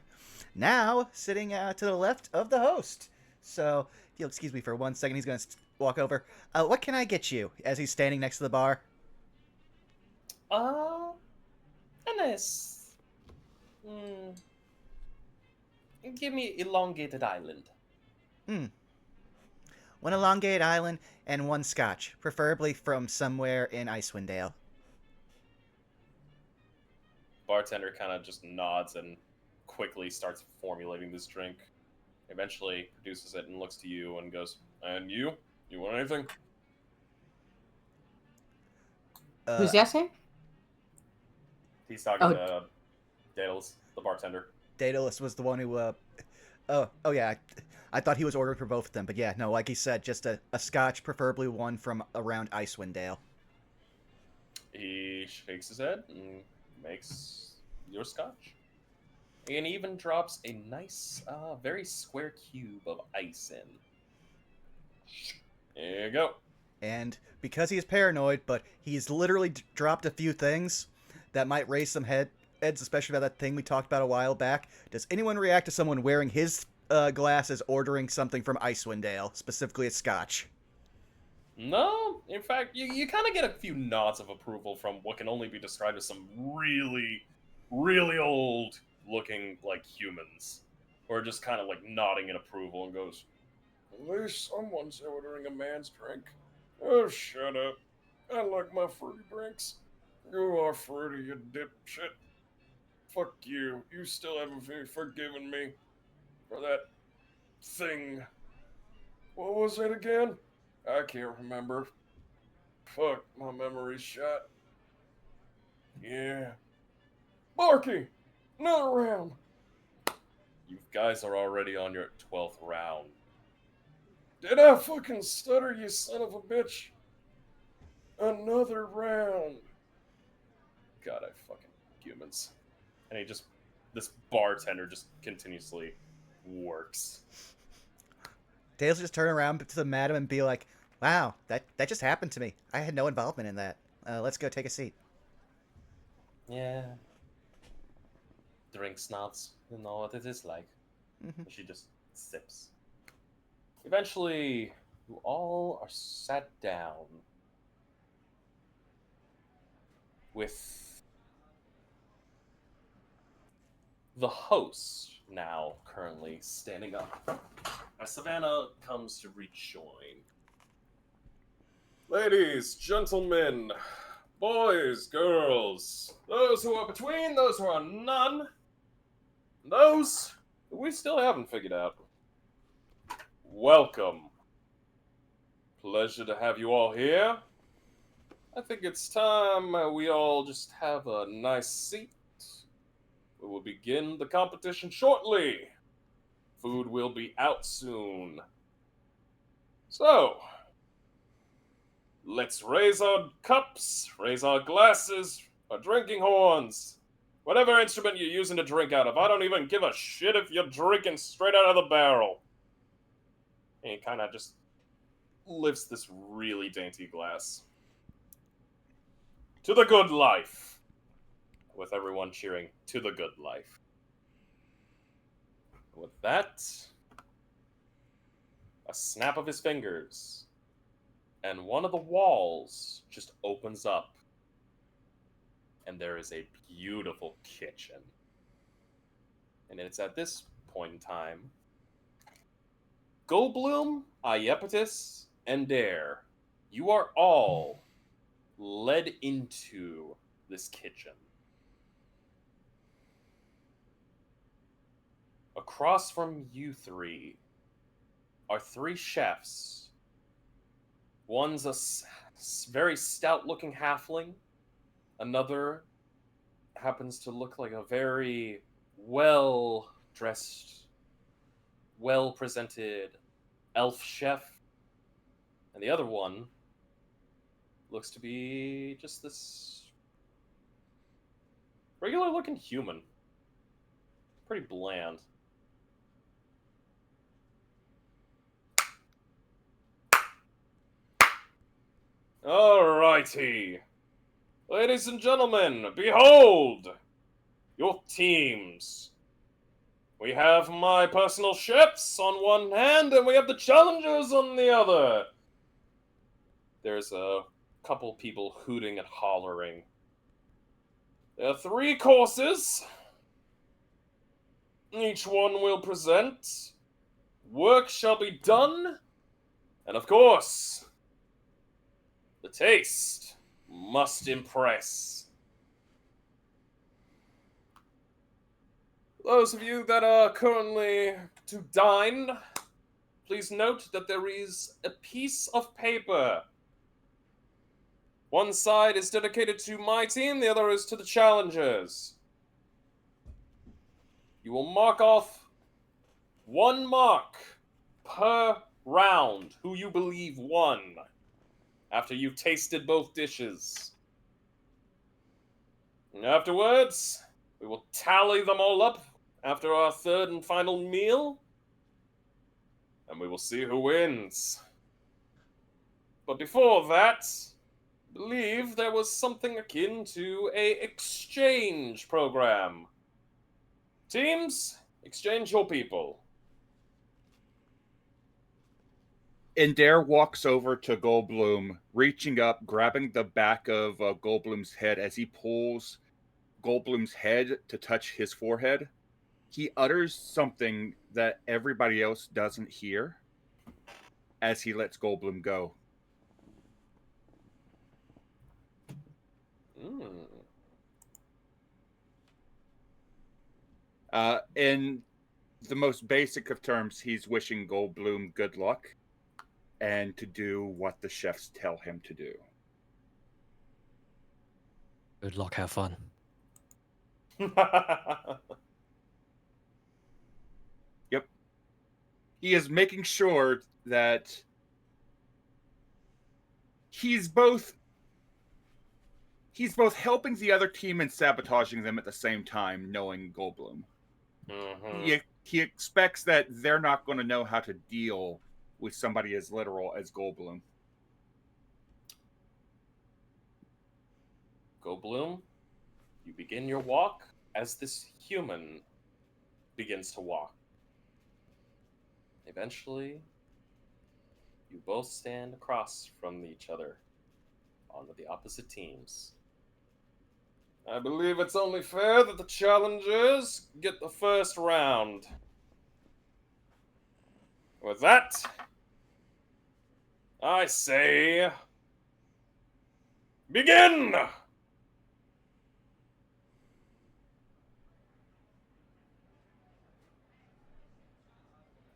now sitting to the left of the host. So, if you'll excuse me for 1 second, he's going to walk over. What can I get you? As he's standing next to the bar. A nice. Give me elongated island. One elongated island and 1 scotch, preferably from somewhere in Icewind Dale. Bartender kind of just nods and quickly starts formulating this drink. Eventually produces it and looks to you and goes, "And you? You want anything?" Who's asking? He's talking Oh. to Dales, the bartender. Daedalus was the one who, oh yeah, I thought he was ordering for both of them, but yeah, no, like he said, just a scotch, preferably one from around Icewind Dale. He shakes his head and makes your scotch. And even drops a nice, very square cube of ice in. There you go. And because he is paranoid, but he's literally dropped a few things that might raise some heads, especially about that thing we talked about a while back. Does anyone react to someone wearing his glasses ordering something from Icewind Dale, specifically a scotch? No, in fact, you kind of get a few nods of approval from what can only be described as some really, really old-looking, like, humans. Who are just kind of, like, nodding in approval and goes, "At least someone's ordering a man's drink. Oh, shut up. I like my fruity drinks. You are fruity, you dipshit. Fuck you. You still haven't forgiven me for that thing. What was it again? I can't remember. Fuck, my memory's shot. Yeah. Barky! Another round! You guys are already on your 12th round. Did I fucking stutter, you son of a bitch? Another round. God, I fucking humans. And this bartender just continuously works. Dale's just turn around to the madam and be like, "Wow, that just happened to me. I had no involvement in that. Let's go take a seat." Yeah. Drink snobs. You know what it is like. Mhm. She just sips. Eventually, you all are sat down with the host now currently standing up. As Savannah comes to rejoin. Ladies, gentlemen, boys, girls, those who are between, those who are none, those who we still haven't figured out. Welcome. Pleasure to have you all here. I think it's time we all just have a nice seat. We will begin the competition shortly. Food will be out soon. So, let's raise our cups, raise our glasses, our drinking horns, whatever instrument you're using to drink out of. I don't even give a shit if you're drinking straight out of the barrel. And he kind of just lifts this really dainty glass. To the good life. With everyone cheering, to the good life. With that, a snap of his fingers, and one of the walls just opens up, and there is a beautiful kitchen. And it's at this point in time, Goldblum, Iepetus, and Dare, you are all led into this kitchen. Across from you three are 3 chefs. One's a very stout-looking halfling. Another happens to look like a very well-dressed, well-presented elf chef. And the other one looks to be just this regular looking human. Pretty bland. Alrighty. Ladies and gentlemen, behold your teams. We have my personal chefs on one hand, and we have the challengers on the other. There's a couple people hooting and hollering. There are 3 courses. Each one will present. Work shall be done. And of course, the taste must impress. Those of you that are currently to dine, please note that there is a piece of paper. One side is dedicated to my team, the other is to the challengers. You will mark off 1 mark per round who you believe won after you've tasted both dishes. And afterwards, we will tally them all up after our 3rd and final meal, and we will see who wins. But before that, I believe there was something akin to a exchange program. Teams, exchange your people. Indare walks over to Goldblum, reaching up, grabbing the back of Goldblum's head as he pulls Goldblum's head to touch his forehead. He utters something that everybody else doesn't hear as he lets Goldblum go. In the most basic of terms, he's wishing Goldblum good luck and to do what the chefs tell him to do. Good luck, have fun. Yep. He is making sure that he's both helping the other team and sabotaging them at the same time, knowing Goldblum. Mm-hmm. He expects that they're not going to know how to deal with somebody as literal as Goldblum. Goldblum, you begin your walk as this human begins to walk. Eventually, you both stand across from each other on the opposite teams. I believe it's only fair that the challengers get the first round. With that, I say, begin!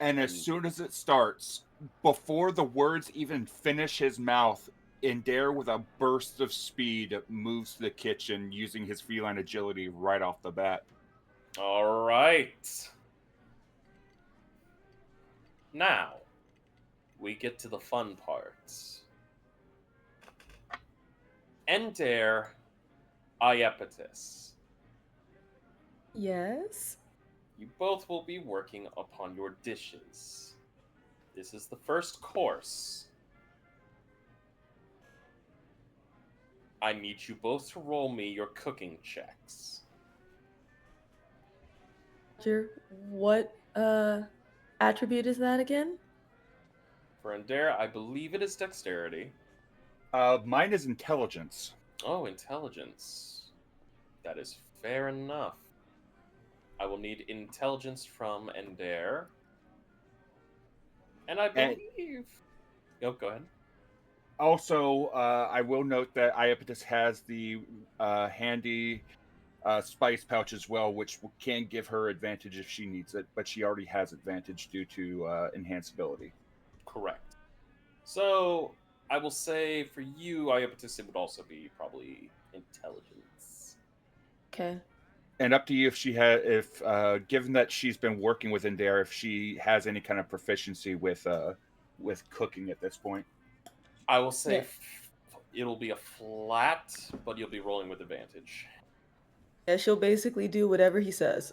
And as soon as it starts, before the words even finish his mouth, Indare, with a burst of speed, moves to the kitchen using his feline agility right off the bat. All right. Now, we get to the fun parts. Enter Iapetus. Yes. You both will be working upon your dishes. This is the first course. I need you both to roll me your cooking checks. What attribute is that again? For Endare, I believe it is dexterity. Mine is intelligence. Oh, intelligence. That is fair enough. I will need intelligence from Endare. And I believe... Oh, go ahead. Also, I will note that Iapetus has the handy spice pouch as well, which can give her advantage if she needs it, but she already has advantage due to enhanced ability. Correct. So, I will say for you, Iapetus, it would also be probably intelligence. Okay. And up to you if she has, given that she's been working with Indare, if she has any kind of proficiency with cooking at this point. I will say It'll be a flat, but you'll be rolling with advantage. And she'll basically do whatever he says.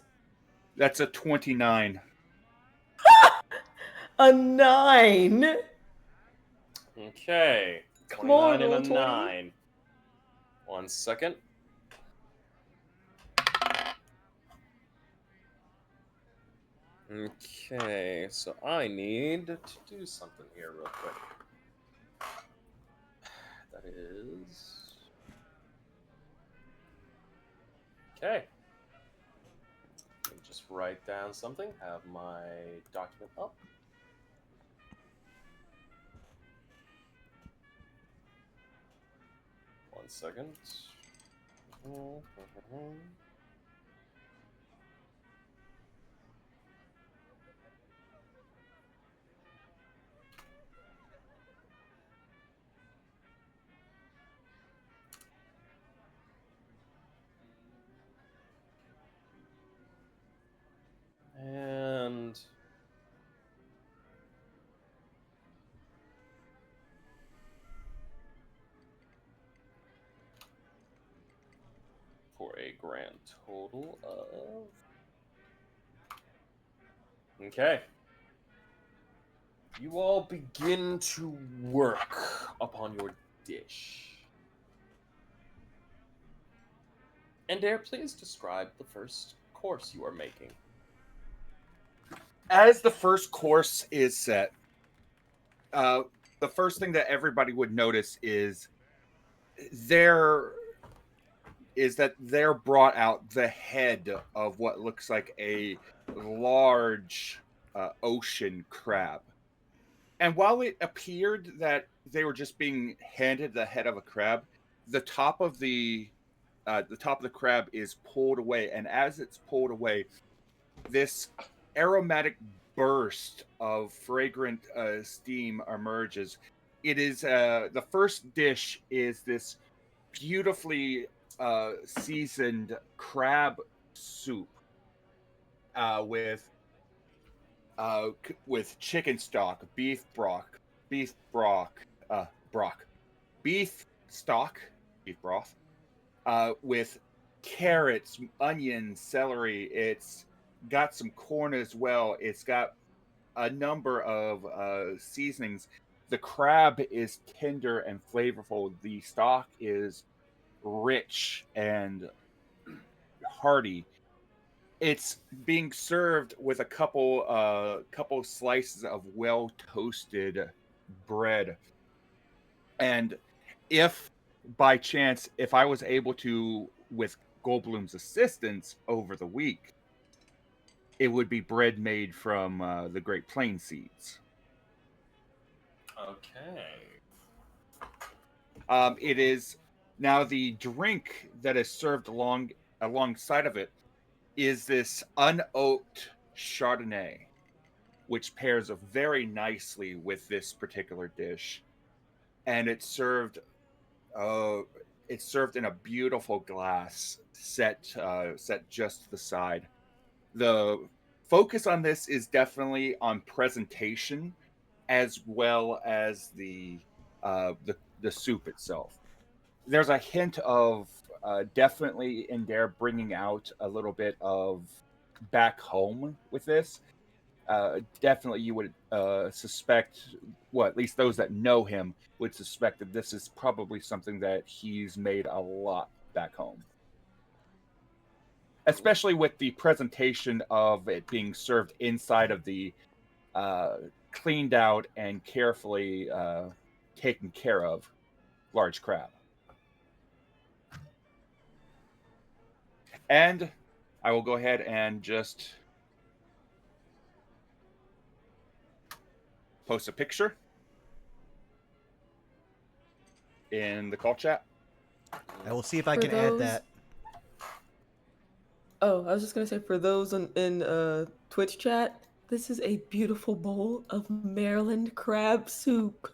That's a 29. A 9. Okay. Come on, 29 and a roll 20. 9. 1 second. Okay, so I need to do something here real quick. That is... Okay. Let me just write down something, have my document up. One second. And for a grand total of... Okay. You all begin to work upon your dish. And Dare, please describe the first course you are making. As the first course is set, the first thing that everybody would notice is they're brought out the head of what looks like a large ocean crab. And while it appeared that they were just being handed the head of a crab, the top of the crab is pulled away, and as it's pulled away, this aromatic burst of fragrant steam emerges. It is the first dish is this beautifully seasoned crab soup with chicken stock, beef broth, beef stock, beef broth, with carrots, onions, celery. It's got some corn as well. It's got a number of seasonings. The crab is tender and flavorful. The stock is rich and hearty. It's being served with a couple slices of well toasted bread. And if by chance, if I was able to, with Goldblum's assistance over the week, it would be bread made from the Great Plain seeds. Okay. It is now the drink that is served alongside of it is this unoaked Chardonnay, which pairs very nicely with this particular dish, and it's served in a beautiful glass set just to the side. The focus on this is definitely on presentation as well as the soup itself. There's a hint of definitely in there bringing out a little bit of back home with this. Definitely you would suspect, well, at least those that know him would suspect that this is probably something that he's made a lot back home. Especially with the presentation of it being served inside of the cleaned out and carefully taken care of large crab. And I will go ahead and just post a picture in the call chat. I will see if I For can add those- that. Oh, I was just gonna say, for those in Twitch chat, this is a beautiful bowl of Maryland crab soup.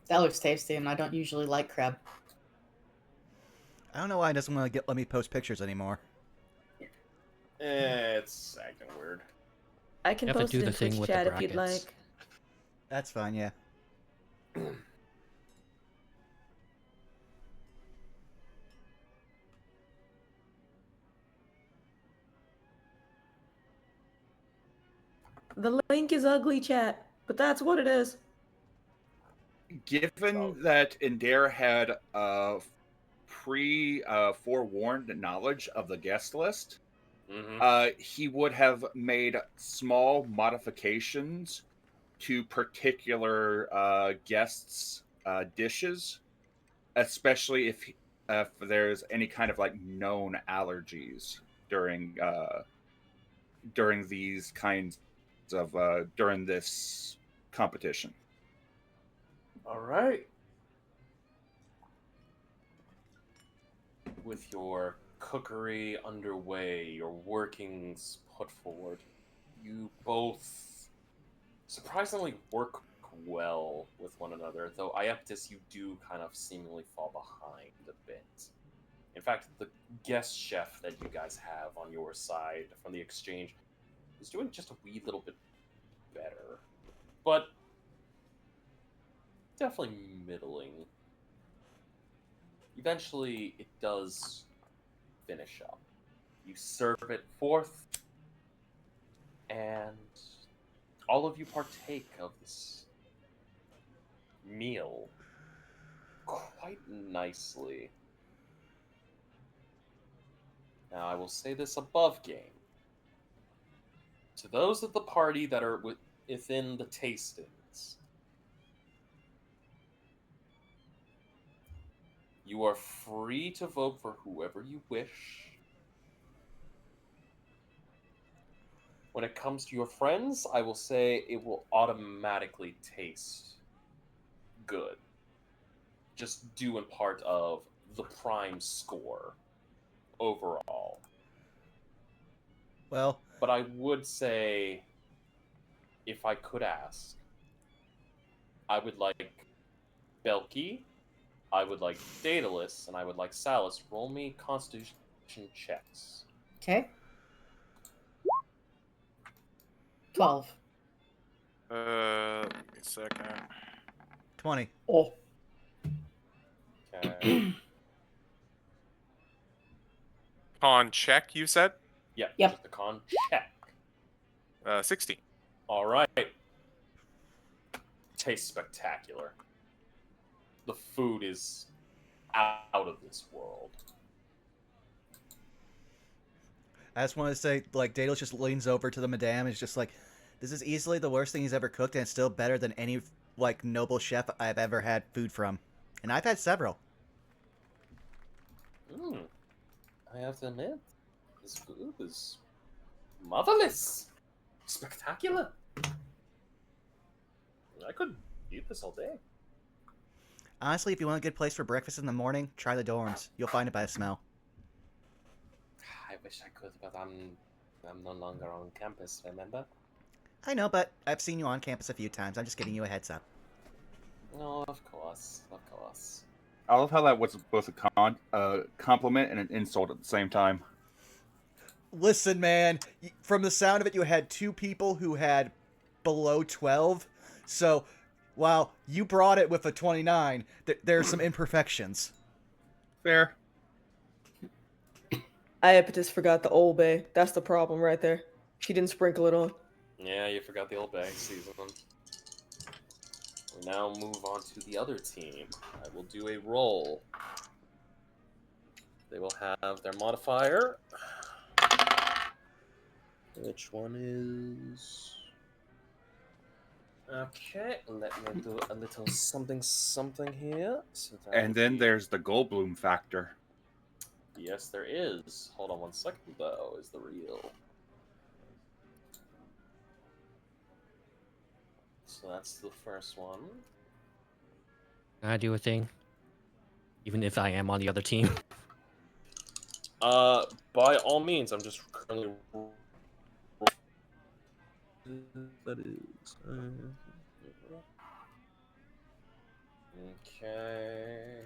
That looks tasty, and I don't usually like crab. I don't know why it doesn't want to let me post pictures anymore. It's acting weird. I can You have to post do it the in thing Twitch with the chat if you'd brackets. like. That's fine, yeah. The link is ugly, chat, but that's what it is. Given that Indare had forewarned knowledge of the guest list, he would have made small modifications to particular guests' dishes, especially if there's any kind of like known allergies during these kinds of during this competition. All right. With your cookery underway, your workings put forward, you both surprisingly work well with one another, though Ieptis, you do kind of seemingly fall behind a bit. In fact, the guest chef that you guys have on your side from the exchange is doing just a wee little bit better. But definitely middling. Eventually, it does finish up. You serve it forth, and all of you partake of this meal quite nicely. Now, I will say this above game. To those of the party that are within the tastings, you are free to vote for whoever you wish. When it comes to your friends, I will say it will automatically taste good. Just due in part of the prime score overall. Well, But I would say, if I could ask, I would like Belky, I would like Daedalus, and I would like Salus. Roll me constitution checks. Okay. 12. Give me a second. 20. Oh. Okay. Con check, you said? Yeah, Yep. just the con check. 16. All right. Tastes spectacular. The food is out of this world. I just want to say, like, Daedalus just leans over to the madame and is just like, this is easily the worst thing he's ever cooked, and it's still better than any, like, noble chef I've ever had food from. And I've had several. I have to admit, this food is marvelous. Spectacular. I could eat this all day. Honestly, if you want a good place for breakfast in the morning, try the dorms. You'll find it by the smell. I wish I could, but I'm no longer on campus, remember? I know, but I've seen you on campus a few times. I'm just giving you a heads up. No, of course, of course. I love how that was both a compliment and an insult at the same time. Listen, man, from the sound of it, you had two people who had below 12. So, while you brought it with a 29, there are some imperfections. Fair. Iapetus forgot the Old Bay. That's the problem right there. She didn't sprinkle it on. Yeah, you forgot the old bag season. We now move on to the other team. I will do a roll. They will have their modifier. Which one is... Okay, let me do a little something here. So And then there's the Goldblum factor. Yes, there is. Hold on one second, though, is the real. So that's the first one. Can I do a thing? Even if I am on the other team. By all means, I'm just currently... That is... Okay...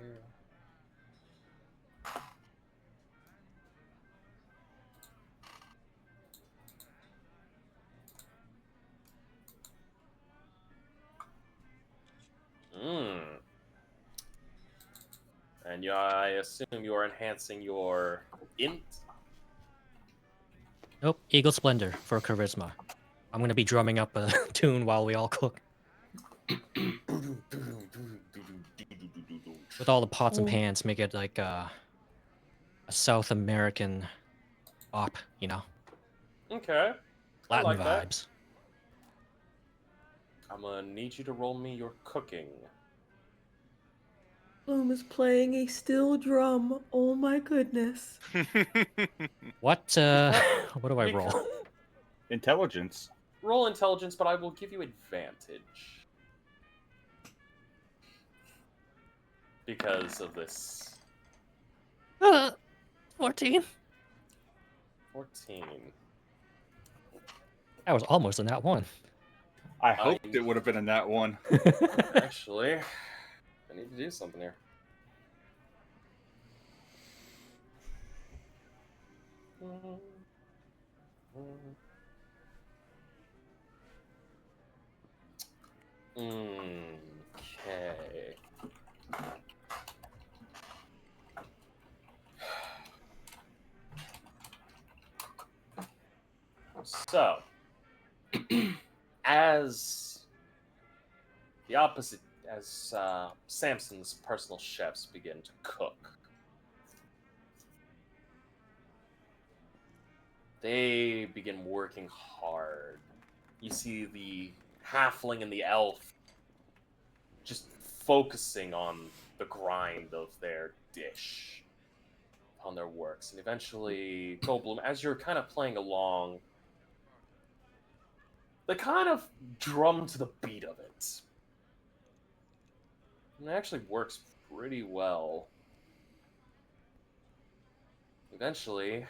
And I assume you are enhancing your int. Nope, Eagle Splendor for charisma. I'm gonna be drumming up a tune while we all cook. With all the pots and pans, make it like a South American bop, you know? Okay. I Latin like that. vibes. I'm gonna need you to roll me your cooking. Bloom is playing a steel drum. Oh my goodness. What what do I roll? Because- Intelligence. Roll intelligence, but I will give you advantage. Because of this. 14. 14. That was almost in that one. I hoped it would have been in that one. Actually, I need to do something here. Okay. So, as the opposite, as Samson's personal chefs begin to cook, they begin working hard. You see the halfling and the elf just focusing on the grind of their dish, on their works. And eventually, Goldblum, as you're kind of playing along, they kind of drum to the beat of it. And it actually works pretty well. Eventually,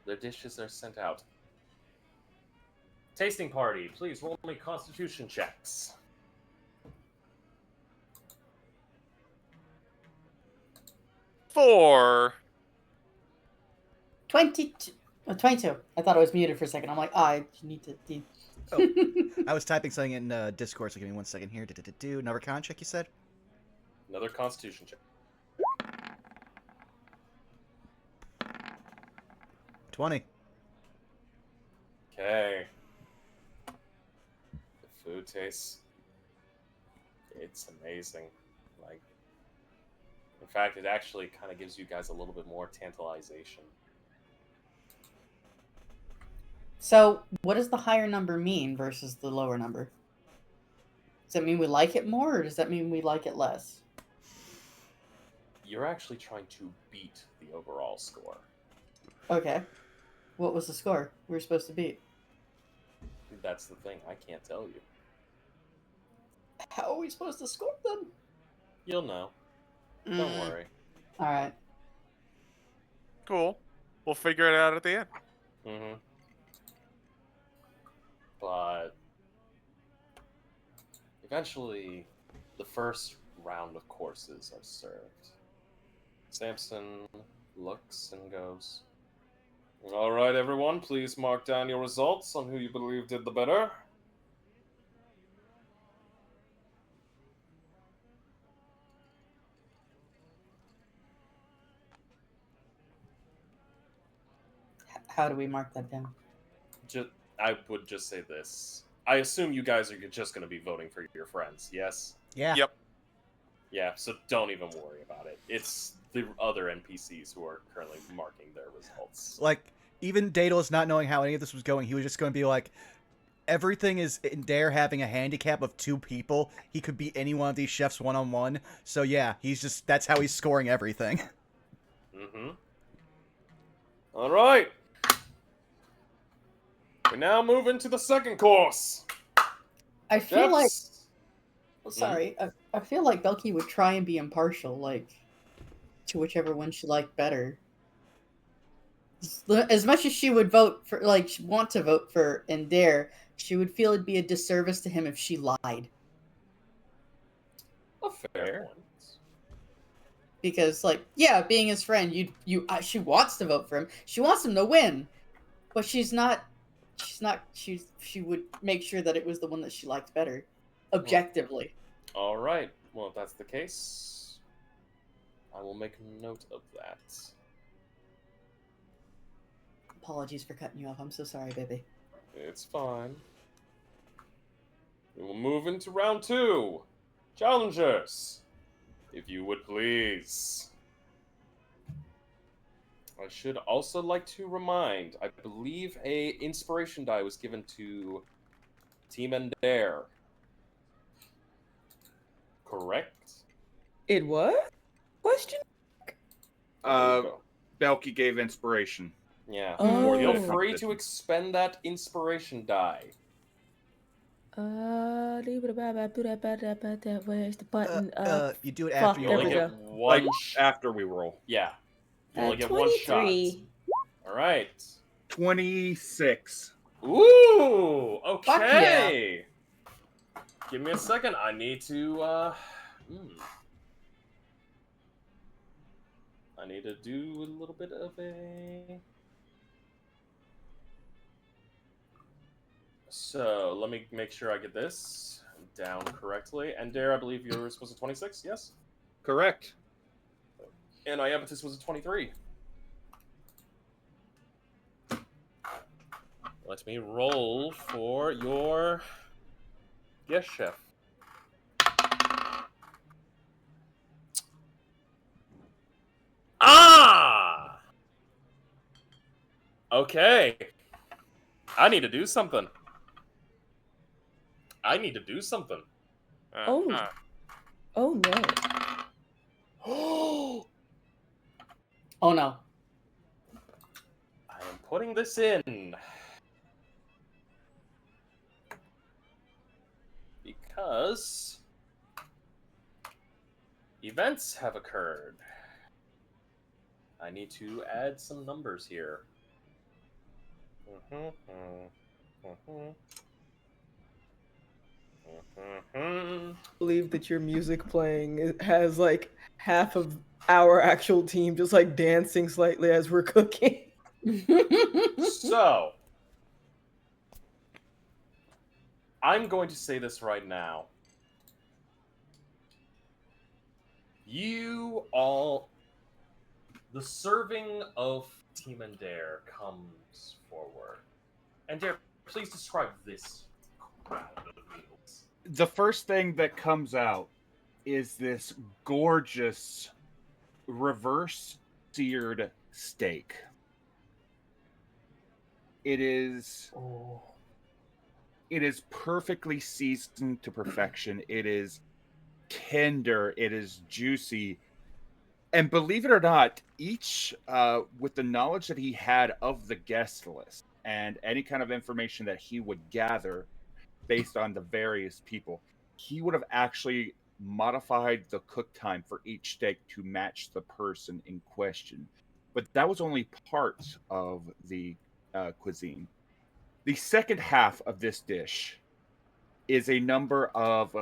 their dishes are sent out. Tasting party, please roll me constitution checks. 4. 22. 22. I thought I was muted for a second. I'm like, I need to. Oh, I was typing something in Discord, so give me 1 second here. Another con check, you said? Another constitution check. 20. Okay. The food tastes. It's amazing. Like, in fact, it actually kind of gives you guys a little bit more tantalization. So, what does the higher number mean versus the lower number? Does that mean we like it more, or does that mean we like it less? You're actually trying to beat the overall score. Okay. What was the score we were supposed to beat? That's the thing. I can't tell you. How are we supposed to score them? You'll know. Don't worry. All right. Cool. We'll figure it out at the end. Mm-hmm. But eventually, the first round of courses are served. Samson looks and goes, "All right, everyone, please mark down your results on who you believe did the better." How do we mark that down? I would just say this. I assume you guys are just going to be voting for your friends, yes? Yeah. Yep. Yeah, so don't even worry about it. It's the other NPCs who are currently marking their results. Like, even Daedalus not knowing how any of this was going, he was just going to be like, everything is in Dare having a handicap of 2 people. He could beat any one of these chefs one-on-one. So yeah, that's how he's scoring everything. Mm-hmm. All right. We now move into the second course. I feel like. Chefs. Sorry, I feel like Belky would try and be impartial, like to whichever one she liked better. As much as she would vote for, like, want to vote for Dare, she would feel it'd be a disservice to him if she lied. A fair point. Because, like, yeah, being his friend, she wants to vote for him. She wants him to win, but she would make sure that it was the one that she liked better, objectively. All right. Well, if that's the case, I will make note of that. Apologies for cutting you off. I'm so sorry, baby. It's fine. We will move into round 2. Challengers, if you would please. I should also like to remind, I believe a inspiration die was given to Team Ender. Correct? It what? Question? There you go. Belky gave inspiration. Yeah. Oh. Feel the free to competition. expend that inspiration die. Where's the button? You do it fuck, after You you there only we roll. get go. one After we roll. Yeah. You only get one shot. 23. Alright. 26. Ooh! Fuck Okay! Give me a second. I need to, I need to do a little bit of a... So, let me make sure I get this down correctly. And Dare, I believe yours was a 26, yes? Correct. And Iapetus was a 23. Let me roll for your... Yes, Chef. Ah! Okay. I need to do something. I need to do something. Oh. Oh no. Oh no. I am putting this in. Because events have occurred. I need to add some numbers here. Believe that your music playing has like half of our actual team just like dancing slightly as we're cooking. So, I'm going to say this right now. You all... The serving of Team Ender comes forward. Ender, please describe this crowd of meals. The first thing that comes out is this gorgeous reverse seared steak. It is perfectly seasoned to perfection. It is tender, it is juicy. And believe it or not, each with the knowledge that he had of the guest list and any kind of information that he would gather based on the various people, he would have actually modified the cook time for each steak to match the person in question. But that was only part of the cuisine. The second half of this dish is a number of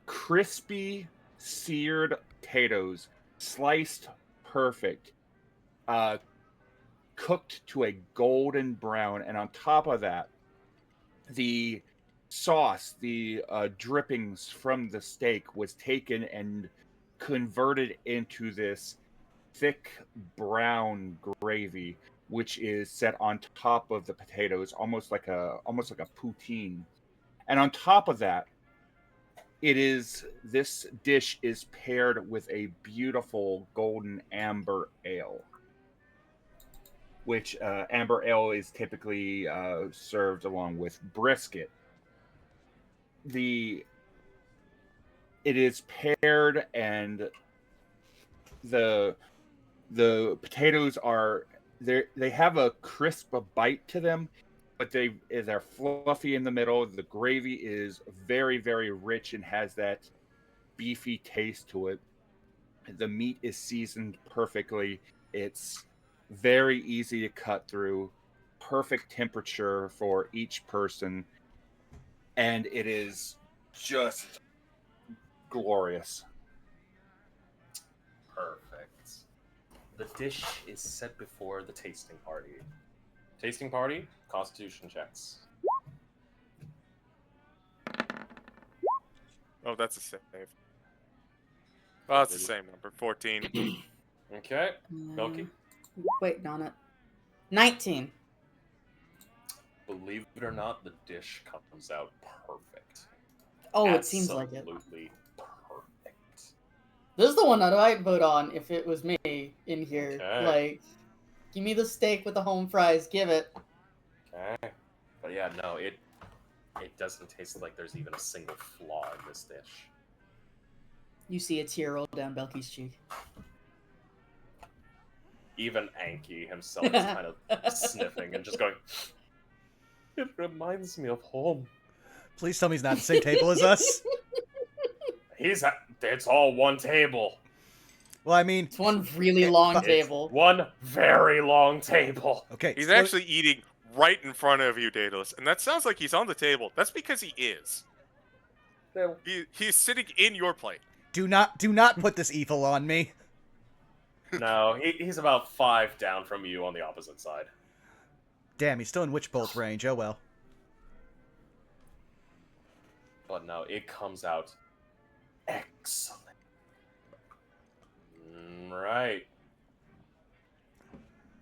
crispy seared potatoes, sliced perfect, cooked to a golden brown, and on top of that, the sauce, the drippings from the steak was taken and converted into this thick brown gravy, which is set on top of the potatoes, almost like a poutine. And on top of that, this dish is paired with a beautiful golden amber ale, which amber ale is typically served along with brisket. It is paired, and the potatoes are they have a crisp bite to them, but they're fluffy in the middle. The gravy is very, very rich and has that beefy taste to it. The meat is seasoned perfectly. It's very easy to cut through, perfect temperature for each person, and it is just glorious. Perfect. The dish is set before the tasting party. Tasting party, constitution checks. Oh, that's a save. Well, it's the same number, 14. Okay, Milky. Wait, Donna. 19. Believe it or not, the dish comes out perfect. Oh, it seems like it. Absolutely perfect. This is the one that I'd vote on if it was me in here. Okay. Like, give me the steak with the home fries. Give it. Okay. But yeah, no, it doesn't taste like there's even a single flaw in this dish. You see a tear roll down Belky's cheek. Even Anki himself is kind of sniffing and just going, it reminds me of home. Please tell me he's not at the same table as us. It's all one table. Well, I mean, It's one really long table. It's one very long table. Okay. He's actually eating right in front of you, Daedalus, and that sounds like he's on the table. That's because he is. He's sitting in your plate. Do not put this evil on me. No, he's about 5 down from you on the opposite side. Damn, he's still in witch bolt range. Oh well. But no, it comes out excellent. Right.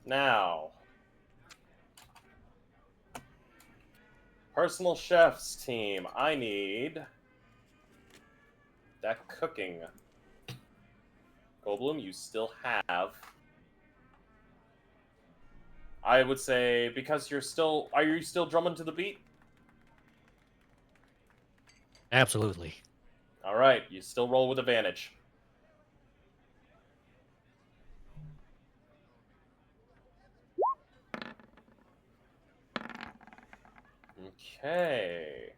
Now, personal chef's team, I need that cooking. Goldblum, you still have. I would say, because are you still drumming to the beat? Absolutely. Alright, you still roll with advantage. Okay.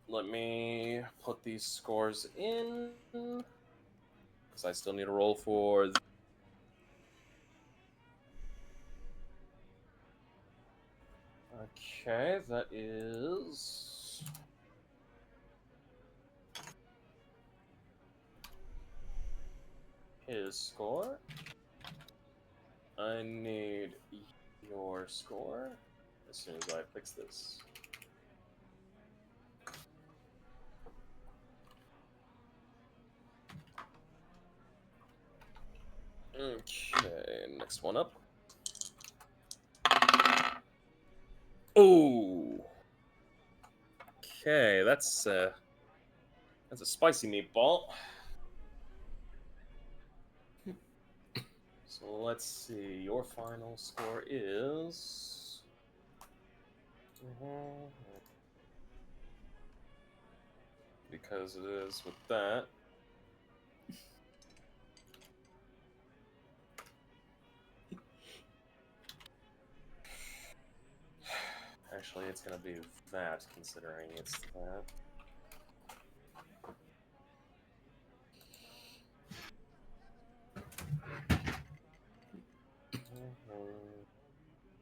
Let me put these scores in, because I still need to roll for... Okay, that is... his score. I need your score as soon as I fix this. Okay, next one up. Oh. Okay, that's a spicy meatball. So let's see. Your final score is. Because it is with that. Actually, it's gonna be that, considering it's that.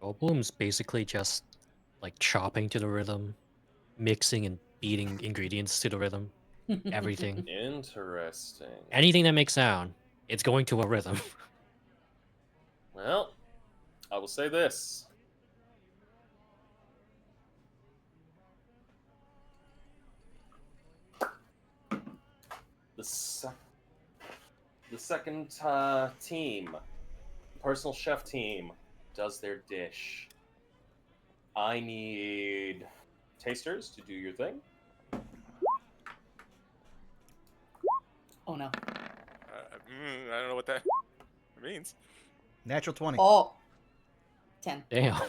Goldblum's basically just like chopping to the rhythm, mixing and beating ingredients to the rhythm. Everything. Interesting. Anything that makes sound, it's going to a rhythm. Well, I will say this. The second team, personal chef team, does their dish. I need tasters to do your thing. Oh no. I don't know what that means. Natural 20. Oh. 10. Damn.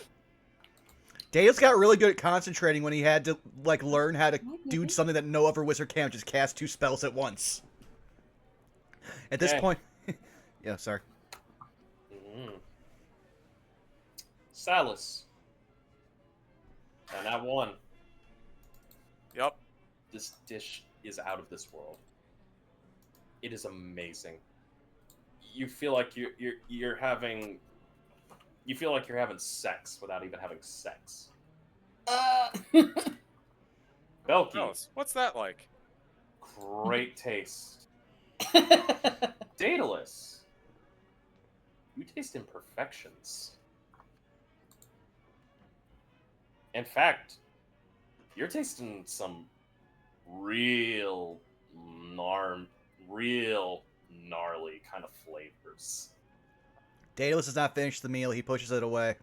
Dale's got really good at concentrating when he had to like learn how to do something that no other wizard can, just cast 2 spells at once. At this point, yeah, sorry. Salus. And that one. Yep. This dish is out of this world. It is amazing. You feel like you're having. You feel like you're having sex without even having sex. Belky. What's that like? Great taste. Daedalus. You taste imperfections. In fact, You're tasting some real gnarly kind of flavors. Daedalus does not finish the meal. He pushes it away.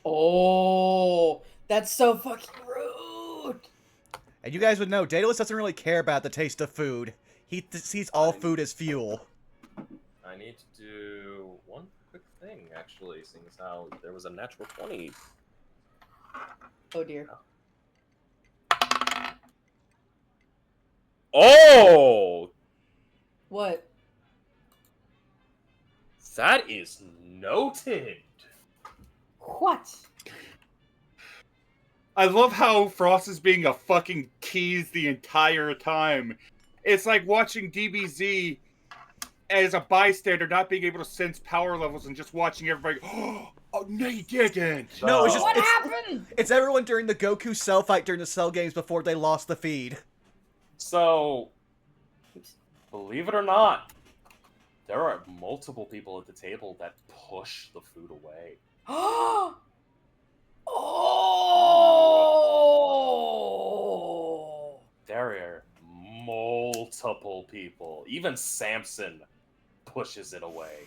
Oh, that's so fucking rude. And you guys would know, Daedalus doesn't really care about the taste of food. He sees all food as fuel. I need to do one quick thing, actually, seeing as how there was a natural 20. Oh dear. Oh! What? That is noted. What? I love how Frost is being a fucking tease the entire time. It's like watching DBZ as a bystander, not being able to sense power levels and just watching everybody go, oh, no, you didn't. No, it's just What happened? It's everyone during the Goku Cell fight during the Cell games before they lost the feed. So, believe it or not, there are multiple people at the table that push the food away. Oh! There are multiple people. Even Samson pushes it away.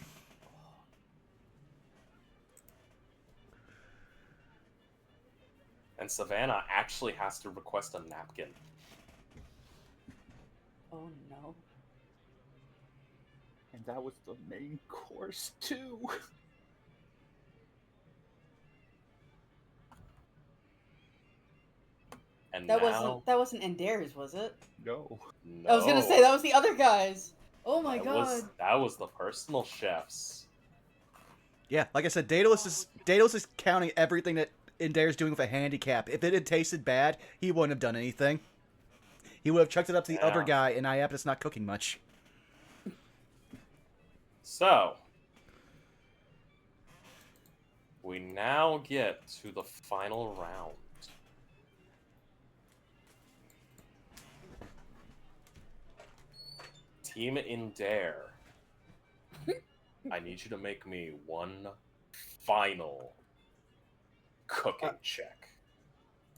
And Savannah actually has to request a napkin. Oh no. And that was the main course, too. And That now, wasn't Ender's, was it? No. no, I was gonna say that was the other guys. Oh my that god. that was the personal chefs. Yeah, like I said, Daedalus is counting everything that Indaire's doing with a handicap. If it had tasted bad, he wouldn't have done anything. He would have chucked it up to the other Yeah. guy, and Iapetus not cooking much. So, we now get to the final round. Team Indare, I need you to make me one final cooking check.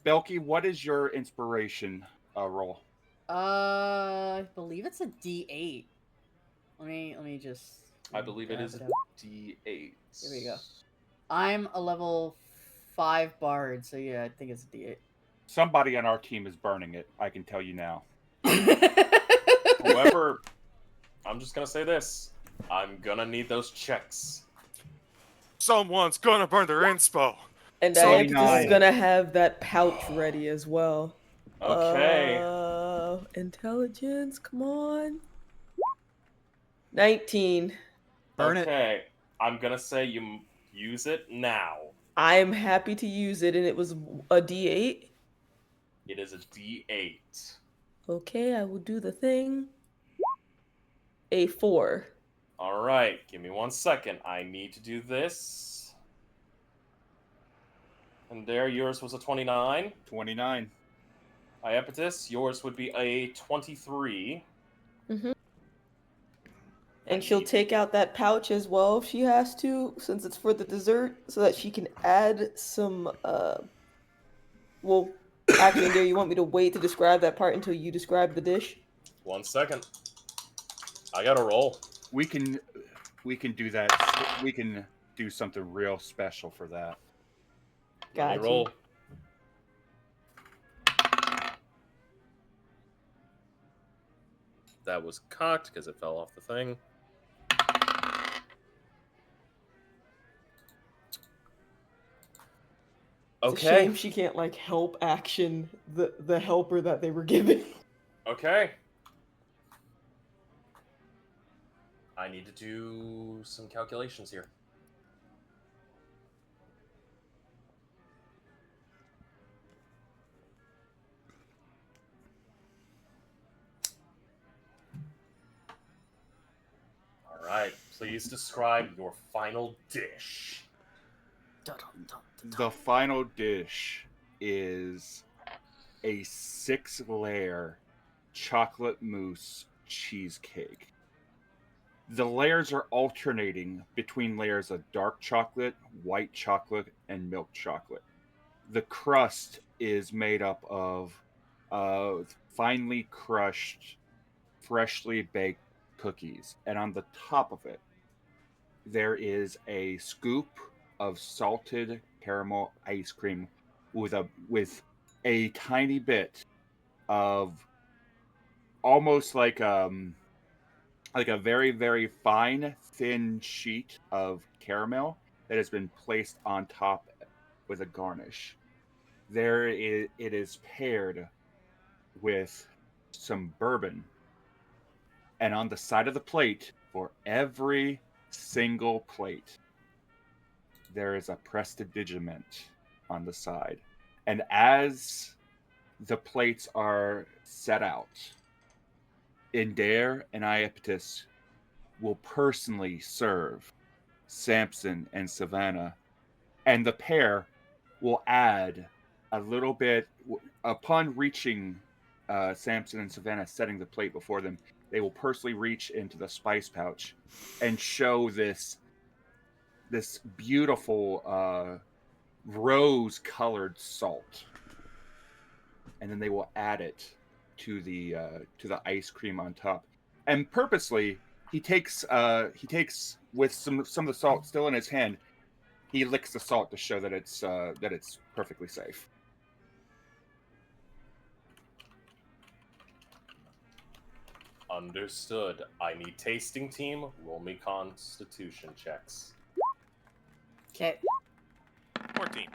Belky, what is your inspiration roll? I believe it's a D8. Let me just. I believe it grab is a up. D8. Here we go. I'm a level 5 bard, so yeah, I think it's a D8. Somebody on our team is burning it. I can tell you now. However, I'm just gonna say this. I'm gonna need those checks. Someone's gonna burn their inspo. And So- Iapetus is 29. gonna have that pouch ready as well. Okay. Intelligence, come on. 19. Burn it. Okay. I'm gonna say you use it now. I'm happy to use it, and it was a D8. It is a D8. Okay, I will do the thing. A 4. All right. Give me 1 second. I need to do this. And there, yours was a 29. 29. Iapetus, yours would be a 23. And she'll take out that pouch as well if she has to, since it's for the dessert, so that she can add some, well, actually, Indira, you want me to wait to describe that part until you describe the dish? 1 second. I gotta roll. We can do that. We can do something real special for that. Let me Gotcha. roll. That was cocked because it fell off the thing. It's a Okay. shame she can't, like, help action the helper that they were given. Okay. I need to do some calculations here. All right. Please describe your final dish. The final dish is a 6-layer chocolate mousse cheesecake. The layers are alternating between layers of dark chocolate, white chocolate, and milk chocolate. The crust is made up of finely crushed, freshly baked cookies, and on the top of it, there is a scoop of salted caramel ice cream with a tiny bit of almost like a very, very fine, thin sheet of caramel that has been placed on top with a garnish. It is paired with some bourbon, and on the side of the plate, for every single plate, there is a prestidigiment on the side. And as the plates are set out, Indare and Iapetus will personally serve Samson and Savannah, and the pair will add a little bit upon reaching Samson and Savannah, setting the plate before them. They will personally reach into the spice pouch and show this beautiful rose-colored salt, and then they will add it to the ice cream on top. And purposely, he takes with some of the salt still in his hand. He licks the salt to show that it's perfectly safe. Understood. I need tasting team. Roll me constitution checks. Okay. 14.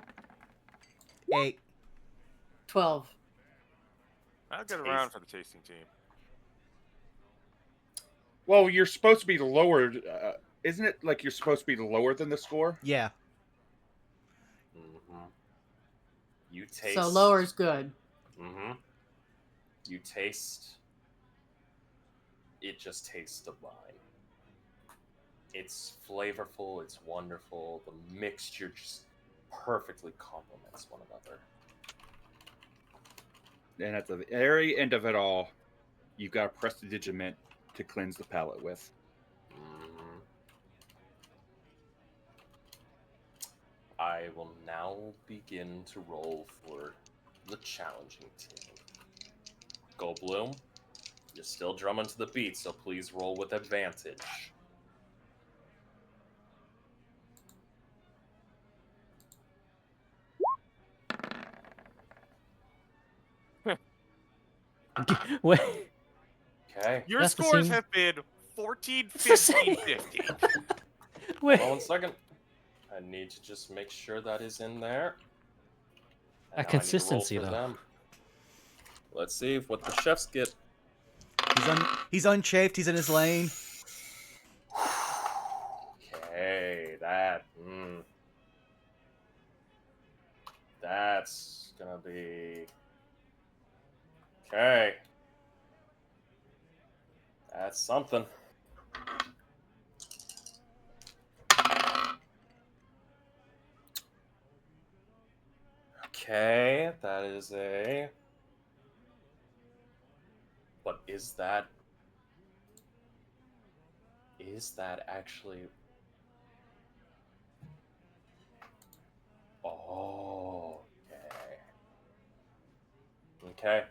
8. 12. I'll get around for the tasting team. Well, you're supposed to be lowered, isn't it? Like you're supposed to be lower than the score. Yeah. Mm-hmm. You taste. So lower's good. Mm-hmm. You taste. It just tastes divine. It's flavorful. It's wonderful. The mixture just perfectly complements one another. And at the very end of it all, you've got a prestidigiment to cleanse the palate with. Mm-hmm. I will now begin to roll for the challenging team. Goldblum, you're still drumming to the beat, so please roll with advantage. Wait, Okay. Your That's the scores same- have been 14, It's the 15, same. 15. wait. Hold on 1 second. I need to just make sure that is in there. And now A I need to roll consistency, for though. them. Let's see what the chefs get. He's unchafed. He's in his lane. Okay, that. That's gonna be. Okay. That's something. Okay, that is a. But is that actually? Oh, okay. Okay.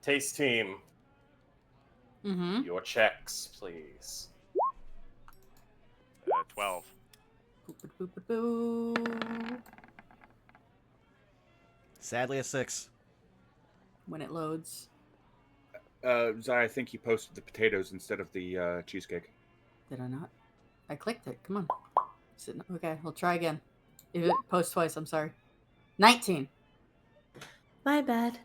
Taste team, Mm-hmm. your checks, please. 12. Sadly, a 6. When it loads. Zai, I think he posted the potatoes instead of the cheesecake. Did I not? I clicked it. Come on. Okay, we'll try again. If it posts twice, I'm sorry. 19. My bad.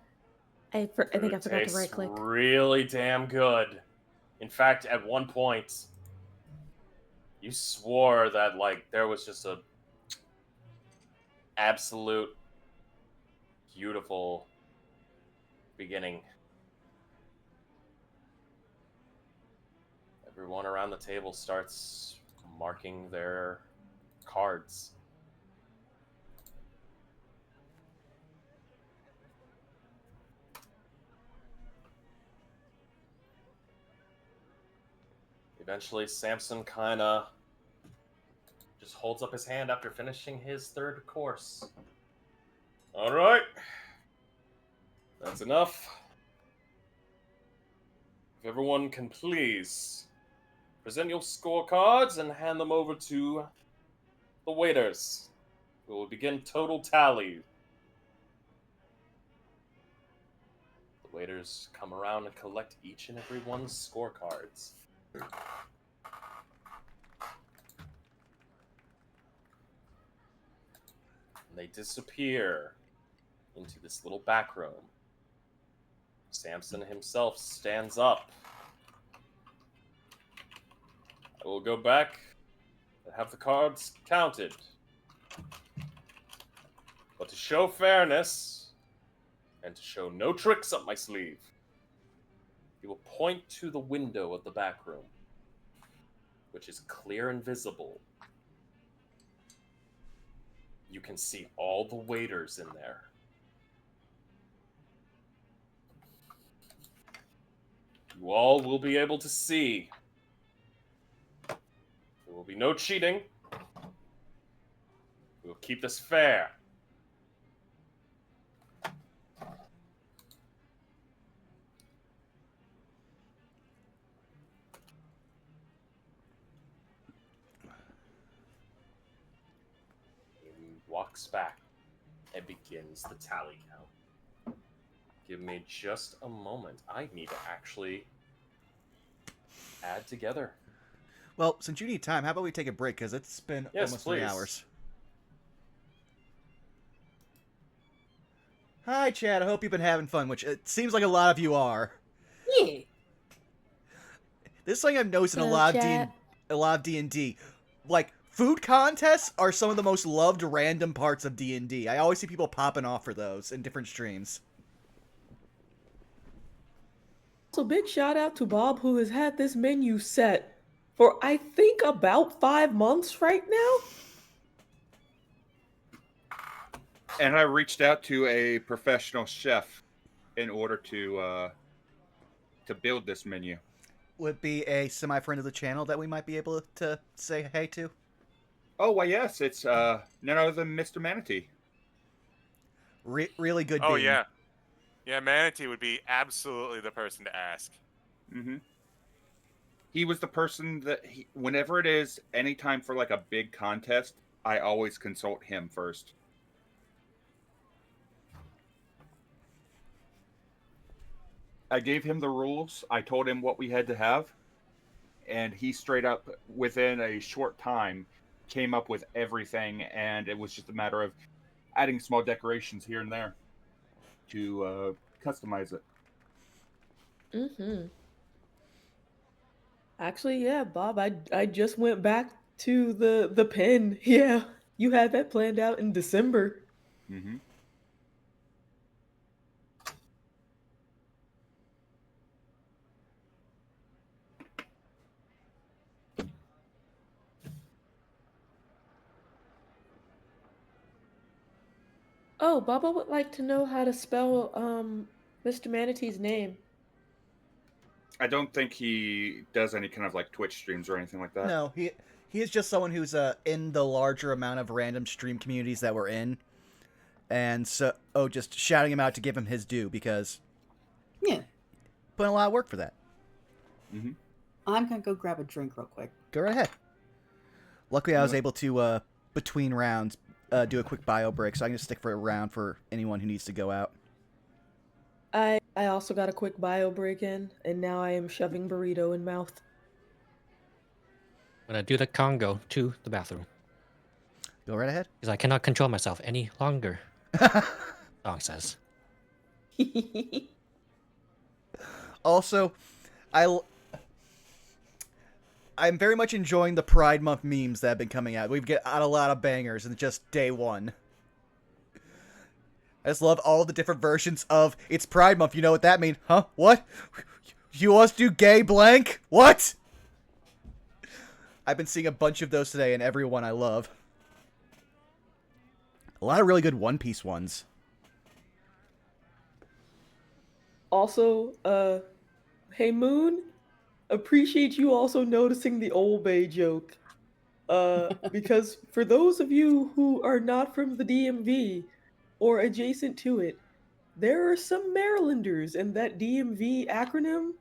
I think I Food forgot to tastes right click. really damn good. In fact, at one point, you swore that there was just a absolute beautiful beginning. Everyone around the table starts marking their cards. Eventually, Samson kind of just holds up his hand after finishing his third course. All right. That's enough. If everyone can please present your scorecards and hand them over to the waiters. We will begin total tally. The waiters come around and collect each and every one's scorecards. And they disappear into this little back room. Samson himself stands up. I will go back and have the cards counted. But to show fairness, and to show no tricks up my sleeve, he will point to the window of the back room, which is clear and visible. You can see all the waiters in there. You all will be able to see. There will be no cheating. We will keep this fair. He walks back and begins the tally count. Give me just a moment. I need to actually add together. Well, since you need time, how about we take a break? Because it's been almost 3 hours. Hi, Chad. I hope you've been having fun, which it seems like a lot of you are. Yeah. This is something I've noticed in a lot of D&D. Like, food contests are some of the most loved random parts of D&D. I always see people popping off for those in different streams. So big shout out to Bob, who has had this menu set for I think about 5 months right now. And I reached out to a professional chef in order to build this menu. Would be a semi-friend of the channel that we might be able to say hey to? Oh, well, yes, it's none other than Mr. Manatee. Really good Oh, bean. yeah. Yeah, Manatee would be absolutely the person to ask. Mm-hmm. He was the person that, whenever it is any time for like a big contest, I always consult him first. I gave him the rules. I told him what we had to have. And he straight up, within a short time, came up with everything. And it was just a matter of adding small decorations here and there to customize it. Mm-hmm. Actually, yeah, Bob, I just went back to the pen. Yeah, you had that planned out in December. Mm-hmm. Oh, Baba would like to know how to spell Mr. Manatee's name. I don't think he does any kind of like Twitch streams or anything like that. No, he is just someone who's in the larger amount of random stream communities that we're in. And so, just shouting him out to give him his due, because Yeah. put in a lot of work for that. Mm-hmm. I'm gonna go grab a drink real quick. Go right ahead. Luckily, I was able to, between rounds, do a quick bio break, so I can just stick for a round for anyone who needs to go out. I also got a quick bio break in, and now I am shoving burrito in mouth. I'm gonna do the Congo to the bathroom Go right ahead. because I cannot control myself any longer. Song says. Also, I'm very much enjoying the Pride Month memes that have been coming out. We've got a lot of bangers in just day one. I just love all the different versions of it's Pride Month. You know what that means? Huh? What? You want us to do gay blank? What? I've been seeing a bunch of those today, and every one I love. A lot of really good One Piece ones. Also, hey Moon, appreciate you also noticing the Old Bay joke. Because for those of you who are not from the DMV or adjacent to it, there are some Marylanders in that DMV acronym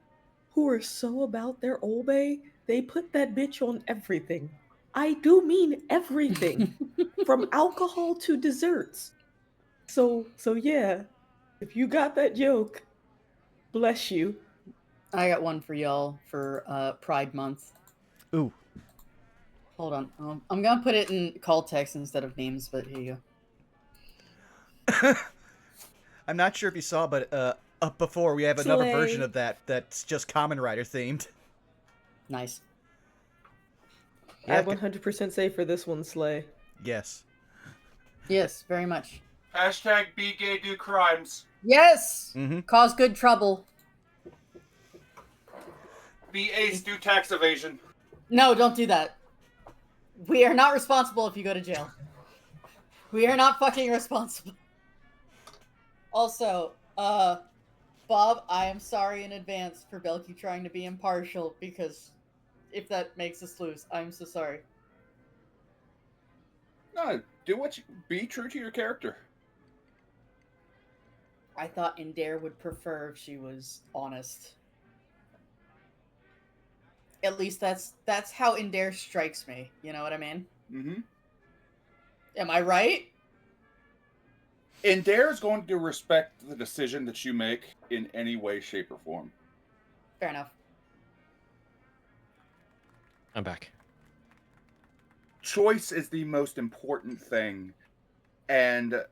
who are so about their Old Bay, they put that bitch on everything. I do mean everything, from alcohol to desserts. So yeah, if you got that joke, bless you. I got one for y'all for Pride Month. Ooh. Hold on. I'm gonna put it in call text instead of names, but here you go. I'm not sure if you saw, but up before we have another version Slay. of that that's just Common Rider themed. Nice. I Yeah, 100% say for this one, Slay. yes. Yes, very much. Hashtag be gay, do crimes. Yes! Mm-hmm. Cause good trouble. Be ace, do tax evasion. No, don't do that. We are not responsible if you go to jail. We are not fucking responsible. Also, Bob, I am sorry in advance for Belky trying to be impartial, because if that makes us lose, I'm so sorry. No, be true to your character. I thought Indare would prefer if she was honest. At least that's how Indare strikes me. You know what I mean? Mm-hmm. Am I right? And Dare is going to respect the decision that you make in any way, shape, or form. Fair enough. I'm back. Choice is the most important thing, and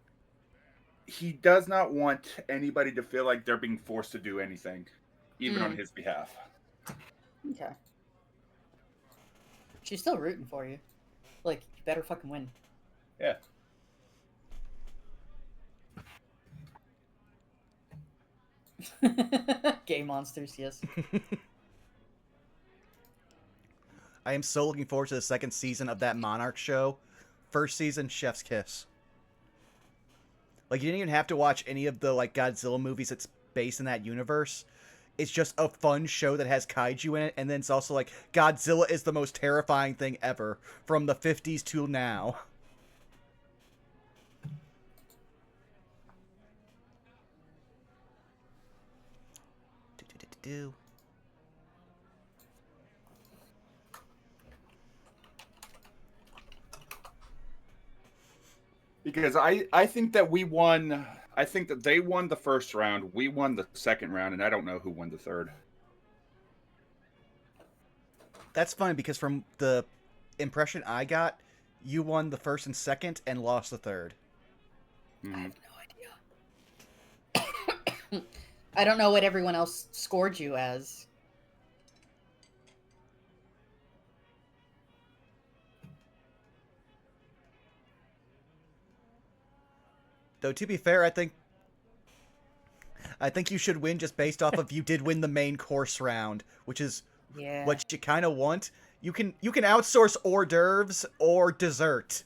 he does not want anybody to feel like they're being forced to do anything, even on his behalf. Okay. She's still rooting for you. Like, you better fucking win. Yeah. Gay monsters, yes. I am so looking forward to the second season of that Monarch show. First season, Chef's Kiss. Like, you didn't even have to watch any of the, like, Godzilla movies that's based in that universe. It's just a fun show that has kaiju in it, and then it's also, like, Godzilla is the most terrifying thing ever, from the 50s to now. Do. Because I think that we won. I think that they won the first round. We won the second round, and I don't know who won the third. That's funny because from the impression I got, you won the first and second and lost the third. I have no idea. I don't know what everyone else scored you as. Though to be fair, I think you should win just based off of you did win the main course round, which is what you kind of want. You can outsource hors d'oeuvres or dessert.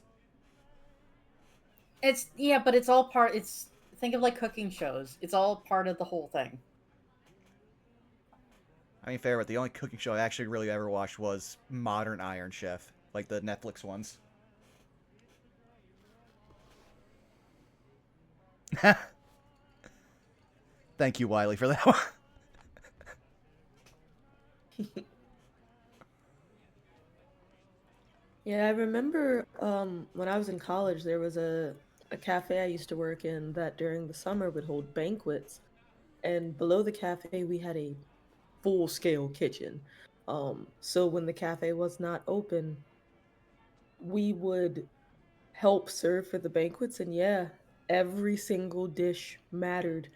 But it's all part. Think of like cooking shows. It's all part of the whole thing. I mean, fair, but the only cooking show I actually really ever watched was Modern Iron Chef, like the Netflix ones. Thank you, Wiley, for that one. Yeah, I remember when I was in college, there was a cafe I used to work in that during the summer would hold banquets. And below the cafe, we had a full-scale kitchen. So when the cafe was not open, we would help serve for the banquets. And yeah, every single dish mattered.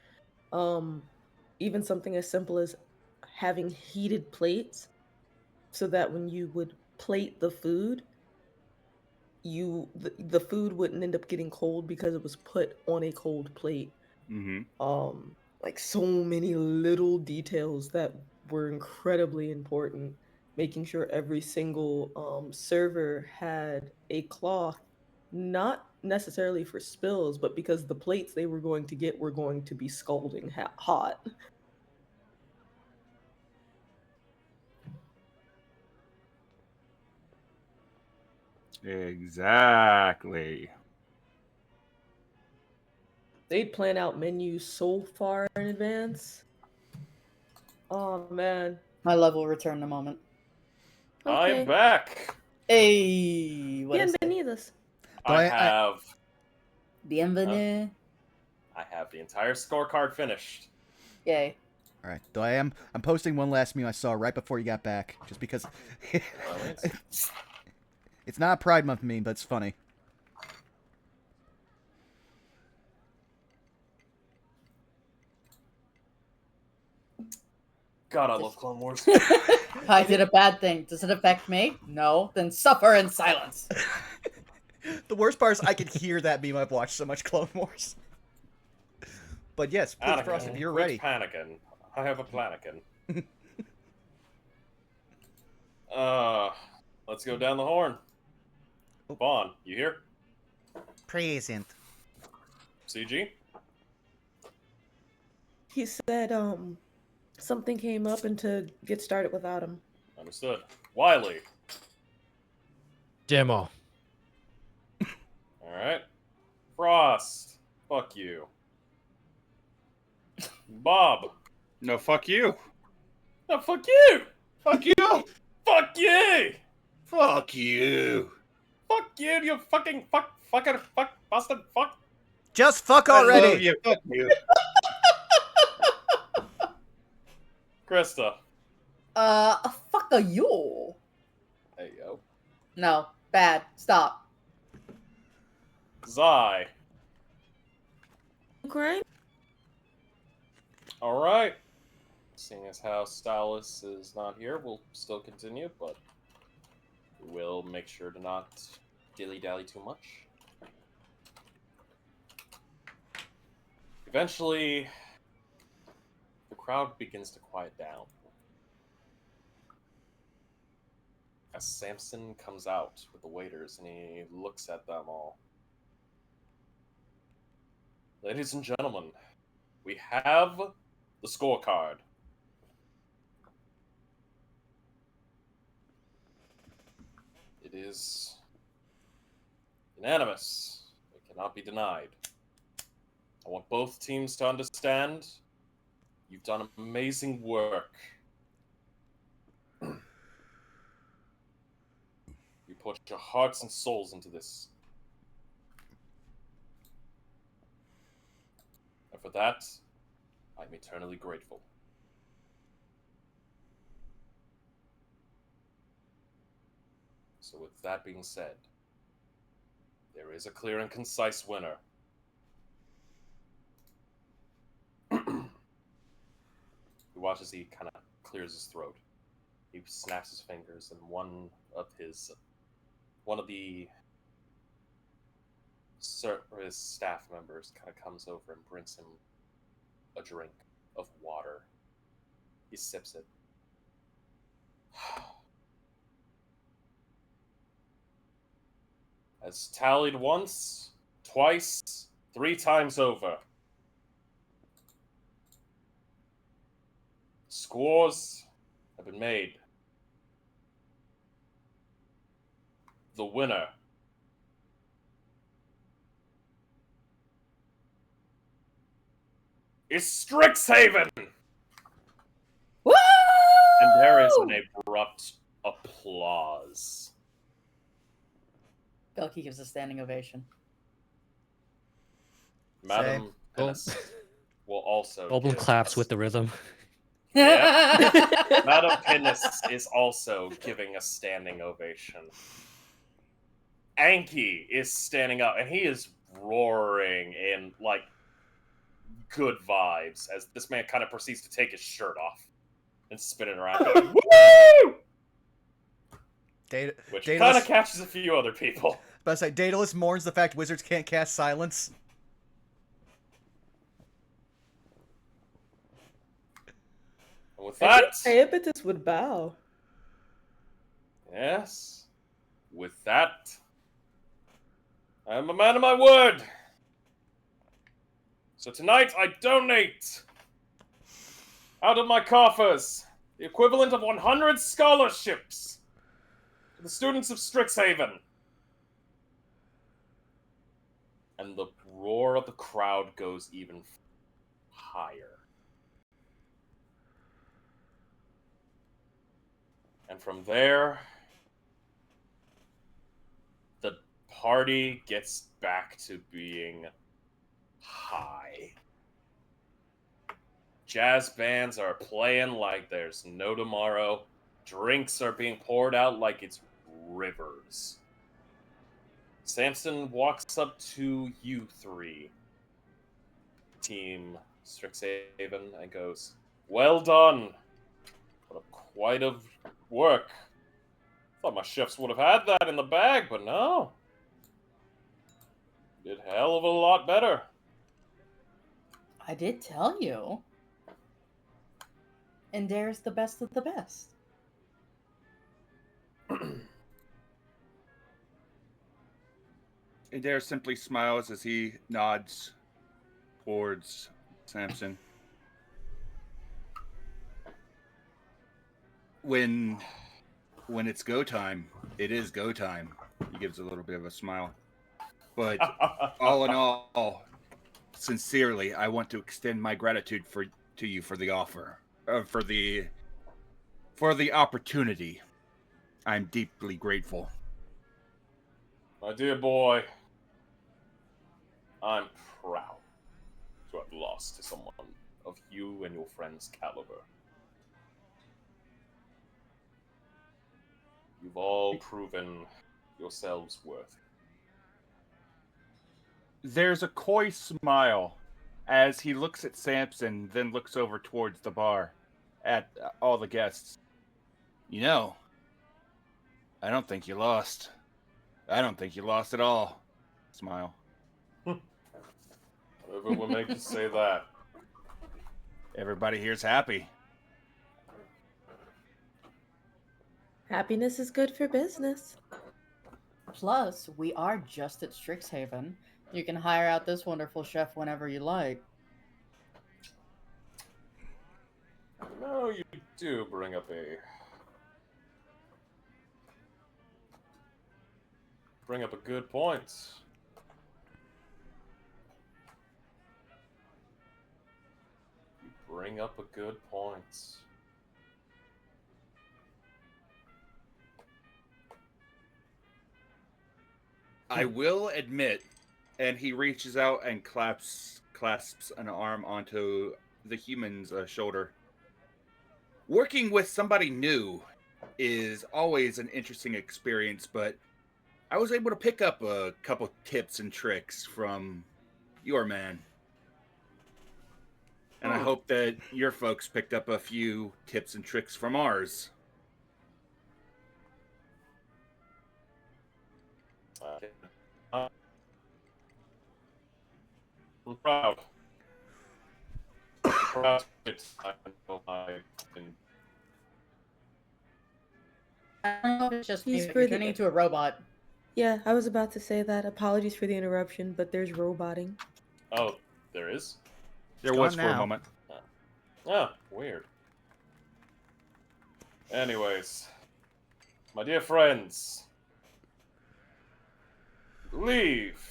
Even something as simple as having heated plates so that when you would plate the food, the food wouldn't end up getting cold because it was put on a cold plate. Mm-hmm. Like so many little details that were incredibly important, making sure every single server had a cloth, not necessarily for spills, but because the plates they were going to get were going to be scalding hot. Exactly. They'd plan out menus so far in advance. Oh man. My love will return in a moment. I'm Okay. back. Hey, what is it? Bienvenidos. Do I I- have Bienvenue. I have the entire scorecard finished. Yay. All right. Though I'm posting one last meme I saw right before you got back, just because. It's not a Pride Month meme, but it's funny. God, I love Clone Wars. I did a bad thing. Does it affect me? No. Then suffer in silence. The worst part is I can hear that meme. I've watched so much Clone Wars. But yes, please, Frost, if you're quit ready. panicking. I have a planikin. Let's go down the horn. Vaughn, you here? Present. CG? He said something came up and to get started without him. Understood. Wiley. Demo. Alright. Frost. Fuck you. Bob. No, fuck you. No, fuck you! Fuck you. Fuck you! Fuck you. Fuck you, you fucking fucking bastard, fuck! Just fuck I love already. you. Fuck you. Krista. Fuck a you. Hey, yo. No. Bad. Stop. Zai. Okay. Alright. Seeing as how Stylus is not here, we'll still continue, but we will make sure to not dilly-dally too much. Eventually, the crowd begins to quiet down. As Samson comes out with the waiters and he looks at them all. Ladies and gentlemen, we have the scorecard. It is unanimous. It cannot be denied. I want both teams to understand you've done amazing work. You put your hearts and souls into this. And for that, I'm eternally grateful. So with that being said, there is a clear and concise winner. You watch as he kind of clears his throat. He snaps his fingers, and one of his staff members kind of comes over and brings him a drink of water. He sips it. As tallied once, twice, 3 times over. Scores have been made. The winner is Strixhaven! Woo! And there is an abrupt applause. Belky gives a standing ovation. Madam Pinnis will also Goblin give claps us- with the rhythm. Yep. Madam Pinnis is also giving a standing ovation. Anki is standing up, and he is roaring in, like, good vibes as this man kind of proceeds to take his shirt off and spin it around, going, woo! Which kind of catches a few other people. But I say, Daedalus mourns the fact wizards can't cast silence. And with I that, think Aepitus would bow. yes, with that, I am a man of my word. So tonight I donate out of my coffers the equivalent of 100 scholarships to the students of Strixhaven. and the roar of the crowd goes even higher. And from there, the party gets back to being high. Jazz bands are playing like there's no tomorrow. Drinks are being poured out like it's rivers. Samson walks up to you three, Team Strixhaven, and goes, "Well done. What a quite of work. Thought my chefs would have had that in the bag, but no. Did hell of a lot better." I did tell you. And there's the best of the best. Adair simply smiles as he nods towards Samson. When it's go time, it is go time. He gives a little bit of a smile. But all in all, sincerely, I want to extend my gratitude to you for the offer, for the opportunity. I'm deeply grateful. My dear boy, I'm proud to have lost to someone of you and your friend's caliber. You've all proven yourselves worthy. There's a coy smile as he looks at Samson, then looks over towards the bar at all the guests. You know, I don't think you lost. I don't think you lost at all. Smile. Whatever will make you say that. Everybody here's happy. Happiness is good for business. Plus, we are just at Strixhaven. You can hire out this wonderful chef whenever you like. No, you do bring up a good point. You bring up a good point. I will admit, and he reaches out and clasps an arm onto the human's shoulder. Working with somebody new is always an interesting experience, but I was able to pick up a couple tips and tricks from your man. And I hope that your folks picked up a few tips and tricks from ours. I'm proud. I'm proud of it. I know I don't know if it's just me, He's but for you're the- turning into a robot. Yeah, I was about to say that. Apologies for the interruption, but there's roboting. Oh, there is? There It's was gone for a now. moment. Ah, weird. Anyways, my dear friends, leave.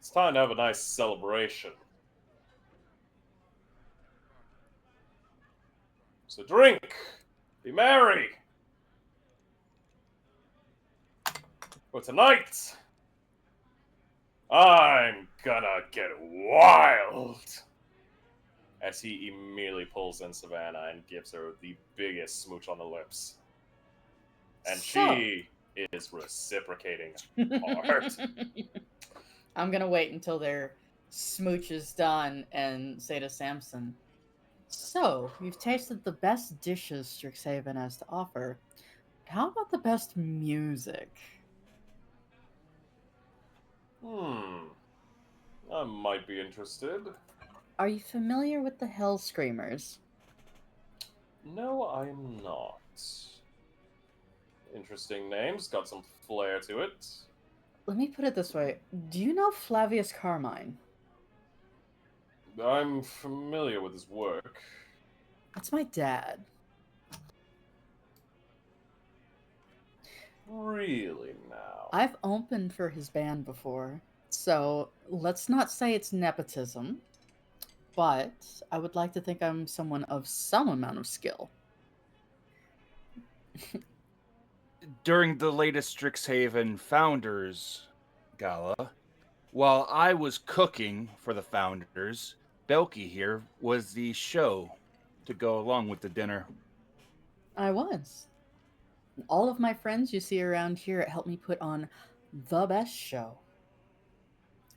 It's time to have a nice celebration. So drink, be merry. For tonight, I'm gonna get wild. As he immediately pulls in Savannah and gives her the biggest smooch on the lips. And she is reciprocating hard. I'm gonna wait until their smooch is done and say to Samson, "So, you've tasted the best dishes Strixhaven has to offer. How about the best music?" I might be interested. Are you familiar with the Hell Screamers? No, I'm not. Interesting names, got some flair to it. Let me put it this way. Do you know Flavius Carmine? I'm familiar with his work. That's my dad. Really now? I've opened for his band before, so let's not say it's nepotism, but I would like to think I'm someone of some amount of skill. During the latest Strixhaven Founders Gala, while I was cooking for the Founders, Belky here was the show to go along with the dinner. I was. All of my friends you see around here helped me put on the best show.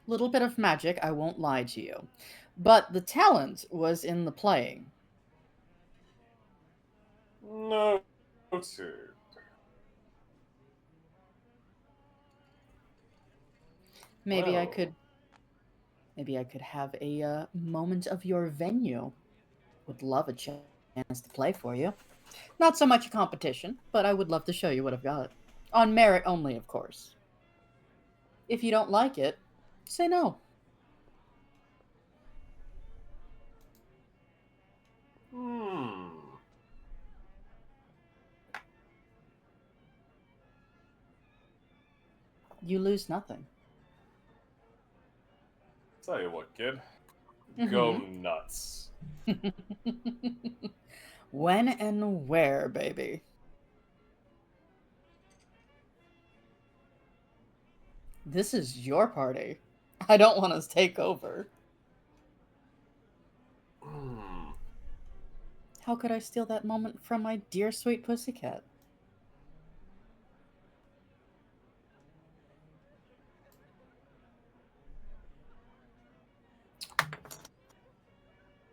Little bit of magic, I won't lie to you. But the talent was in the playing. Noted. Maybe I Well. could have a moment of your venue. Would love a chance to play for you. Not so much a competition, but I would love to show you what I've got. On merit only, of course. If you don't like it, say no. You lose nothing. Tell you what, kid. Mm-hmm. Go nuts. When and where, baby? This is your party. I don't want to take over. How could I steal that moment from my dear sweet pussycat?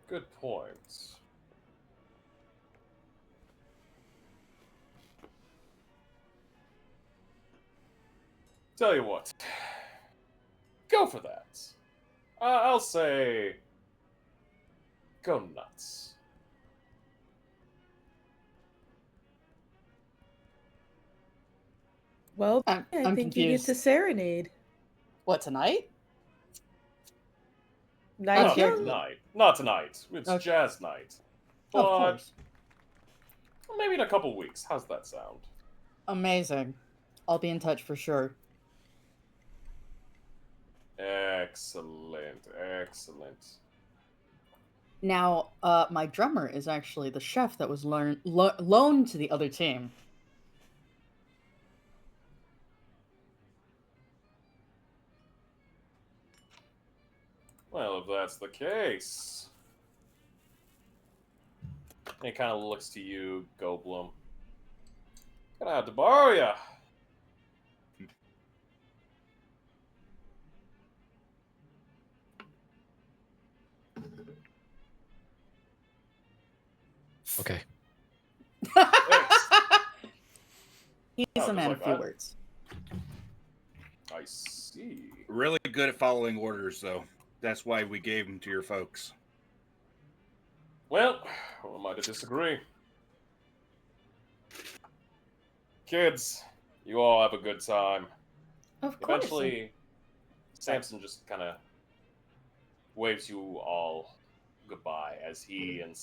Good points. Tell you what. Go for that. I'll say... Go nuts. Well, I'm I think you get confused. to serenade. What, tonight? Night Not here- young. tonight. Not tonight. It's Okay. jazz night. Of But course. maybe in a couple weeks. How's that sound? Amazing. I'll be in touch for sure. Excellent. Excellent. Now, my drummer is actually the chef that was loaned to the other team. Well, if that's the case... He kind of looks to you, Goldblum. Gonna have to borrow ya. Okay. He's Oh, a man just of like few that? words. I see. Really good at following orders, though. That's why we gave them to your folks. Well, who am I to disagree? Kids, you all have a good time. Of course. Eventually, Samson just kind of waves you all goodbye as he and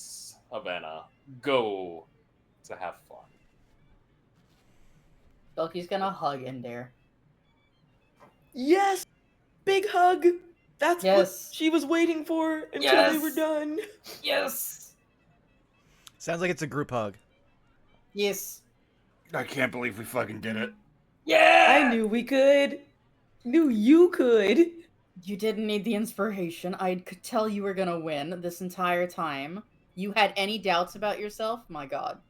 Havana go to have fun. Belky's gonna hug Indare. Yes! Big hug! That's Yes. what she was waiting for until they were Yes. done. Yes! Sounds like it's a group hug. Yes. I can't believe we fucking did it. Yeah! I knew we could. Knew you could. You didn't need the inspiration. I could tell you were gonna win this entire time. You had any doubts about yourself? My god.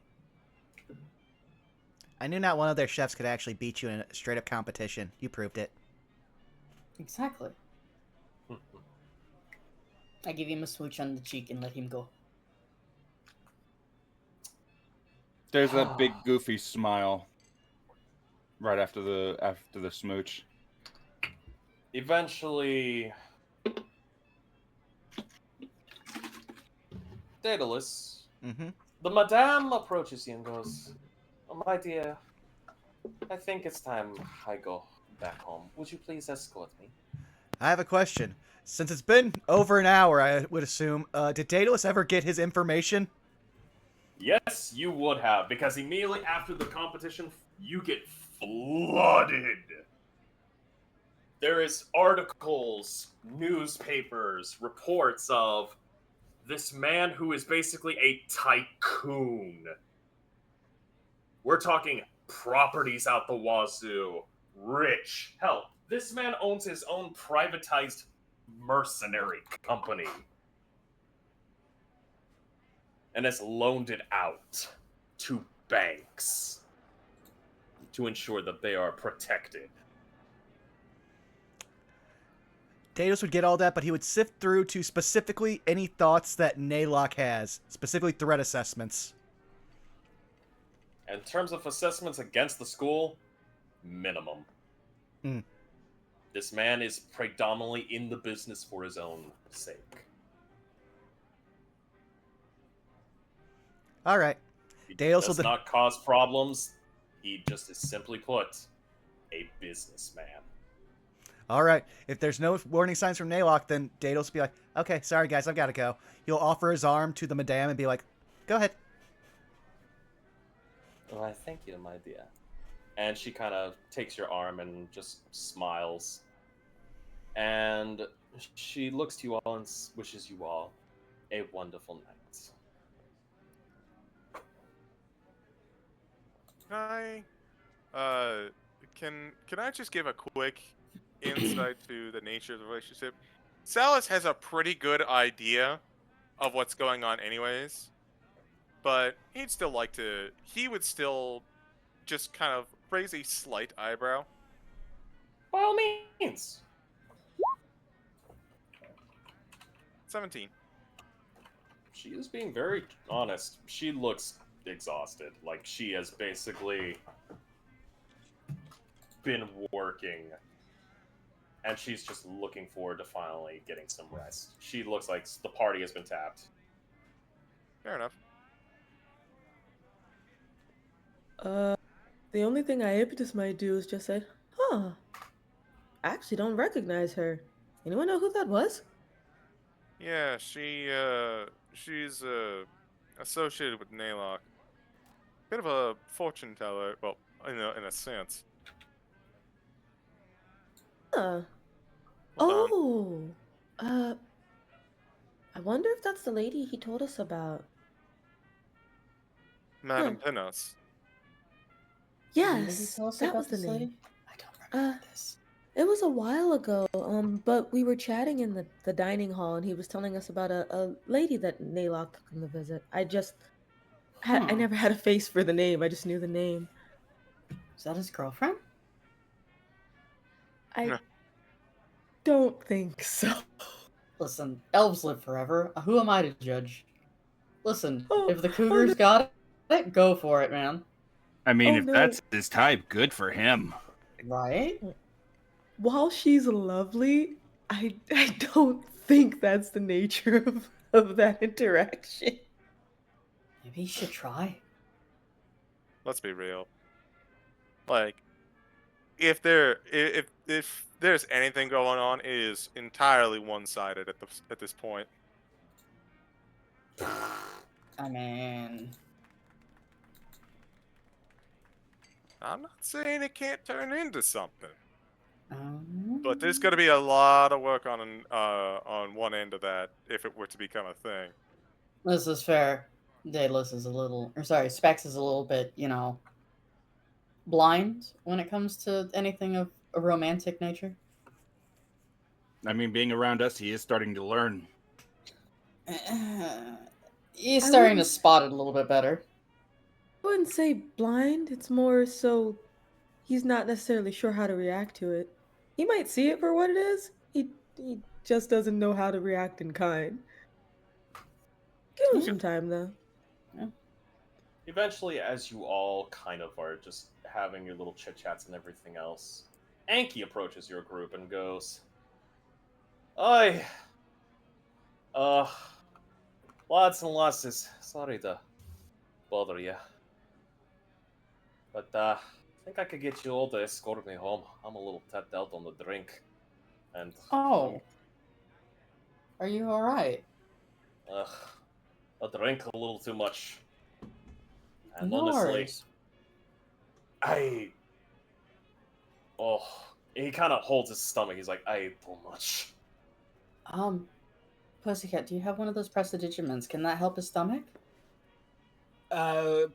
I knew not one of their chefs could actually beat you in a straight-up competition. You proved it. Exactly. I give him a smooch on the cheek and let him go. There's a big goofy smile right after the smooch. Eventually, Daedalus, Mm-hmm. the Madame approaches you and goes, "Oh, my dear, I think it's time I go back home. Would you please escort me?" I have a question. Since it's been over an hour, I would assume, did Daedalus ever get his information? Yes, you would have, because immediately after the competition, you get flooded. There is articles, newspapers, reports of this man who is basically a tycoon. We're talking properties out the wazoo, rich. Hell, this man owns his own privatized mercenary company and has loaned it out to banks to ensure that they are protected. Dados would get all that, but he would sift through to specifically any thoughts that Naylock has, specifically threat assessments. In terms of assessments against the school, minimum. Hmm. This man is predominantly in the business for his own sake. All right. He Dados does will not cause problems. He just is simply put a businessman. All right. If there's no warning signs from Naylock, then Dados will be like, okay, sorry, guys, I've got to go. He'll offer his arm to the madame and be like, go ahead. Why, thank you, my dear. And she kind of takes your arm and just smiles. And she looks to you all and wishes you all a wonderful night. Can I just give a quick insight to the nature of the relationship? Salas has a pretty good idea of what's going on anyways, but he would still just kind of raise a slight eyebrow. By all means. 17. She is being very honest. She looks exhausted. Like, she has basically been working. And she's just looking forward to finally getting some rest. She looks like the party has been tapped. Fair enough. The only thing Iapetus might do is just say, huh, I actually don't recognize her. Anyone know who that was? Yeah, she's associated with Naylock. Bit of a fortune teller, well, in a sense. Huh. Hold on. Oh. I wonder if that's the lady he told us about. Madame Pinos. Yes, that was the name. I don't remember Uh, this. It was a while ago, but we were chatting in the dining hall, and he was telling us about a lady that Naylock took him to visit. I never had a face for the name. I just knew the name. Is that his girlfriend? I No. don't think so. Listen, elves live forever. Who am I to judge? Listen, Oh, if the oh Cougars no. got it, go for it, man. I mean, Oh, if no. that's his type, good for him. Right? While she's lovely, I don't think that's the nature of that interaction. Maybe you should try. Let's be real. Like, if there's anything going on, it is entirely one-sided at this point. I mean, I'm not saying it can't turn into something, um, but there's going to be a lot of work on one end of that if it were to become a thing. this is fair. Daedalus is Specs is a little bit, blind when it comes to anything of a romantic nature. I mean, being around us, he is starting to learn. He's I starting to wouldn't- spot it a little bit better. I wouldn't say blind. It's more so he's not necessarily sure how to react to it. He might see it for what it is. He just doesn't know how to react in kind. Give him some time, though. Eventually, as you all kind of are just having your little chit-chats and everything else, Anki approaches your group and goes, "Oi! Lots and lasses, sorry to bother you. But, I think I could get you all to escort me home. I'm a little tapped out on the drink. And, Oh. Are you alright? I drank a little too much. And No honestly, worries. I Oh, he kind of holds his stomach. He's like, I ate too much. Pussycat, do you have one of those prestidigitaments? Can that help his stomach? It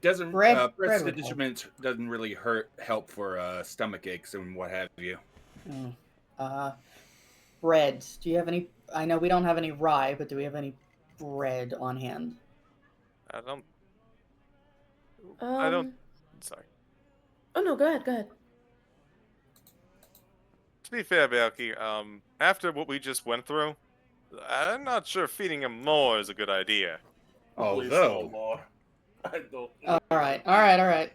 doesn't. Bread would help. Prestidigiment doesn't really help for stomach aches and what have you. Bread. Do you have any? I know we don't have any rye, but do we have any bread on hand? I don't. Sorry. Oh no, go ahead. To be fair, Belky, after what we just went through, I'm not sure feeding him more is a good idea. Please no Although, more. I don't. All right.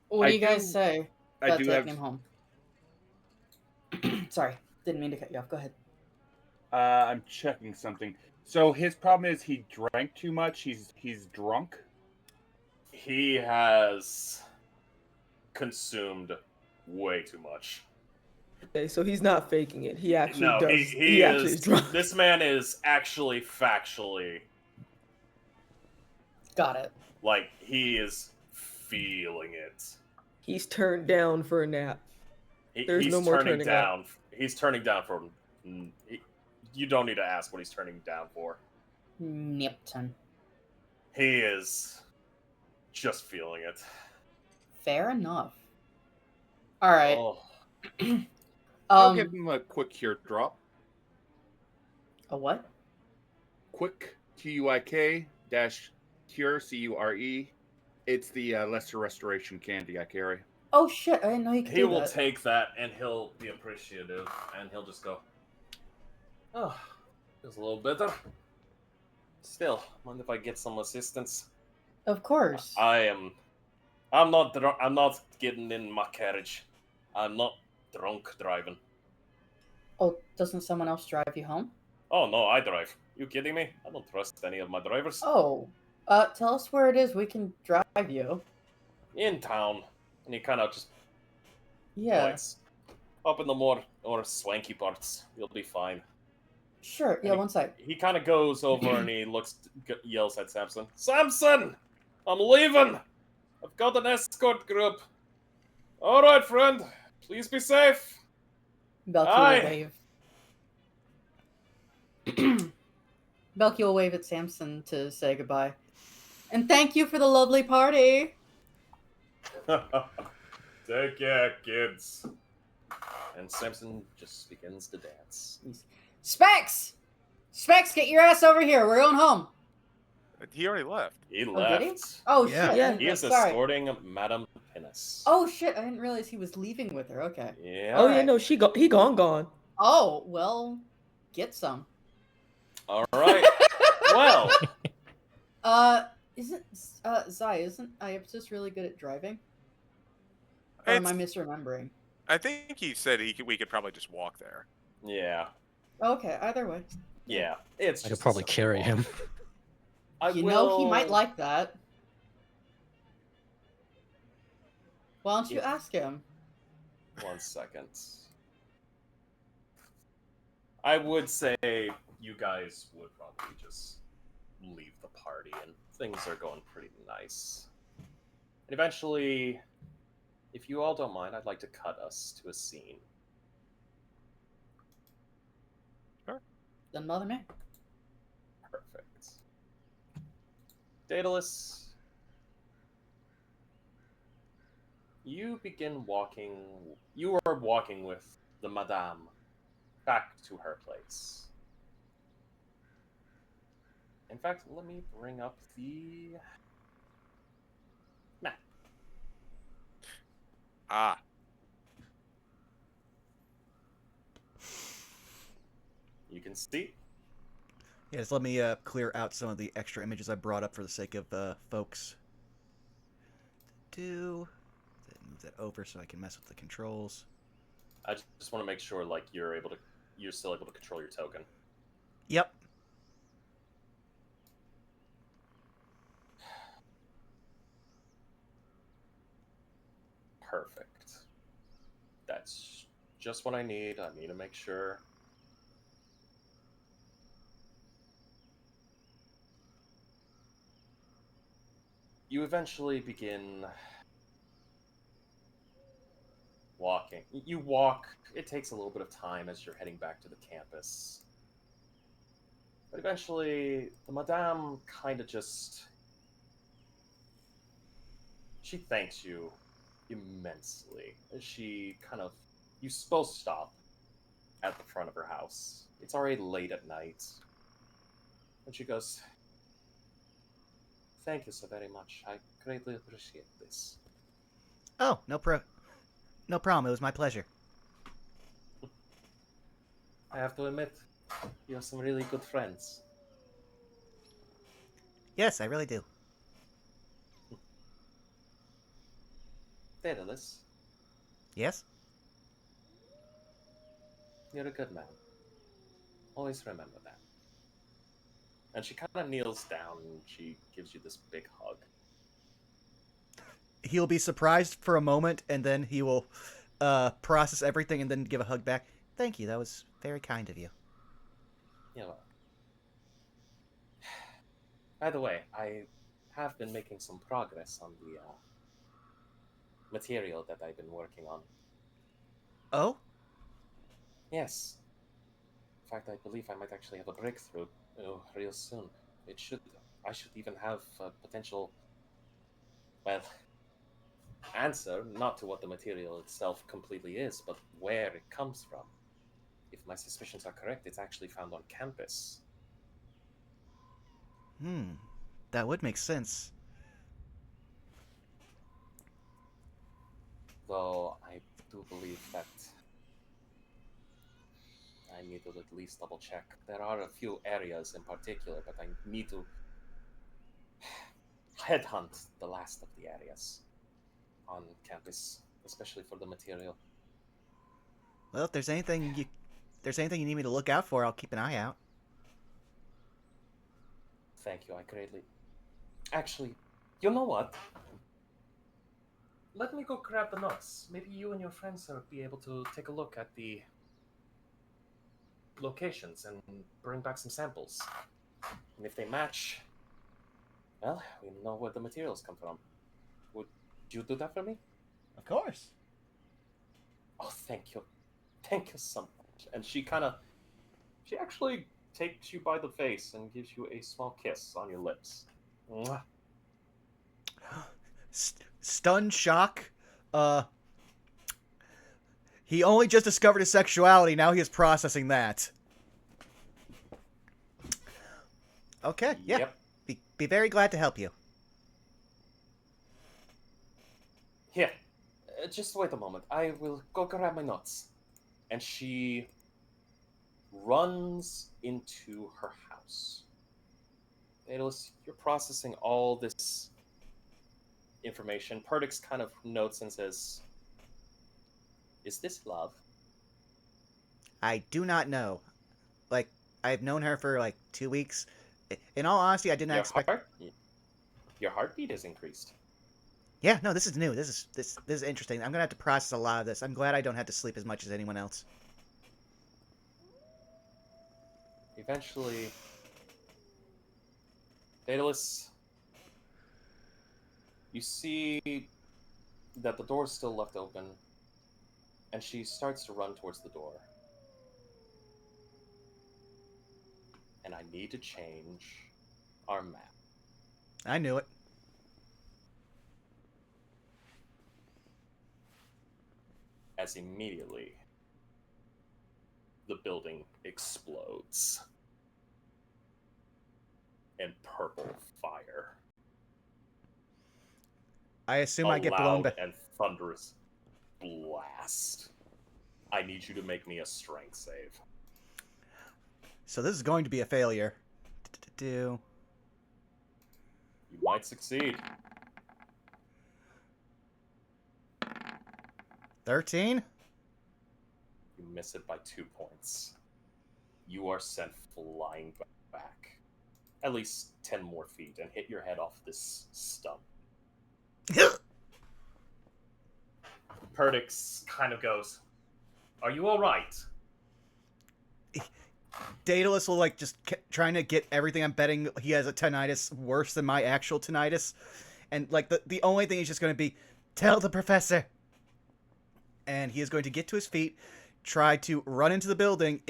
What do you guys do- say I about do taking have. him home? Sorry, didn't mean to cut you off. Go ahead. I'm checking something. So his problem is he drank too much. He's drunk. He has consumed way too much. Okay, so he's not faking it. He actually No, does. he actually is. drunk. This man is actually factually Got it. like he is feeling it. He's turned down for a nap. There's He's no more turning turning down. He's turning down for. You don't need to ask what he's turning down for. Nipton. He is just feeling it. Fair enough. All right. Oh, I'll give him a quick cure drop. A what? Quick QUIK dash cure CURE. It's the lesser restoration candy I carry. Oh shit! I didn't know you could he do will that. take that and he'll be appreciative and he'll just go, oh, feels a little better. Still, mind if I get some assistance? Of course. I'm not I'm not getting in my carriage. I'm not drunk driving. Oh, doesn't someone else drive you home? Oh no, I drive. You kidding me? I don't trust any of my drivers. Oh, tell us where it is. We can drive you. In town. And he kind of just Yeah. points. Up in the more swanky parts. You'll be fine. Sure. Yeah. One sec. He kind of goes over and he yells at Samson. Samson! I'm leaving! I've got an escort group. Alright, friend. Please be safe. Belky Aye. will wave. Belky will wave at Samson to say goodbye. And thank you for the lovely party. Take care, kids. And Samson just begins to dance. Specs! Specs, get your ass over here. We're going home. He already left. He Oh, left. did he? Oh, Yeah. shit. Yeah. He is Sorry. escorting Madame Pinnis. Oh, shit. I didn't realize he was leaving with her. Okay. Yeah. Oh yeah, Alright. no, he gone. Oh, well, get some. Alright. Well. Isn't, Zai, isn't Iapsis really good at driving? Or am I misremembering? I think he said we could probably just walk there. Yeah. Okay, either way. Yeah. It's I just could probably a simple carry walk. him. You know, he might like that. Why don't you Yeah. ask him? 1 second. I would say you guys would probably just leave the party and things are going pretty nice. And eventually, if you all don't mind, I'd like to cut us to a scene. Doesn't bother me. Perfect. Daedalus, you begin walking. You are walking with the Madame back to her place. In fact, let me bring up the map. Ah. You can see. Yeah, just let me clear out some of the extra images I brought up for the sake of folks. Move that over so I can mess with the controls. I just want to make sure, like, you're still able to control your token. Yep. Perfect. That's just what I need. I need to make sure. You eventually begin walking. You walk. It takes a little bit of time as you're heading back to the campus. But eventually, the madame kind of just... She thanks you immensely. She kind of... You both stop at the front of her house. It's already late at night. And she goes, "Thank you so very much. I greatly appreciate this." Oh, no problem. It was my pleasure. I have to admit, you have some really good friends. Yes, I really do. Daedalus, Yes? you're a good man. Always remember that. And she kind of kneels down and she gives you this big hug. He'll be surprised for a moment, and then he will process everything and then give a hug back. Thank you. That was very kind of you. You know. By the way, I have been making some progress on the material that I've been working on. Oh? Yes. In fact, I believe I might actually have a breakthrough real soon. I should even have a potential, well, answer, not to what the material itself completely is, but where it comes from. If my suspicions are correct, it's actually found on campus. That would make sense. Though I do believe that I need to at least double check. There are a few areas in particular, but I need to headhunt the last of the areas on campus, especially for the material. Well, if there's anything you need me to look out for, I'll keep an eye out. Thank you, I greatly... Actually, you know what? Let me go grab the nuts. Maybe you and your friends will be able to take a look at the locations and bring back some samples. And if they match, well, we know where the materials come from. Would you do that for me? Of course. Oh, thank you. Thank you so much. And she actually takes you by the face and gives you a small kiss on your lips. Mwah. Stun shock. He only just discovered his sexuality. Now he is processing that. Okay, yeah. Yep. Be very glad to help you. Here, just wait a moment. I will go grab my nuts. And she runs into her house. Daedalus, you're processing all this information. Perdix kind of notes and says, "Is this love?" I do not know. Like, I've known her for like 2 weeks. In all honesty, I did not expect. Your heartbeat is increased. Yeah, no, this is new. This is interesting. I'm gonna have to process a lot of this. I'm glad I don't have to sleep as much as anyone else. Eventually, Daedalus, you see that the door is still left open, and she starts to run towards the door. And I need to change our map. I knew it. As immediately, the building explodes. And purple fire. I assume I get blown back. And thunderous blast. I need you to make me a strength save. So this is going to be a failure. You might succeed. 13? You miss it by 2 points. You are sent flying back. At least 10 more feet and hit your head off this stump. Perdix kind of goes, "Are you alright?" Daedalus will like just trying to get everything. I'm betting he has a tinnitus worse than my actual tinnitus. And like the only thing is just going to be, tell the professor. and he is going to get to his feet, try to run into the building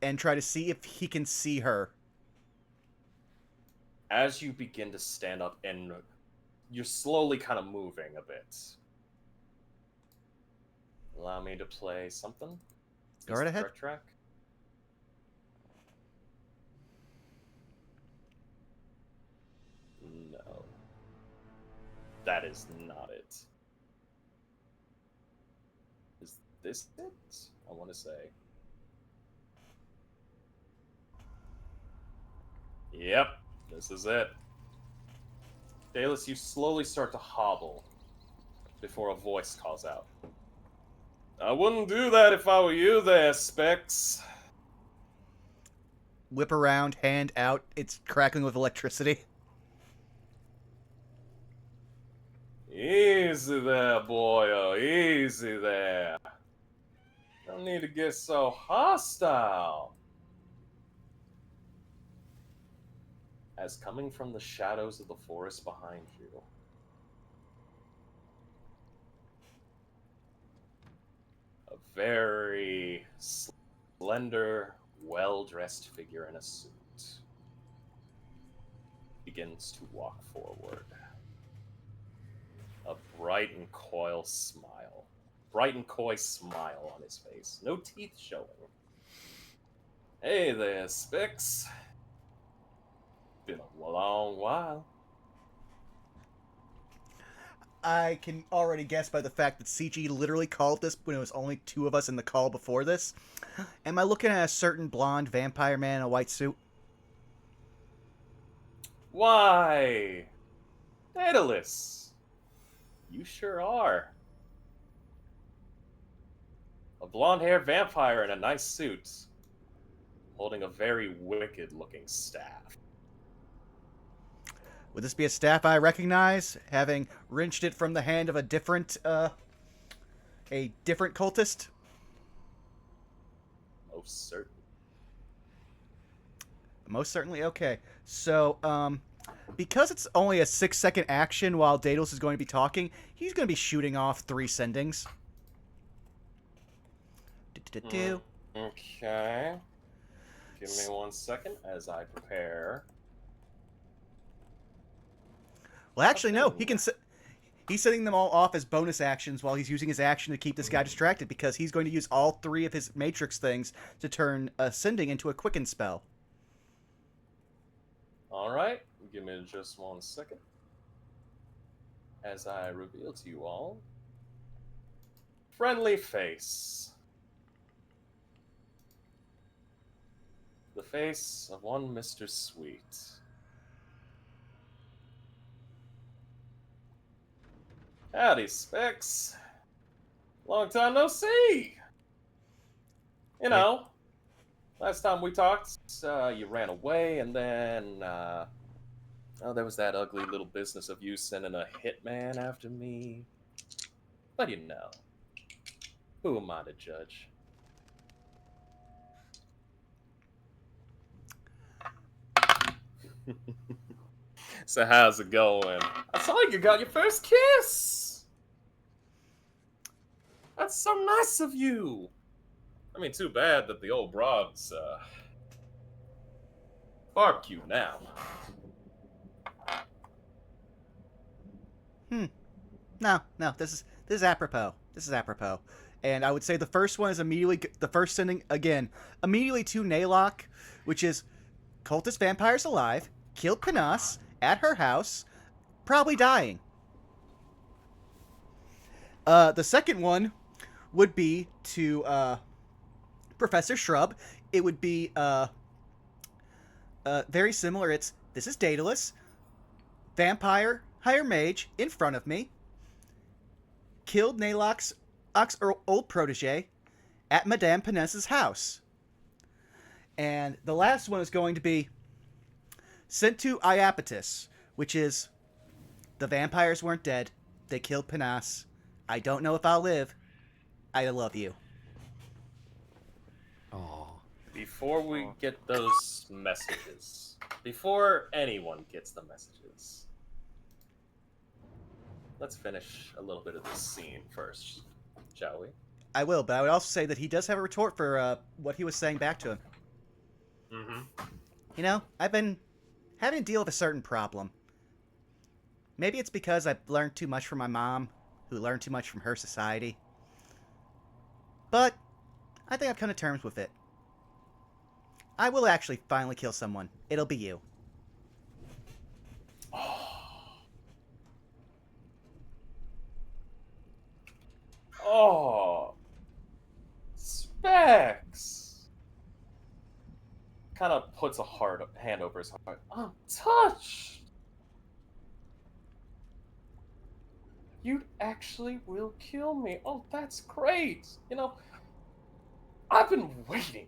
and try to see if he can see her. As you begin to stand up and you're slowly kind of moving a bit. Allow me to play something. Is Go this right the ahead. correct track? No. That is not it. Is this it? I want to say. Yep, this is it. Dallas, you slowly start to hobble before a voice calls out. I wouldn't do that if I were you there, Specs. Whip around, hand out. It's crackling with electricity. Easy there, boyo. Easy there. Don't need to get so hostile. As coming from the shadows of the forest behind you, a very slender, well-dressed figure in a suit begins to walk forward. A bright and coy smile on his face. No teeth showing. Hey there, Spix. Been a long while. I can already guess by the fact that CG literally called this when it was only two of us in the call before this. Am I looking at a certain blonde vampire man in a white suit? Why, Daedalus, you sure are. A blonde-haired vampire in a nice suit, holding a very wicked-looking staff. Would this be a staff I recognize, having wrenched it from the hand of a different cultist? Most certain. Most certainly. Okay. So, because it's only a 6-second action while Daedalus is going to be talking, he's going to be shooting off 3 sendings. Okay. Give me 1 second as I prepare. Well, actually, no. He's setting them all off as bonus actions while he's using his action to keep this guy distracted, because he's going to use all 3 of his Matrix things to turn Sending into a Quicken spell. Alright, give me just 1 second as I reveal to you all. Friendly face. The face of one Mr. Sweet. Howdy, Specs. Long time no see. You know, last time we talked, you ran away, and then, there was that ugly little business of you sending a hitman after me. But you know, who am I to judge? So how's it going? I saw you got your first kiss! That's so nice of you! I mean, too bad that the old broad's, barbecue now. No, this is apropos. This is apropos. And I would say the first one is the first sending, again, immediately to Naylock, which is cultist vampires alive, killed Panas at her house, probably dying. The second one would be to Professor Shrub. It would be very similar. This is Daedalus, vampire, higher mage, in front of me, killed Naylock's old protege at Madame Panessa's house. And the last one is going to be sent to Iapetus, which is the vampires weren't dead. They killed Panas. I don't know if I'll live. I love you. Oh. Before we get those messages, before anyone gets the messages, let's finish a little bit of this scene first. shall we? I will, but I would also say that he does have a retort for what he was saying back to him. Mm-hmm. You know, I've been having to deal with a certain problem. Maybe it's because I've learned too much from my mom, who learned too much from her society. But I think I've come to terms with it. I will actually finally kill someone. It'll be you. Oh, Specs. Kind of puts a hand over his heart. I'm touched. You actually will kill me. Oh, that's great. You know, I've been waiting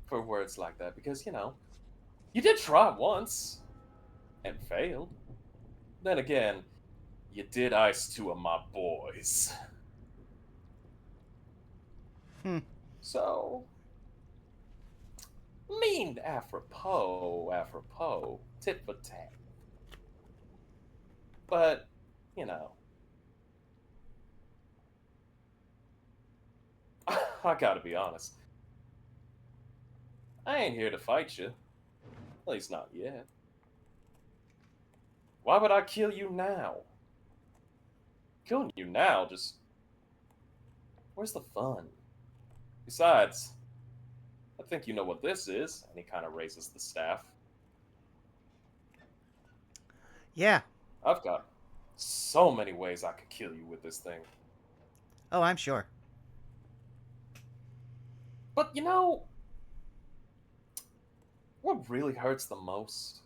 for words like that because, you know, you did try once and failed. Then again, you did ice two of my boys. So, mean apropos, tit for tat. But, you know, I gotta be honest. I ain't here to fight you. At least not yet. Why would I kill you now? Killing you now just... Where's the fun? Besides, I think you know what this is. And he kind of raises the staff. Yeah. I've got so many ways I could kill you with this thing. Oh, I'm sure. But you know, what really hurts the most?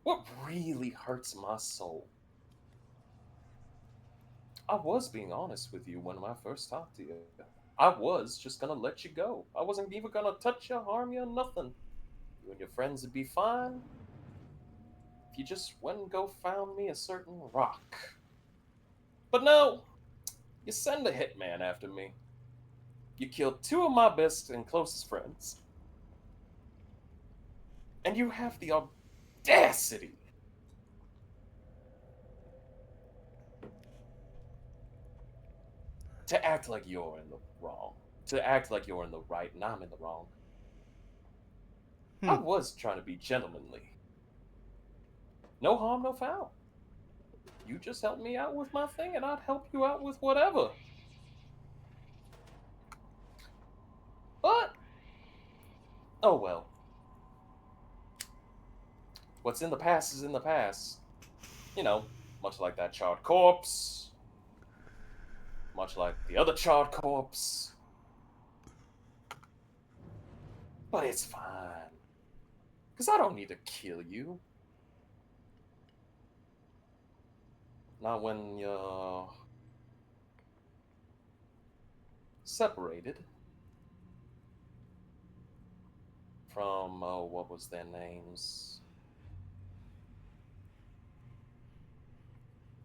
What really hurts my soul? I was being honest with you when I first talked to you. I was just gonna let you go. I wasn't even gonna touch you, harm you, nothing. You and your friends would be fine if you just went and go found me a certain rock. But no, you send a hitman after me. You killed two of my best and closest friends. And you have the audacity to act like you're in the wrong. To act like you're in the right and I'm in the wrong. I was trying to be gentlemanly. No harm, no foul. You just help me out with my thing and I'd help you out with whatever. But, oh well. What's in the past is in the past. You know, much like that charred corpse. Much like the other charred corpse. But it's fine. Because I don't need to kill you. Not when you're separated from, what was their names?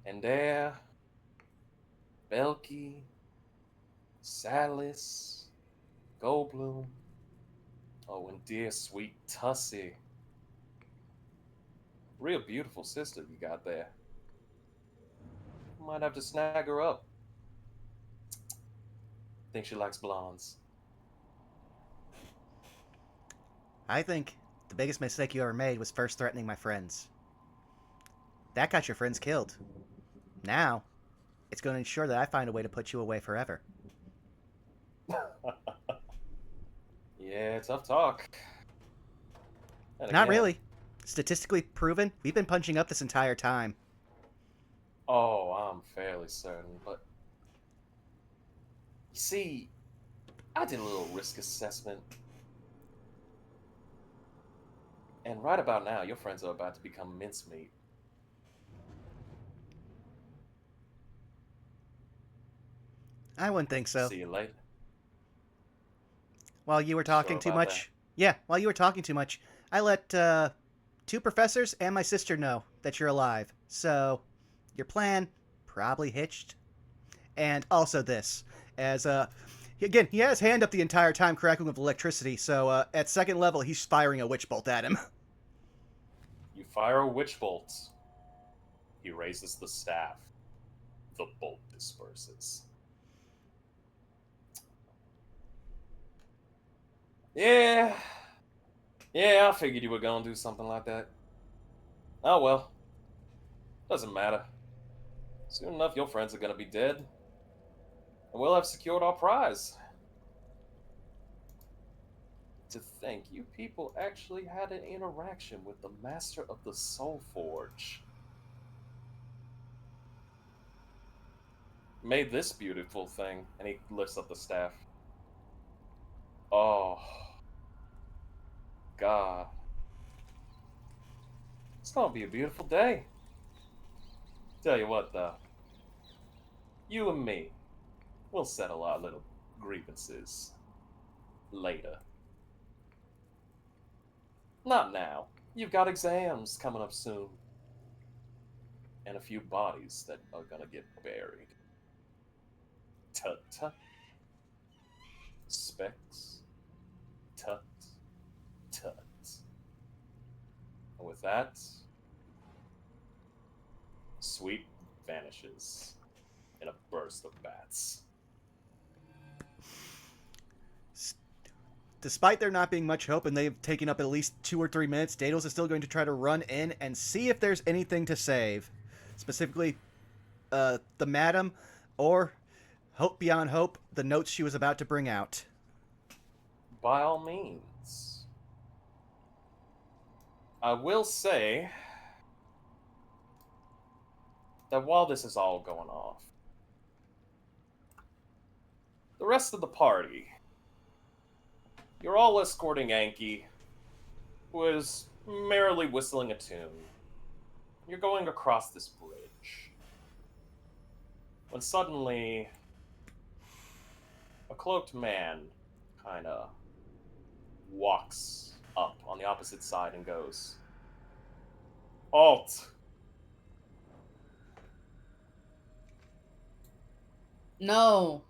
Ender, Belky, Salis, Goldblum. Oh, and dear sweet Tussie. Real beautiful sister you got there. Might have to snag her up. Think she likes blondes. I think the biggest mistake you ever made was first threatening my friends. That got your friends killed. Now, it's going to ensure that I find a way to put you away forever. Yeah, tough talk. And Not again, really. Statistically proven, we've been punching up this entire time. Oh, I'm fairly certain, but you see, I did a little risk assessment. And right about now, your friends are about to become mincemeat. I wouldn't think so. See you later. While you were talking Sure too about much... Yeah, while you were talking too much, I let two professors and my sister know that you're alive. So, your plan probably hitched. And also this, as again, he has hand up the entire time crackling with electricity, so at second level he's firing a witch bolt at him. You fire a witch bolt. He raises the staff. the bolt disperses. Yeah, I figured you were gonna do something like that. Oh well, doesn't matter. Soon enough, your friends are gonna be dead, and we'll have secured our prize. To think you people actually had an interaction with the master of the Soul Forge. Made this beautiful thing, and he lifts up the staff. Oh, God. It's gonna be a beautiful day. Tell you what, though. You and me, we'll settle our little grievances later. Not now. You've got exams coming up soon. And a few bodies that are gonna get buried. Tut tut. Specs. Tut tut. And with that, Sweet vanishes in a burst of bats. Despite there not being much hope and they've taken up at least 2 or 3 minutes, Daedalus is still going to try to run in and see if there's anything to save. Specifically, the madam, or hope beyond hope, the notes she was about to bring out. By all means. I will say that while this is all going off, the rest of the party, you're all escorting Anki, who is merrily whistling a tune. You're going across this bridge, when suddenly a cloaked man kind of walks up on the opposite side and goes, "Halt!" No.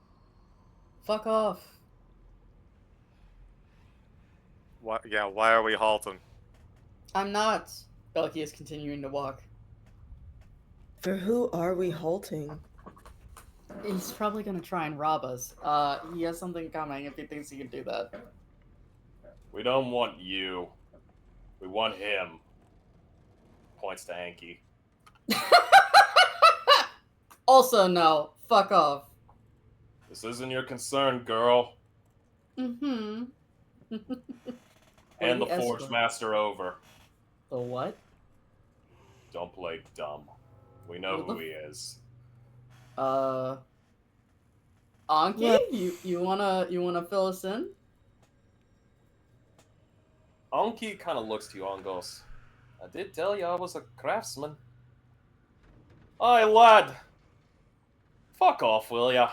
Fuck off. Why are we halting? I'm not. Belky is continuing to walk. For who are we halting? He's probably gonna try and rob us. He has something coming if he thinks he can do that. We don't want you. We want him. Points to Anki. Also, no. Fuck off. This isn't your concern, girl. Mm-hmm. Hand the Lady Forge Escort. Master over. The what? Don't play dumb. We know What who the he is. Anki, What? you wanna fill us in? Anki kind of looks to you and goes, "I did tell you I was a craftsman." Aye, lad. Fuck off, will ya?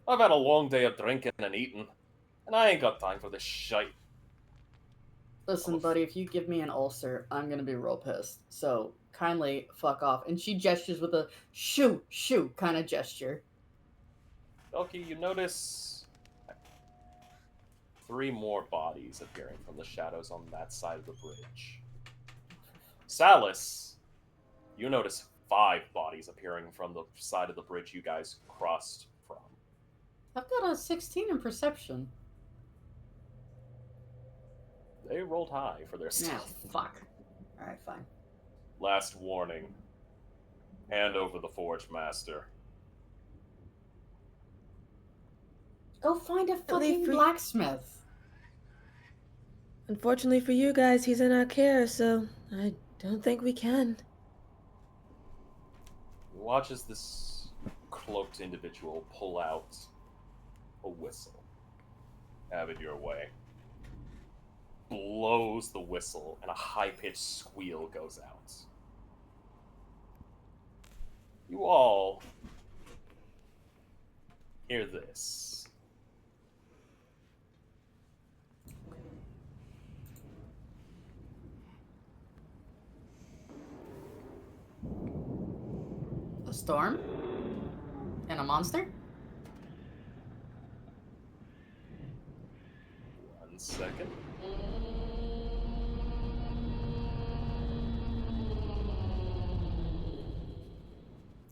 I've had a long day of drinking and eating, and I ain't got time for this shite. Listen, buddy, if you give me an ulcer, I'm gonna be real pissed. So kindly fuck off. And she gestures with a shoo kind of gesture. Belky, you notice 3 more bodies appearing from the shadows on that side of the bridge. Salus, you notice 5 bodies appearing from the side of the bridge you guys crossed from. I've got a 16 in perception. They rolled high for their Yeah, stealth. fuck. Alright, fine. Last warning. Hand over the Forge Master. Go find a leave fucking for- blacksmith. Unfortunately for you guys, he's in our care, so I don't think we can. You watch as this cloaked individual pull out a whistle. Have it your way. Blows the whistle, and a high-pitched squeal goes out. You all hear this. A storm? And a monster? 1 second.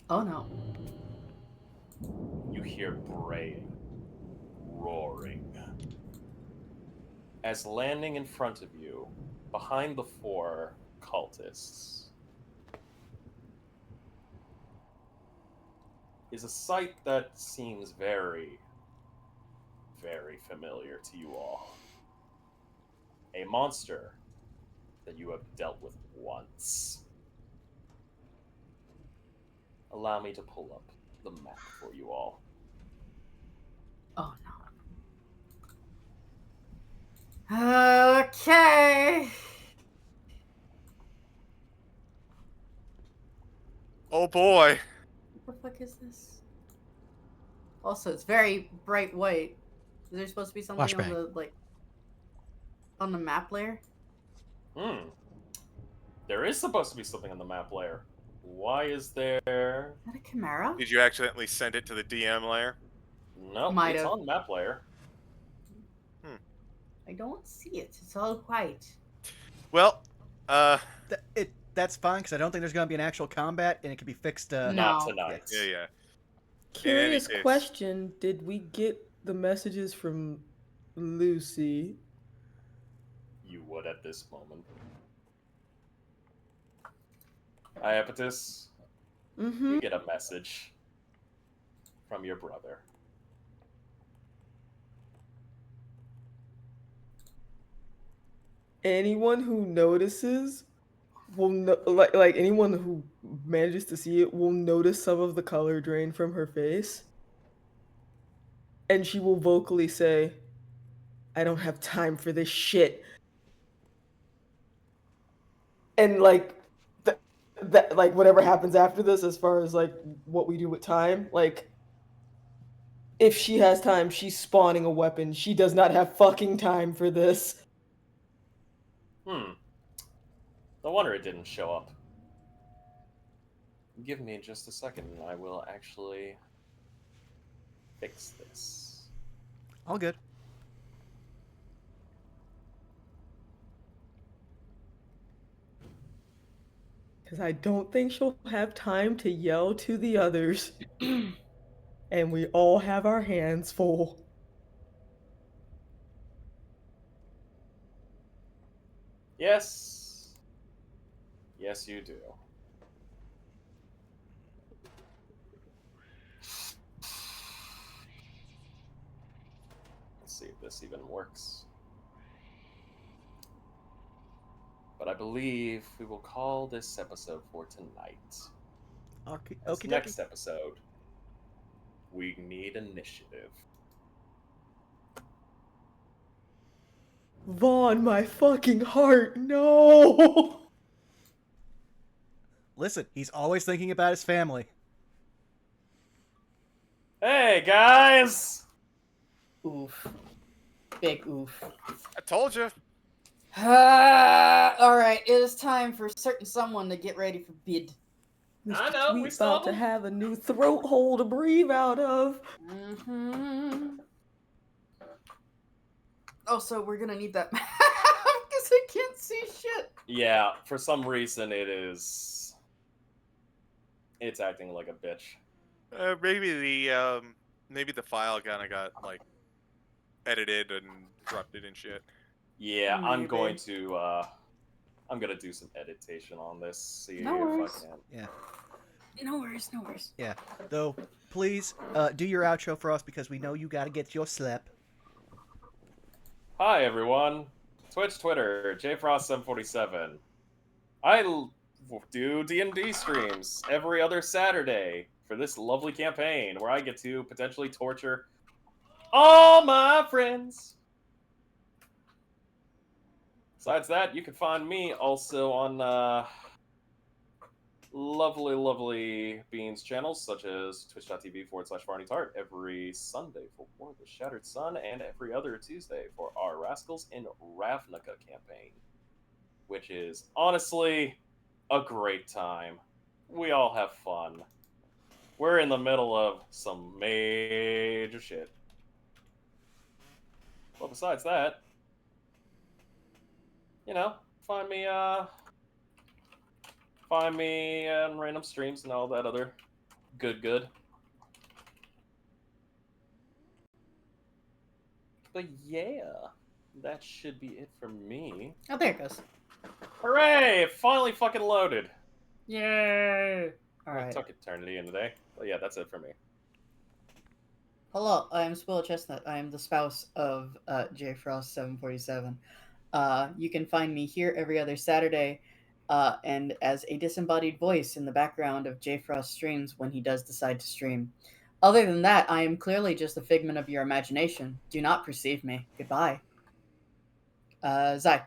Oh no. hear braying, roaring. As landing in front of you, behind the 4 cultists, is a sight that seems very, very familiar to you all. A monster that you have dealt with once. Allow me to pull up the map for you all. Oh no. Okay. Oh boy. What the fuck is this? Also, it's very bright white. Is there supposed to be something on Flashbang. the on the map layer? There is supposed to be something on the map layer. Why is there? Is that a chimera? Did you accidentally send it to the DM layer? No, Might it's have. on the map layer. I don't see it. It's all white. Well, That's fine because I don't think there's going to be an actual combat, and it can be fixed. No. Not tonight. yeah. Curious case. question: did we get the messages from Lucy? You would at this moment. Iapetus, Mm-hmm. you get a message from your brother. Anyone who notices will like anyone who manages to see it will notice some of the color drain from her face, and she will vocally say, "I don't have time for this shit." And that like whatever happens after this, as far as like what we do with time, like if she has time, she's spawning a weapon. She does not have fucking time for this. No wonder it didn't show up. Give me just a second and I will actually fix this. All good. Because I don't think she'll have time to yell to the others. And we all have our hands full. Yes. Yes, you do. Let's see if this even works. But I believe we will call this episode for tonight. Okay. As next episode, we need initiative. Vaughn, my fucking heart, no! Listen, he's always thinking about his family. Hey, guys! Oof. Big oof. I told you. Alright, it is time for certain someone to get ready for bid. I know, we Sweet's saw about to them. have a new throat hole to breathe out of. Mm-hmm. Oh, so we're gonna need that map because I can't see shit. Yeah, for some reason it's acting like a bitch. Maybe the file kind of got like edited and corrupted and shit. Yeah, I'm Maybe. going to I'm gonna do some editation on this. See No if worries. I can. Yeah. No worries, no worries. Yeah. Though, please do your outro for us because we know you got to get your slap. Hi everyone, Twitch, Twitter, JFrost747. Do D&D streams every other Saturday for this lovely campaign where I get to potentially torture all my friends. Besides that, you can find me also on lovely Beans channels such as twitch.tv/FarneyTart every Sunday for War of the Shattered Sun and every other Tuesday for our Rascals in Ravnica campaign, which is honestly a great time. We all have fun. We're in the middle of some major shit. Well, besides that, you know, find me on random streams and all that other good. But yeah, that should be it for me. Oh, there it goes. Hooray! It finally fucking loaded. Yay! All It right. took eternity in today. But yeah, that's it for me. Hello, I am Spoiled Chestnut. I am the spouse of J Frost 747. You can find me here every other Saturday, and as a disembodied voice in the background of J Frost streams when he does decide to stream. Other than that, I am clearly just a figment of your imagination. Do not perceive me. Goodbye. Zai.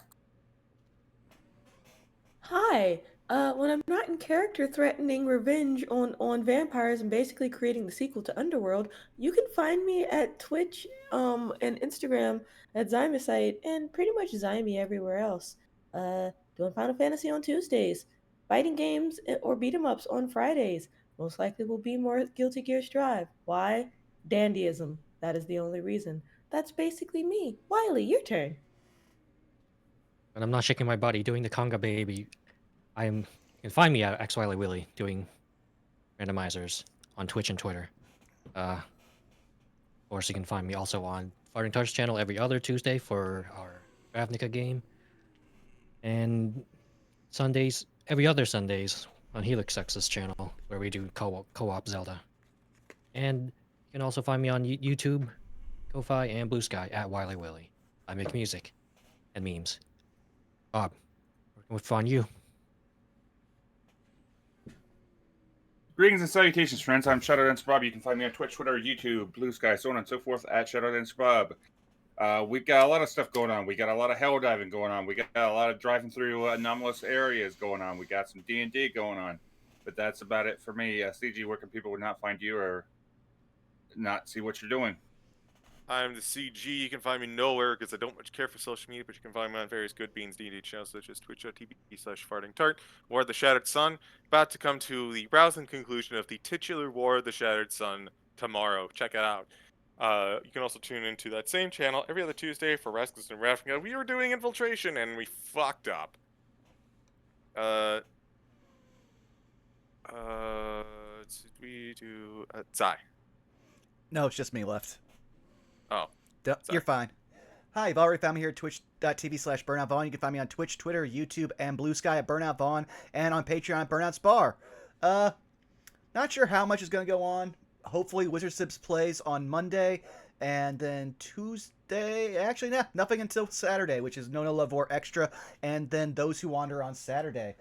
Hi. When I'm not in character threatening revenge on vampires and basically creating the sequel to Underworld, you can find me at Twitch, and Instagram at Zymicite, and pretty much Zyme everywhere else. Doing Final Fantasy on Tuesdays, fighting games or beat 'em ups on Fridays. Most likely will be more Guilty Gear Strive. Why? Dandyism. That is the only reason. That's basically me. Wiley, your turn. When I'm not shaking my body doing the conga baby, you can find me at XWileyWilly doing randomizers on Twitch and Twitter. Of course, you can find me also on Farting Tarts channel every other Tuesday for our Ravnica game. And Sundays, every other Sundays on Helix Sex's channel, where we do co-op Zelda. And you can also find me on YouTube, Ko-Fi, and Blue Sky at Wiley Willy. I make music and memes. Bob, where can we find you? Greetings and salutations, friends. I'm Shadow Dancer Bob. You can find me on Twitch, Twitter, YouTube, Blue Sky, so on and so forth at Shadow Dancer Bob. We've got a lot of stuff going on. We got a lot of hell diving going on. We got a lot of driving through anomalous areas going on. We got some D&D going on. But that's about it for me. CG, where can people not find you or not see what you're doing? I'm the CG. You can find me nowhere because I don't much care for social media, but you can find me on various Good Beans D&D channels such as twitch.tv/fartingtart, War of the Shattered Sun. About to come to the rousing conclusion of the titular War of the Shattered Sun tomorrow. Check it out. You can also tune into that same channel every other Tuesday for Rascals and Ravnica. We were doing Infiltration and we fucked up. We do Zai. No, it's just me left. Oh. You're fine. Hi, you've already found me here at twitch.tv/BurnoutVaughn. You can find me on Twitch, Twitter, YouTube, and Blue Sky at Burnout Vaughn, and on Patreon at Burnout Spar. Not sure how much is going to go on. Hopefully, Wizard Sips plays on Monday, and then Tuesday. Actually, nothing until Saturday, which is No Love War Extra, and then Those Who Wander on Saturday.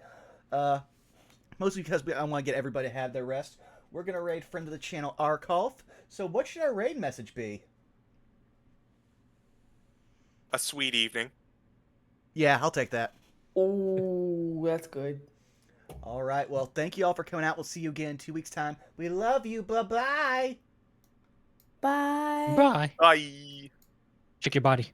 Mostly because I want to get everybody to have their rest. We're going to raid friend of the channel, Arkolf. So, what should our raid message be? A sweet evening. Yeah, I'll take that. Oh, that's good. All right. Well, thank you all for coming out. We'll see you again in 2 weeks' time. We love you. Bye-bye. Bye. Bye. Bye. Check your body.